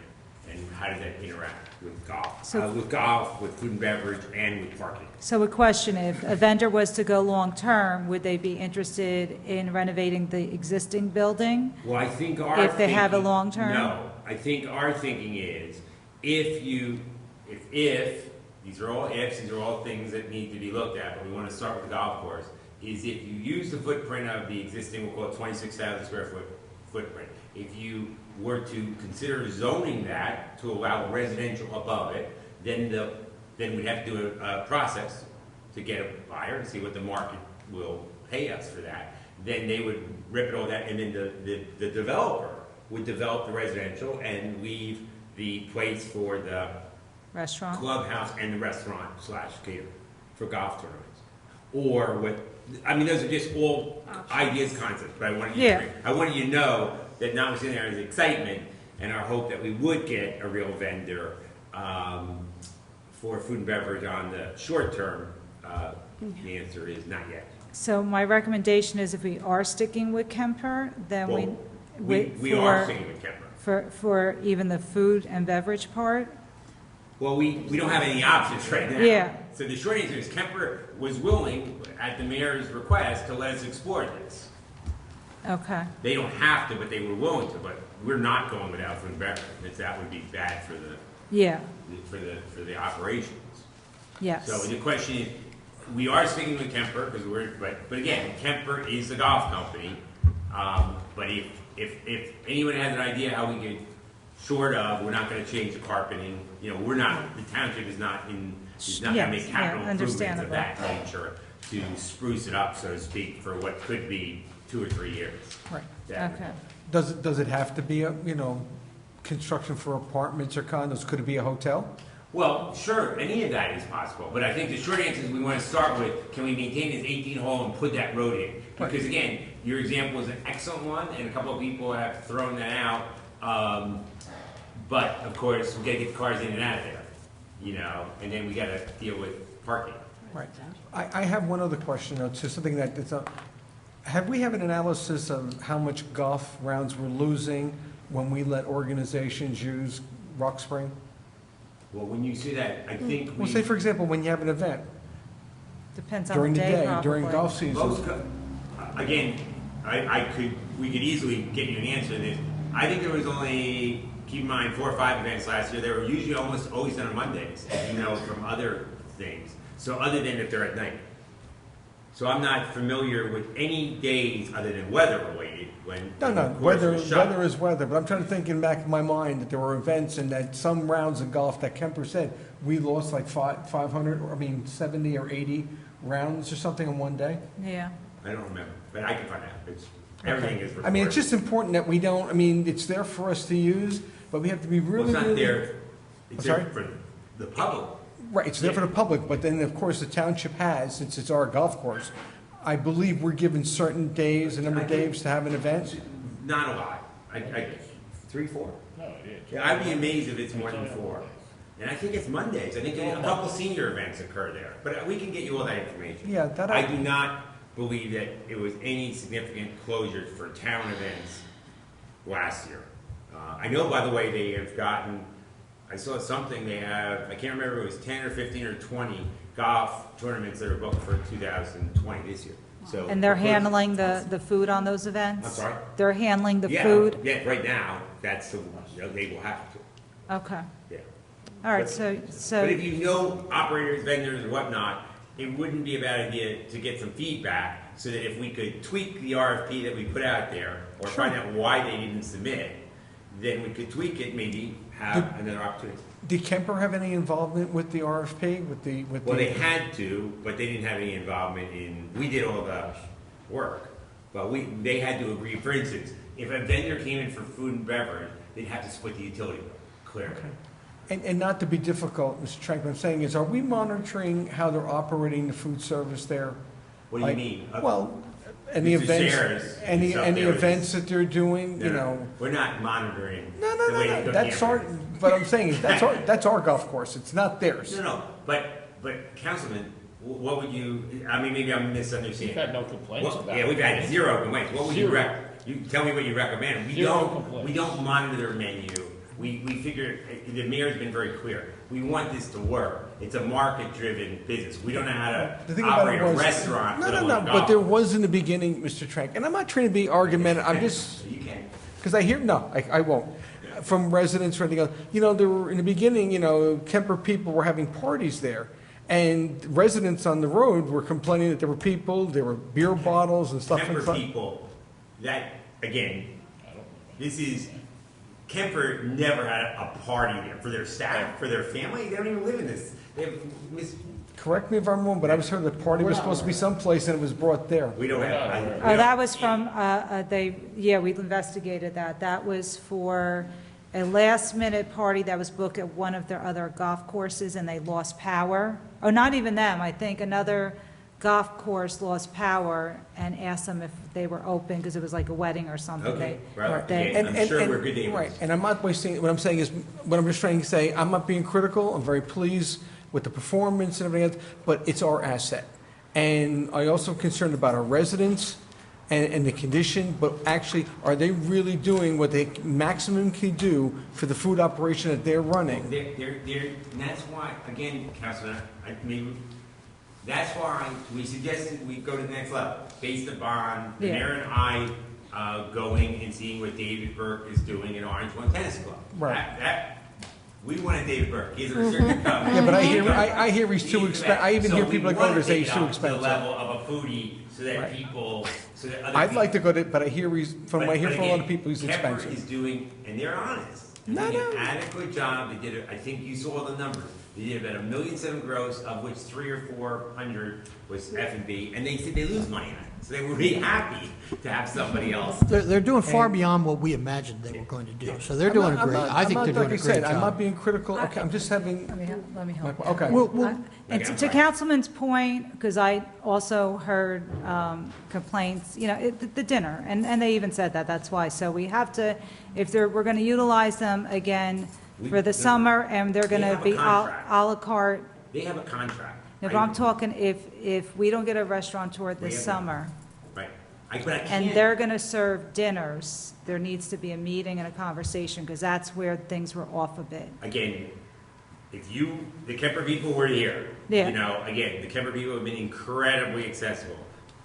and how does that interact with golf, with food and beverage, and with parking. So a question, if a vendor was to go long-term, would they be interested in renovating the existing building? Well, I think if they have a long-term? No, I think our thinking is, if these are all ifs, these are all things that need to be looked at, but we want to start with the golf course, is if you use the footprint of the existing, we'll call it 26,000 square foot footprint, if you were to consider zoning that to allow residential above it, then we'd have to do a process to get a buyer and see what the market will pay us for that. Then they would rip it all that, and then the developer would develop the residential and leave the place for the restaurant, clubhouse, and the restaurant / cater for golf tournaments. Or those are just all ideas, concepts, but I wanted you to know that notwithstanding there is excitement and our hope that we would get a real vendor for food and beverage on the short term, the answer is not yet. So my recommendation is, if we are sticking with Kemper, then we are sticking with Kemper. For even the food and beverage part? Well, we don't have any options right now. Yeah. So the short answer is Kemper was willing, at the mayor's request, to let us explore this. Okay. They don't have to, but they were willing to. But we're not going without food and beverage. That would be bad for the operations. Yes. So the question is, we are sticking with Kemper because but again, Kemper is the golf company. But if anyone has an idea how we could, short of, we're not going to change the carpeting. We're not. The township is not going to make capital improvements of that nature to spruce it up, so to speak, for what could be 2 or 3 years. Right. Okay. Does it have to be construction for apartments or condos? Could it be a hotel? Well, sure, any of that is possible. But I think the short answer is we want to start with, can we maintain this 18-hole and put that road in? Because again, your example is an excellent one, and a couple of people have thrown that out. But of course, we got to get the cars in and out of there, and then we got to deal with parking. Right. I have one other question, though, to something that Have we have an analysis of how much golf rounds we're losing when we let organizations use Rock Spring? Well, when you say that, I think Well, say, for example, when you have an event, Depends on during the day, probably. during golf season. Again, we could easily get you an answer to this. I think there was only, keep in mind, 4 or 5 events last year. They were usually almost always done on Mondays, as you know, from other things. So other than if they're at night. So I'm not familiar with any days other than weather-related when No, the course weather was shut. is weather, but I'm trying to think in back of my mind that there were events and that some rounds of golf that Kemper said, we lost like 500, or 70 or 80 rounds or something in one day. Yeah. I don't remember, but I can find out. Everything is recorded. I mean, it's just important that we don't, it's there for us to use, but we have to be really, Well, it's not there, I'm it's sorry? there for the public. Right, it's there for the public, but then, of course, the township has, since it's our golf course, I believe we're given certain days, a number of days to have an event. Not a lot. 3, 4? No, I'd be amazed if it's more than 4. And I think it's Mondays. I think a couple senior events occur there. But we can get you all that information. Yeah, that I do not believe that it was any significant closures for town events last year. I know, by the way, they have gotten, I saw something they have, I can't remember if it was 10 or 15 or 20 golf tournaments that are booked for 2020 this year. So And they're handling the food on those events? I'm sorry? They're handling the food? Yeah, right now, that's they will have to. Okay. Yeah. All right, But so if you know operators, vendors, and whatnot, it wouldn't be a bad idea to get some feedback so that if we could tweak the RFP that we put out there or find out why they didn't submit, then we could tweak it, maybe have another opportunity. Did Kemper have any involvement with the RFP, Well, they had to, but they didn't have any involvement in, we did all the work. But they had to agree, for instance, if a vendor came in for food and beverage, they'd have to split the utility bill, clearly. And not to be difficult, Mr. Trank, what I'm saying is, are we monitoring how they're operating the food service there? What do you mean? Well, any Mr. events, Sayers any is up there with events that they're doing, you know? We're not monitoring. No, the way they cook that's the our, hamburgers. but I'm saying, is that's our golf course, it's not theirs. No, but Councilman, what would you, maybe I'm misunderstanding. We've had no complaints about it. Yeah, we've had 0 complaints. What would you tell me what you recommend. We don't monitor their menu. We figure, the mayor's been very clear. We want this to work. It's a market-driven business. We don't know how to operate a restaurant. No, but there was in the beginning, Mr. Trank, and I'm not trying to be argumentative, I'm just, You can. because I won't, from residents or anything else. There were, in the beginning, Kemper people were having parties there, and residents on the road were complaining that there were beer bottles and stuff. Kemper people, again, this is, Kemper never had a party there for their staff, for their family. They don't even live in this. Correct me if I'm wrong, but I was heard the party was supposed to be someplace and it was brought there. We don't have. that was from, we investigated that. That was for a last-minute party that was booked at one of their other golf courses, and they lost power. Oh, not even them. I think another golf course lost power and asked them if they were open because it was like a wedding or something. Okay, I'm sure we're good neighbors. Right, and I'm not wasting, what I'm saying is, what I'm just trying to say, I'm not being critical, I'm very pleased with the performance and everything else, but it's our asset. And I also am concerned about our residents and the condition, but actually, are they really doing what they maximum can do for the food operation that they're running? And that's why, again, Councilman, that's why we suggested we go to the next level, based upon the mayor and I going and seeing what David Burke is doing in Orange One Tennis Club. Right. We wanted David Burke. He's a restricted company. Yeah, but I hear he's too expensive. I even hear people that go there say he's too expensive. The level of a foodie, so that people, so that other I'd like to go to, but I hear from a lot again, of people he's Kemper expensive. is doing, and they're honest. They're doing an adequate job. They did it. I think you saw the numbers. They did about $1.7 million gross, of which 300 or 400 was F&B, and they said they lose money on it. So they would be happy to have somebody else. They're doing far beyond what we imagined they were going to do. So they're doing great. I think they're doing a great job. I'm not being critical. Okay, I'm just having. Let me help. Okay. And to Councilman's point, because I also heard complaints, the dinner, and they even said that, that's why. So we have to, we're going to utilize them again for the summer, and they're going to be a la carte. They have a contract. No, but I'm talking if we don't get a restaurateur this summer. Right. But I and can't- they're going to serve dinners, there needs to be a meeting and a conversation, because that's where things were off a bit. Again, the Kemper people were here. Yeah. Again, the Kemper people have been incredibly accessible.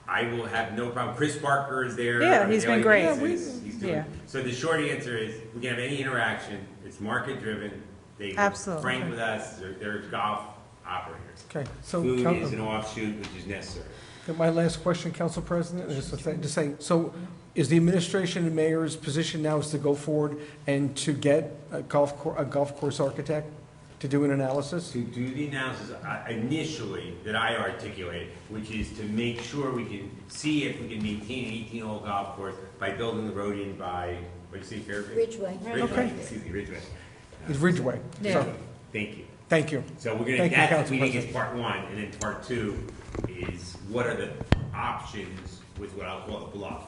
I will have no problem. Chris Parker is there. Yeah, on a he's been daily great. basis. He's doing- Yeah. So the short answer is, we can have any interaction. It's market driven. They Absolutely. frank with us. They're golf operators. Okay, so Food Cal- is an offshoot, which is necessary. And my last question, Council President, is to say, so is the administration and mayor's position now is to go forward and to get a golf course architect to do an analysis? To do the analysis initially that I articulated, which is to make sure we can see if we can maintain an 18-hole golf course by building the road in by, what do you say, Fairview? Ridgeway. Okay. Excuse me, Ridgeway. It's Ridgeway. Yeah. So, Thank you. thank you. So we're gonna, Thank you, that's what Council we think is President. part one, and then part two is what are the options with what I'll call the bluff.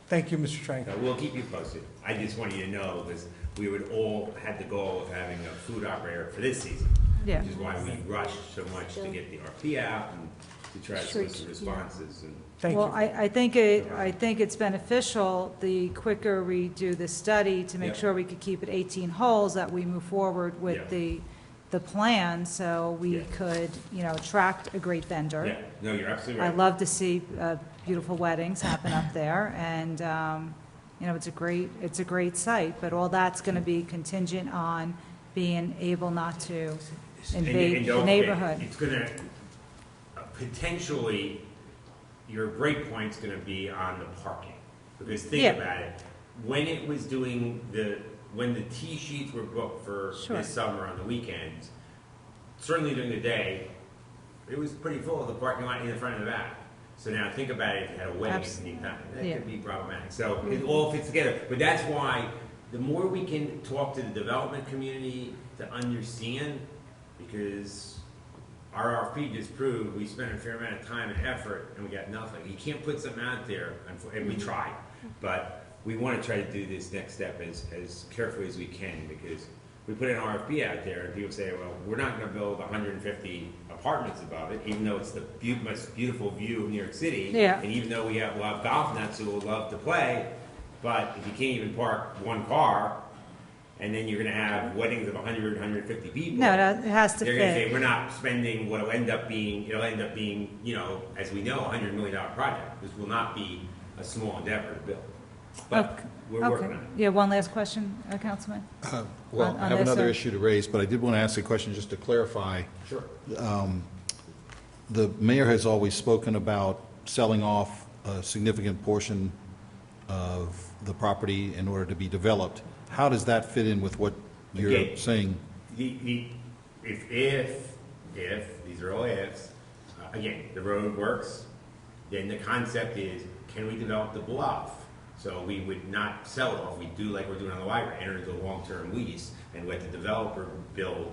Thank you, Mr. Trank. So we'll keep you posted. I just want you to know, because we would all had the goal of having a food operator for this season. Yeah. Which is why we rushed so much to get the RP out and to try to solicit responses and. Well, I think it's beneficial, the quicker we do the study, to make Yeah. sure we could keep it 18 holes, that we move forward with Yeah. the plan, so we Yeah. could, attract a great vendor. Yeah, no, you're absolutely I right. love to see beautiful weddings happen up there, and, it's a great site, but all that's going to be contingent on being able not to invade the don't forget, neighborhood. It's gonna, potentially, your break point's gonna be on the parking. Because think Yeah. about it, when it was doing when the tee sheets were booked for Sure. this summer on the weekends, certainly during the day, it was pretty full of the parking lot in the front and the back. So now think about it, if you had a wedding at the same time, that Yeah. could be problematic. So it all fits together. But that's why, the more we can talk to the development community to understand, because our RFP just proved we spent a fair amount of time and effort and we got nothing. You can't put something out there, and we tried, but we want to try to do this next step as carefully as we can, because we put an RFP out there and people say, well, we're not going to build 150 apartments above it, even though it's the most beautiful view of New York City. Yeah. And even though we'll have golf nuts who will love to play, but if you can't even park one car, and then you're going to have weddings of 100, 150 people. No, it has to They're going to fit. say, we're not spending what will end up being, as we know, a $100 million project. This will not be a small endeavor to build. But we're working on it. Yeah, one last question, Councilman? Well, On I have this, another issue to raise, but I did want to ask a question just to clarify. Sure. The mayor has always spoken about selling off a significant portion of the property in order to be developed. How does that fit in with what you're Again, saying? If these are all ifs, again, the road works, then the concept is, can we develop the bluff? So we would not sell it off, we do like we're doing on the library, enter into a long-term lease and let the developer build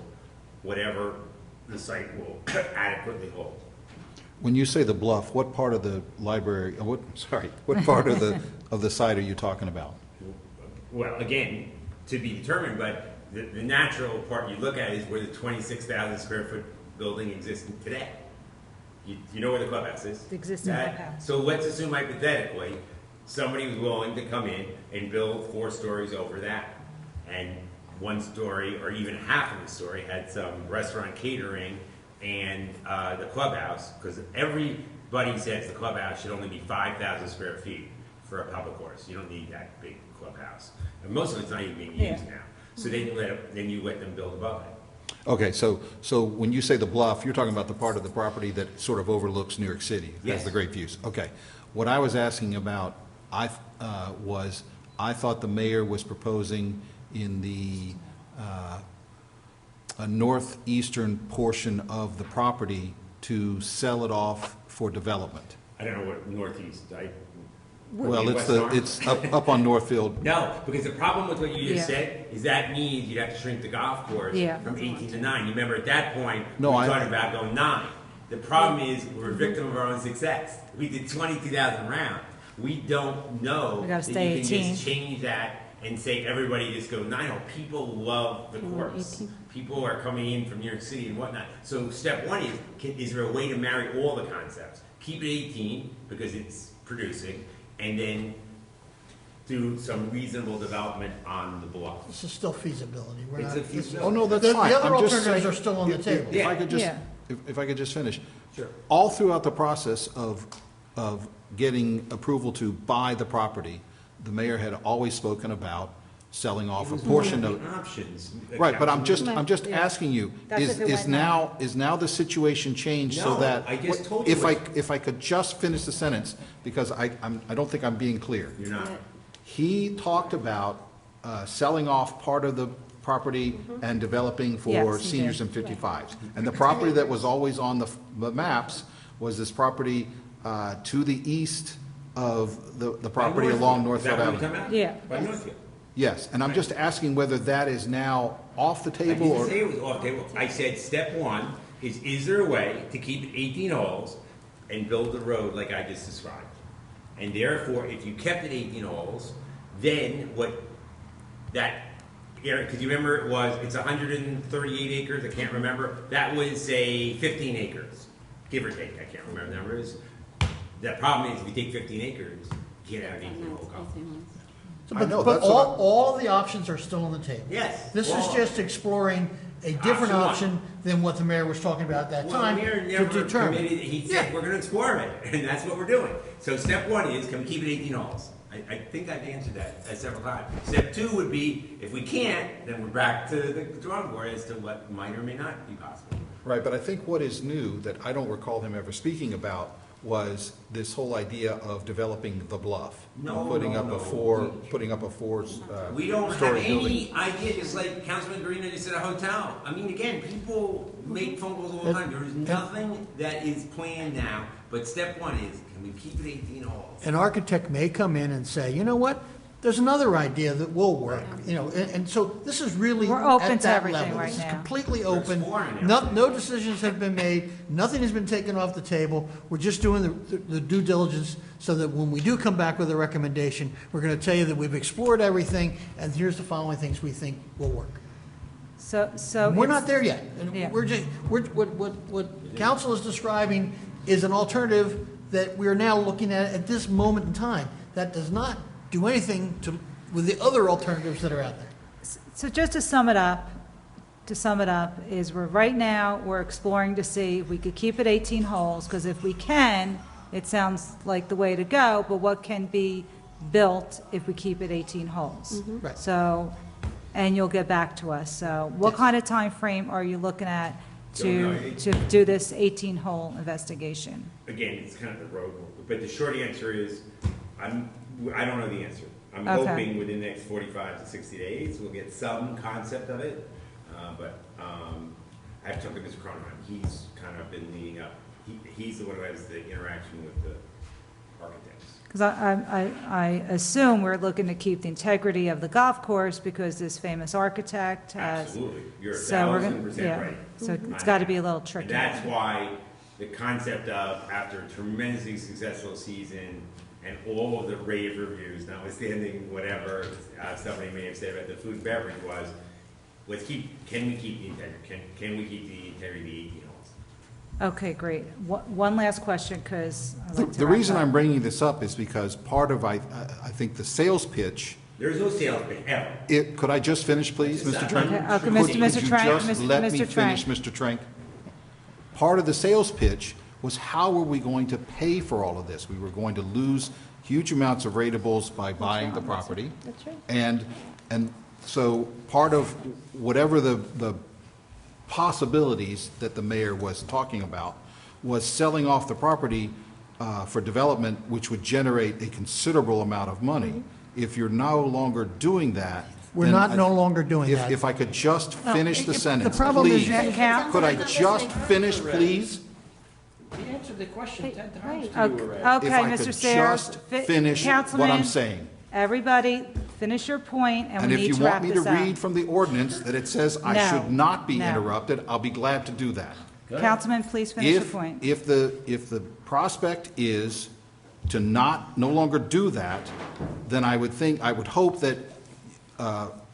whatever the site will adequately hold. When you say the bluff, what part of the library, what part of the site are you talking about? Well, again, to be determined, but the natural part you look at is where the 26,000 square foot building exists today. You know where the clubhouse is? The existing clubhouse. So let's assume hypothetically, somebody was willing to come in and build 4 stories over that. And 1 story, or even half of the story, had some restaurant catering and the clubhouse, because everybody says the clubhouse should only be 5,000 square feet for a public course. You don't need that big clubhouse. And most of it's not even being used now. So then you let them build above it. Okay, so when you say the bluff, you're talking about the part of the property that sort of overlooks New York City, Yes. has the great views. Okay. What I was asking about, I thought the mayor was proposing in the a northeastern portion of the property to sell it off for development. I don't know what northeast, Well, West Orange? it's up on Northfield. No, because the problem with what you just Yeah. said is that means you'd have to shrink the golf course Yeah. from 18 to 9. You remember at that point, No, we were I- talking about going 9. The problem is we're a victim of our own success. We did 22,000 rounds. We don't know We gotta that stay you can 18. just change that and say everybody just go 9. No, people love the course. People are coming in from New York City and whatnot. So step one is there a way to marry all the concepts? Keep it 18 because it's producing, and then do some reasonable development on the bluff. This is still feasibility. We're It's not- a feasibility. Oh, no, that's The fine. other I'm just alternatives saying- are still on the table. If I could just, Yeah. if I could just finish. Sure. All throughout the process of getting approval to buy the property, the mayor had always spoken about selling off a portion of. Options. Right, but I'm just Yeah. asking you, That's is if it went now the situation changed so No, that? I just told you If I could just finish the sentence, because I don't think I'm being clear. You're not. He talked about selling off part of the property and developing for Yes, he seniors did. and 55s. And the property that was always on the maps was this property to the east of the property along Northfield Avenue. Yeah. By Northfield. Yes, and I'm just asking whether that is now off the table I or? didn't say it was off the table. I said step one is there a way to keep it 18 holes and build the road like I just described? And therefore, if you kept it 18 holes, then what that area, because you remember it's 138 acres, I can't remember. That was say 15 acres, give or take. I can't remember the numbers. The problem is if you take 15 acres, you can't have 18 holes. So, I know, but that's what all the options are still on the table. Yes. This is just exploring a different Option option than what the mayor was talking about at that Well, time the mayor to never determine. committed, he said, we're gonna explore it, and that's what we're doing. So step one is, can we keep it 18 holes? I think I've answered that several times. Step two would be, if we can't, then we're back to the drawing board as to what might or may not be possible. Right, but I think what is new that I don't recall him ever speaking about was this whole idea of developing the bluff. Putting up a four We don't have story building. any idea, just like Councilman Guarino just said, a hotel. I mean, again, people make phone calls all the time. There is nothing that is planned now, but step one is, can we keep it 18 holes? An architect may come in and say, you know what, there's another idea that will work, and so this is really We're open at to that everything level. right This is now. completely open. exploring No decisions have been made, nothing has been taken off the table. We're just doing the due diligence so that when we do come back with a recommendation, we're going to tell you that we've explored everything, and here's the following things we think will work. So We're it's- not there yet. And Yeah. what council is describing is an alternative that we're now looking at this moment in time. That does not do anything with the other alternatives that are out there. So just to sum it up, is right now, we're exploring to see if we could keep it 18 holes, because if we can, it sounds like the way to go, but what can be built if we keep it 18 holes? Right. So, and you'll get back to us. So what kind of time frame are you looking at to do this 18-hole investigation? Again, it's kind of the road, but the short answer is, I don't know the answer. I'm Okay. hoping within the next 45 to 60 days, we'll get some concept of it. But I've talked to Mr. Cronenheim. He's kind of been leading up. He's the one who has the interaction with the architects. Because I assume we're looking to keep the integrity of the golf course because this famous architect has. Absolutely. You're So we're gonna- 1,000% yeah. right. So it's got to be a little tricky. And that's why the concept of, after a tremendously successful season and all of the rave reviews, notwithstanding whatever somebody may have said about the food and beverage was, can we keep the integrity? Can we keep the integrity of the 18 holes? Okay, great. One last question, because. The reason I'm bringing this up is because part of, I think, the sales pitch. There's no sales pitch ever. Could I just finish, please, Mr. Trank? Okay, Could Mr. you Trank, just Mr. let me Mr. finish, Trank. Mr. Trank? Part of the sales pitch was how were we going to pay for all of this? We were going to lose huge amounts of rateables by buying the property. That's right. And so part of whatever the possibilities that the mayor was talking about was selling off the property for development, which would generate a considerable amount of money. If you're no longer doing that. We're then not no longer doing if- that. If I could just No, finish the the sentence, problem is please. that- Could I just finish, please? We answered the question 10 times Okay, to you already. If I Mr. could Sayers. just finish what I'm Councilman, saying. Everybody, finish your point, and And we if need you to wrap want me to this up. read from the ordinance that it says I No, should not be no. interrupted, I'll be glad to do that. Councilman, please finish your point. If the prospect is to no longer do that, then I would hope that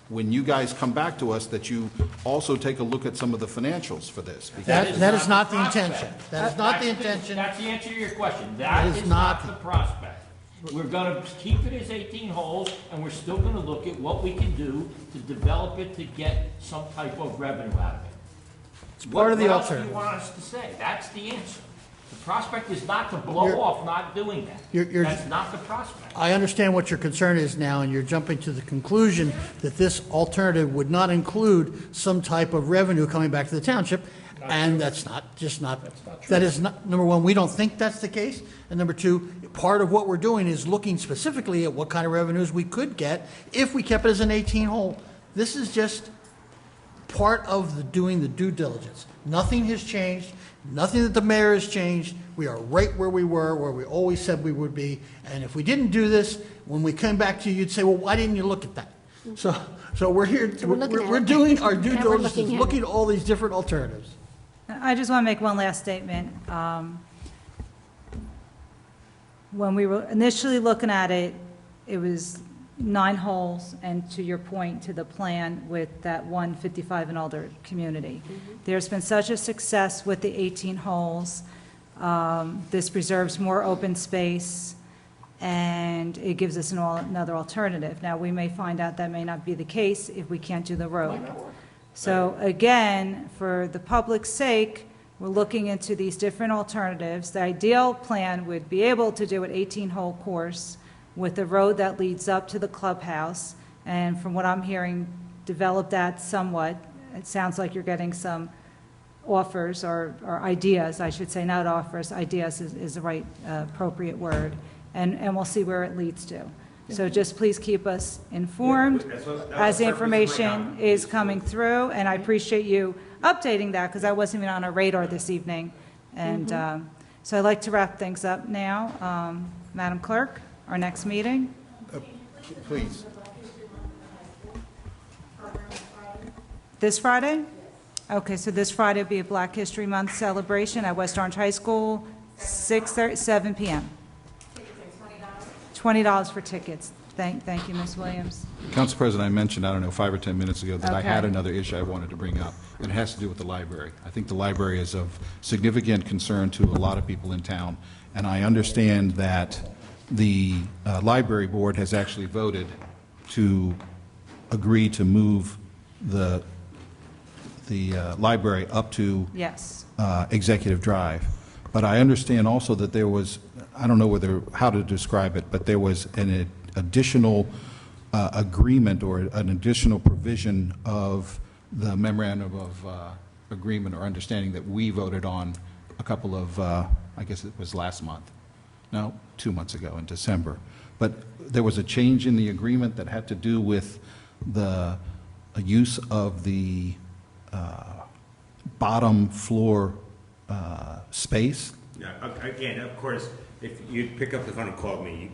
when you guys come back to us, that you also take a look at some of the financials for this. because- That is not the intention. That is not the intention. That's the answer to your question. That That is is not not the prospect. We're gonna keep it as 18 holes, and we're still gonna look at what we can do to develop it to get some type of revenue out of it. It's part of the What else do alternative. you want us to say? That's the answer. The prospect is not to blow off not doing that. That's not the prospect. I understand what your concern is now, and you're jumping to the conclusion that this alternative would not include some type of revenue coming back to the township, and that's not, just not, that is not, number one, we don't think that's the case, and number two, part of what we're doing is looking specifically at what kind of revenues we could get if we kept it as an 18-hole. This is just part of the doing the due diligence. Nothing has changed. Nothing that the mayor has changed. We are right where we were, where we always said we would be. And if we didn't do this, when we came back to you, you'd say, well, why didn't you look at that? So we're here, we're doing our due diligence, looking at all these different alternatives. I just want to make one last statement. When we were initially looking at it, it was 9 holes, and to your point, to the plan with that 155 and older community. There's been such a success with the 18 holes. This preserves more open space, and it gives us another alternative. Now, we may find out that may not be the case if we can't do the road. So again, for the public's sake, we're looking into these different alternatives. The ideal plan would be able to do an 18-hole course with a road that leads up to the clubhouse, and from what I'm hearing, develop that somewhat. It sounds like you're getting some offers or ideas, I should say, not offers, ideas is the right appropriate word, and we'll see where it leads to. So just please keep us informed as the information is coming through, and I appreciate you updating that because I wasn't even on our radar this evening. And so I'd like to wrap things up now. Madam Clerk, our next meeting. Please. This Friday? Okay, so this Friday will be a Black History Month celebration at West Orange High School, 7 p.m. $20 for tickets. Thank you, Ms. Williams. Council President, I mentioned, I don't know, 5 or 10 minutes ago that I had Okay. another issue I wanted to bring up. It has to do with the library. I think the library is of significant concern to a lot of people in town, and I understand that the library board has actually voted to agree to move the library up to Yes. Executive Drive. But I understand also that there was, I don't know how to describe it, but there was an additional agreement or an additional provision of the memorandum of agreement or understanding that we voted on a couple of, I guess it was last month. No, 2 months ago in December. But there was a change in the agreement that had to do with the use of the bottom floor space. Yeah, again, of course, if you pick up the phone and call me,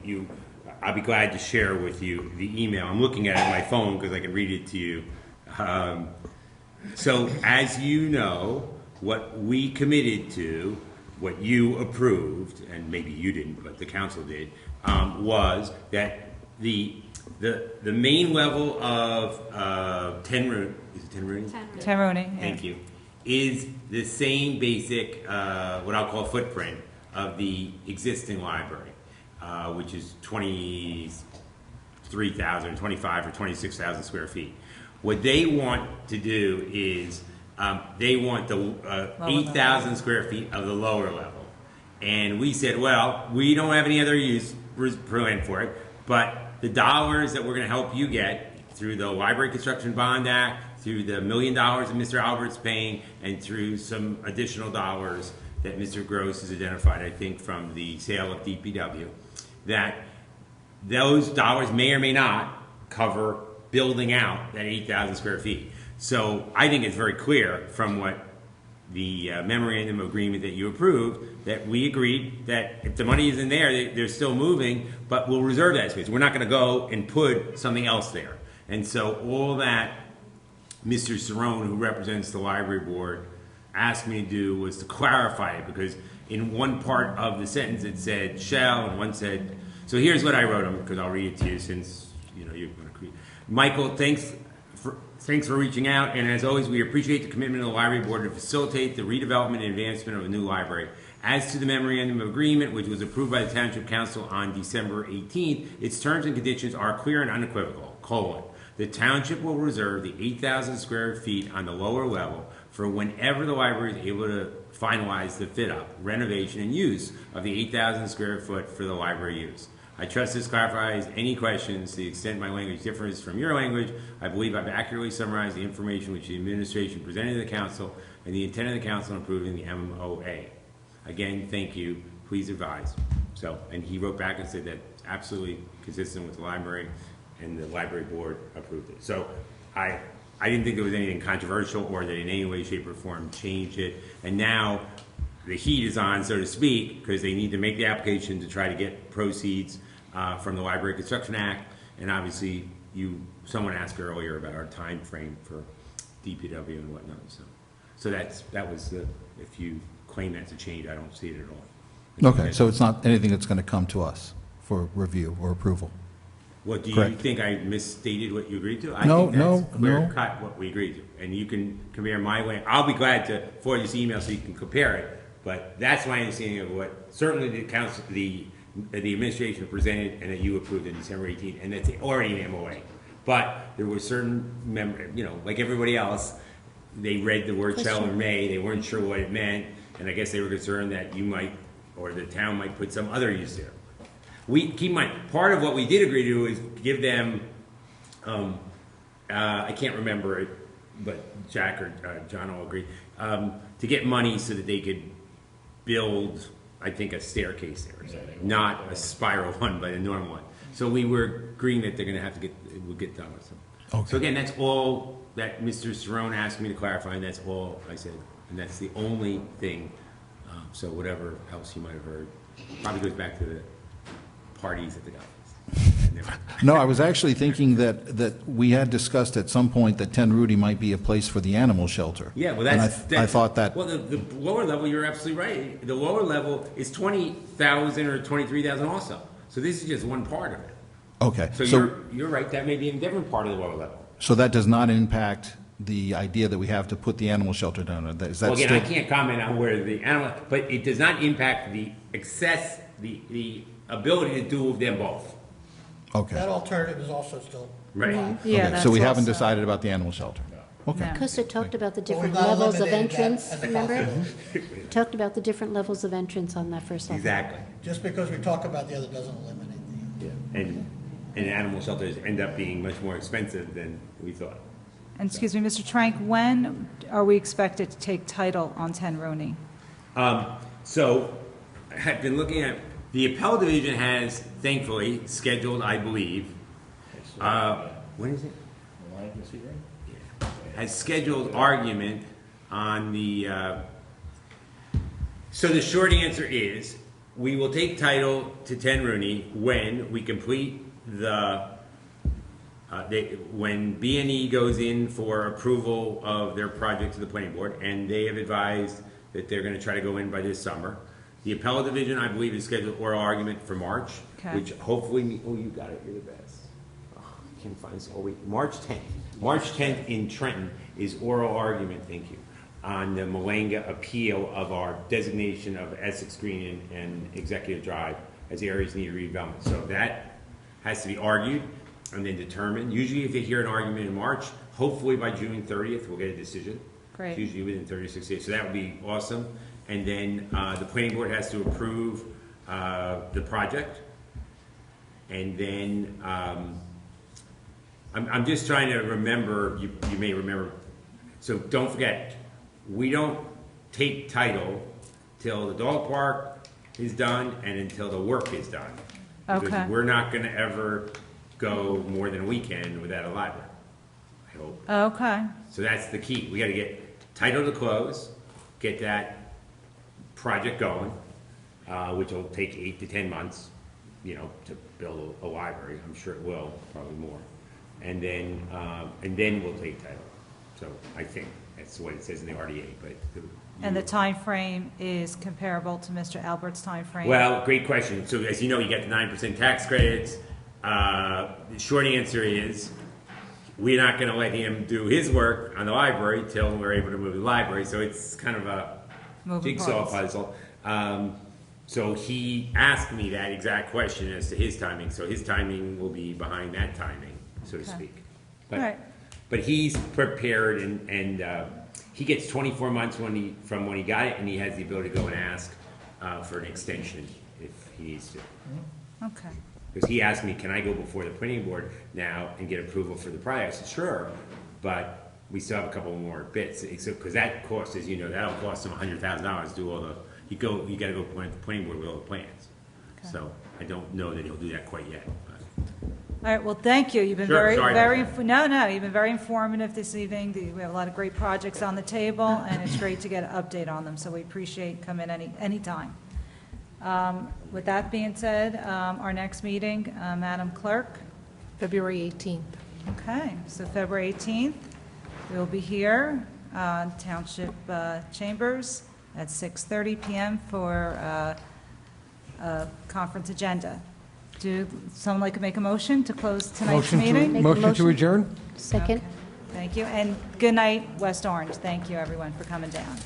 I'll be glad to share with you the email. I'm looking at it on my phone because I can read it to you. So, as you know, what we committed to, what you approved, and maybe you didn't, but the council did, was that the main level of 10 Rooney, is it 10 Rooney? 10 Rooney, yeah. Thank you. Is the same basic, what I'll call footprint of the existing library, which is 23,000, 25 or 26,000 square feet. What they want to do is they want the 8,000 square feet of the lower level. And we said, well, we don't have any other use plan for it, but the dollars that we're going to help you get through the Library Construction Bond Act, through the $1 million that Mr. Albert's paying, and through some additional dollars that Mr. Gross has identified, I think, from the sale of DPW, that those dollars may or may not cover building out that 8,000 square feet. So I think it's very clear from what the memorandum of agreement that you approved that we agreed that if the money isn't there, they're still moving, but we'll reserve that space. We're not going to go and put something else there. And so all that Mr. Cerrone, who represents the library board, asked me to do was to clarify it, because in one part of the sentence it said shall and one said, so here's what I wrote him, because I'll read it to you since you're going to create. Michael, thanks for reaching out, and as always, we appreciate the commitment of the library board to facilitate the redevelopment and advancement of a new library. As to the memorandum of agreement, which was approved by the Township Council on December 18th, its terms and conditions are clear and unequivocal, the township will reserve the 8,000 square feet on the lower level for whenever the library is able to finalize the fit-up, renovation, and use of the 8,000 square foot for the library use. I trust this clarifies any questions. To the extent my language differs from your language, I believe I've accurately summarized the information which the administration presented to the council and the intent of the council in approving the MOA. Again, thank you. Please advise. So, and he wrote back and said that it's absolutely consistent with the library, and the library board approved it. So, I didn't think there was anything controversial or that in any way, shape, or form changed it. And now the heat is on, so to speak, because they need to make the application to try to get proceeds from the Library Construction Act. And obviously, someone asked earlier about our time frame for DPW and whatnot. So that was the, if you claim that's a change, I don't see it at all. Okay, so it's not anything that's going to come to us for review or approval? What, do you Correct. think I misstated what you agreed to? No, I think that's no, clear no. cut what we agreed to. And you can compare my way. I'll be glad to forward this email so you can compare it. But that's my understanding of what certainly the council, the administration presented and that you approved on December 18th, and that's already an MOA. But there were certain members, like everybody else, they read the word shall or may, they weren't sure what it meant, and I guess they were concerned that you might, or the town might put some other use there. Keep in mind, part of what we did agree to is give them, I can't remember it, but Jack or John all agreed, to get money so that they could build, I think, a staircase there or something. Not a spiral one, but a normal one. So we were agreeing that they're going to have to get, it will get done with some. Okay. So again, that's all that Mr. Cerrone asked me to clarify, and that's all I said. And that's the only thing. So whatever else you might have heard probably goes back to the parties at the office. No, I was actually thinking that we had discussed at some point that 10 Rudy might be a place for the animal shelter. Yeah, well, And that's I thought that. Well, the lower level, you're absolutely right. The lower level is 20,000 or 23,000 also. So this is just one part of it. Okay. So you're right. That may be a different part of the lower level. So that does not impact the idea that we have to put the animal shelter down. Is that Well, again, still? I can't comment on where the animal, but it does not impact the access, the ability to do them both. Okay. That alternative is also still. Right. Yeah, Okay, so we that's haven't also- decided about the animal shelter? Okay. Costa talked about the different Well, we've not levels of eliminated that entrance, as a remember? possibility. Talked about the different levels of entrance on that first level. Exactly. Just because we talk about the other doesn't eliminate the. Yeah. And animal shelters end up being much more expensive than we thought. And excuse me, Mr. Trank, when are we expected to take title on 10 Roney? So I've been looking at, the appellate division has thankfully scheduled, I believe, when is it? Has scheduled argument on the, so the short answer is, we will take title to 10 Rooney when we complete when B&E goes in for approval of their project to the planning board, and they have advised that they're going to try to go in by this summer. The appellate division, I believe, is scheduled oral argument for March, Okay. which hopefully, oh, you got it, you're the best. Oh, I can't find this all week. March 10th. March 10th in Trenton is oral argument, thank you, on the Malanga appeal of our designation of Essex Green and Executive Drive as areas needed redevelopment. So that has to be argued and then determined. Usually if they hear an argument in March, hopefully by June 30th, we'll get a decision. Great. It's usually within 36 days. So that would be awesome. And then the planning board has to approve the project. And then I'm just trying to remember, you may remember, so don't forget, we don't take title till the dog park is done and until the work is done. Okay. Because we're not going to ever go more than a weekend without a library, I hope. Okay. So that's the key. We got to get title to close, get that project going, which will take 8 to 10 months, to build a library. I'm sure it will, probably more. And then we'll take title. So I think that's what it says in the RDA. But And the time frame is comparable to Mr. Albert's time frame? well, great question. So as you know, you get the 9% tax credits. The short answer is we're not going to let him do his work on the library till we're able to move the library. So it's kind of a Moving jigsaw parts. puzzle. So he asked me that exact question as to his timing, so his timing will be behind that timing, so to Okay. speak. All right. But he's prepared, and he gets 24 months from when he got it, and he has the ability to go and ask for an extension if he needs to. Okay. Because he asked me, can I go before the planning board now and get approval for the project? I said, sure, but we still have a couple more bits. Because that cost, as you know, that'll cost him $100,000 to do all the, you gotta go to the planning board with all the plans. Okay. So I don't know that he'll do that quite yet. But. All right, well, thank you. You've been Sure, sorry very, about no, you've been very informative this evening. We have a lot of great projects on the table, and it's great to get an update on them, so we appreciate coming anytime. With that being said, our next meeting, Madam Clerk? February 18th. Okay, so February 18th, we'll be here, Township Chambers at 6:30 PM for a conference agenda. Do someone like to make a motion to close tonight's meeting? Motion to adjourn? Second. Okay, thank you, and good night, West Orange. Thank you, everyone, for coming down.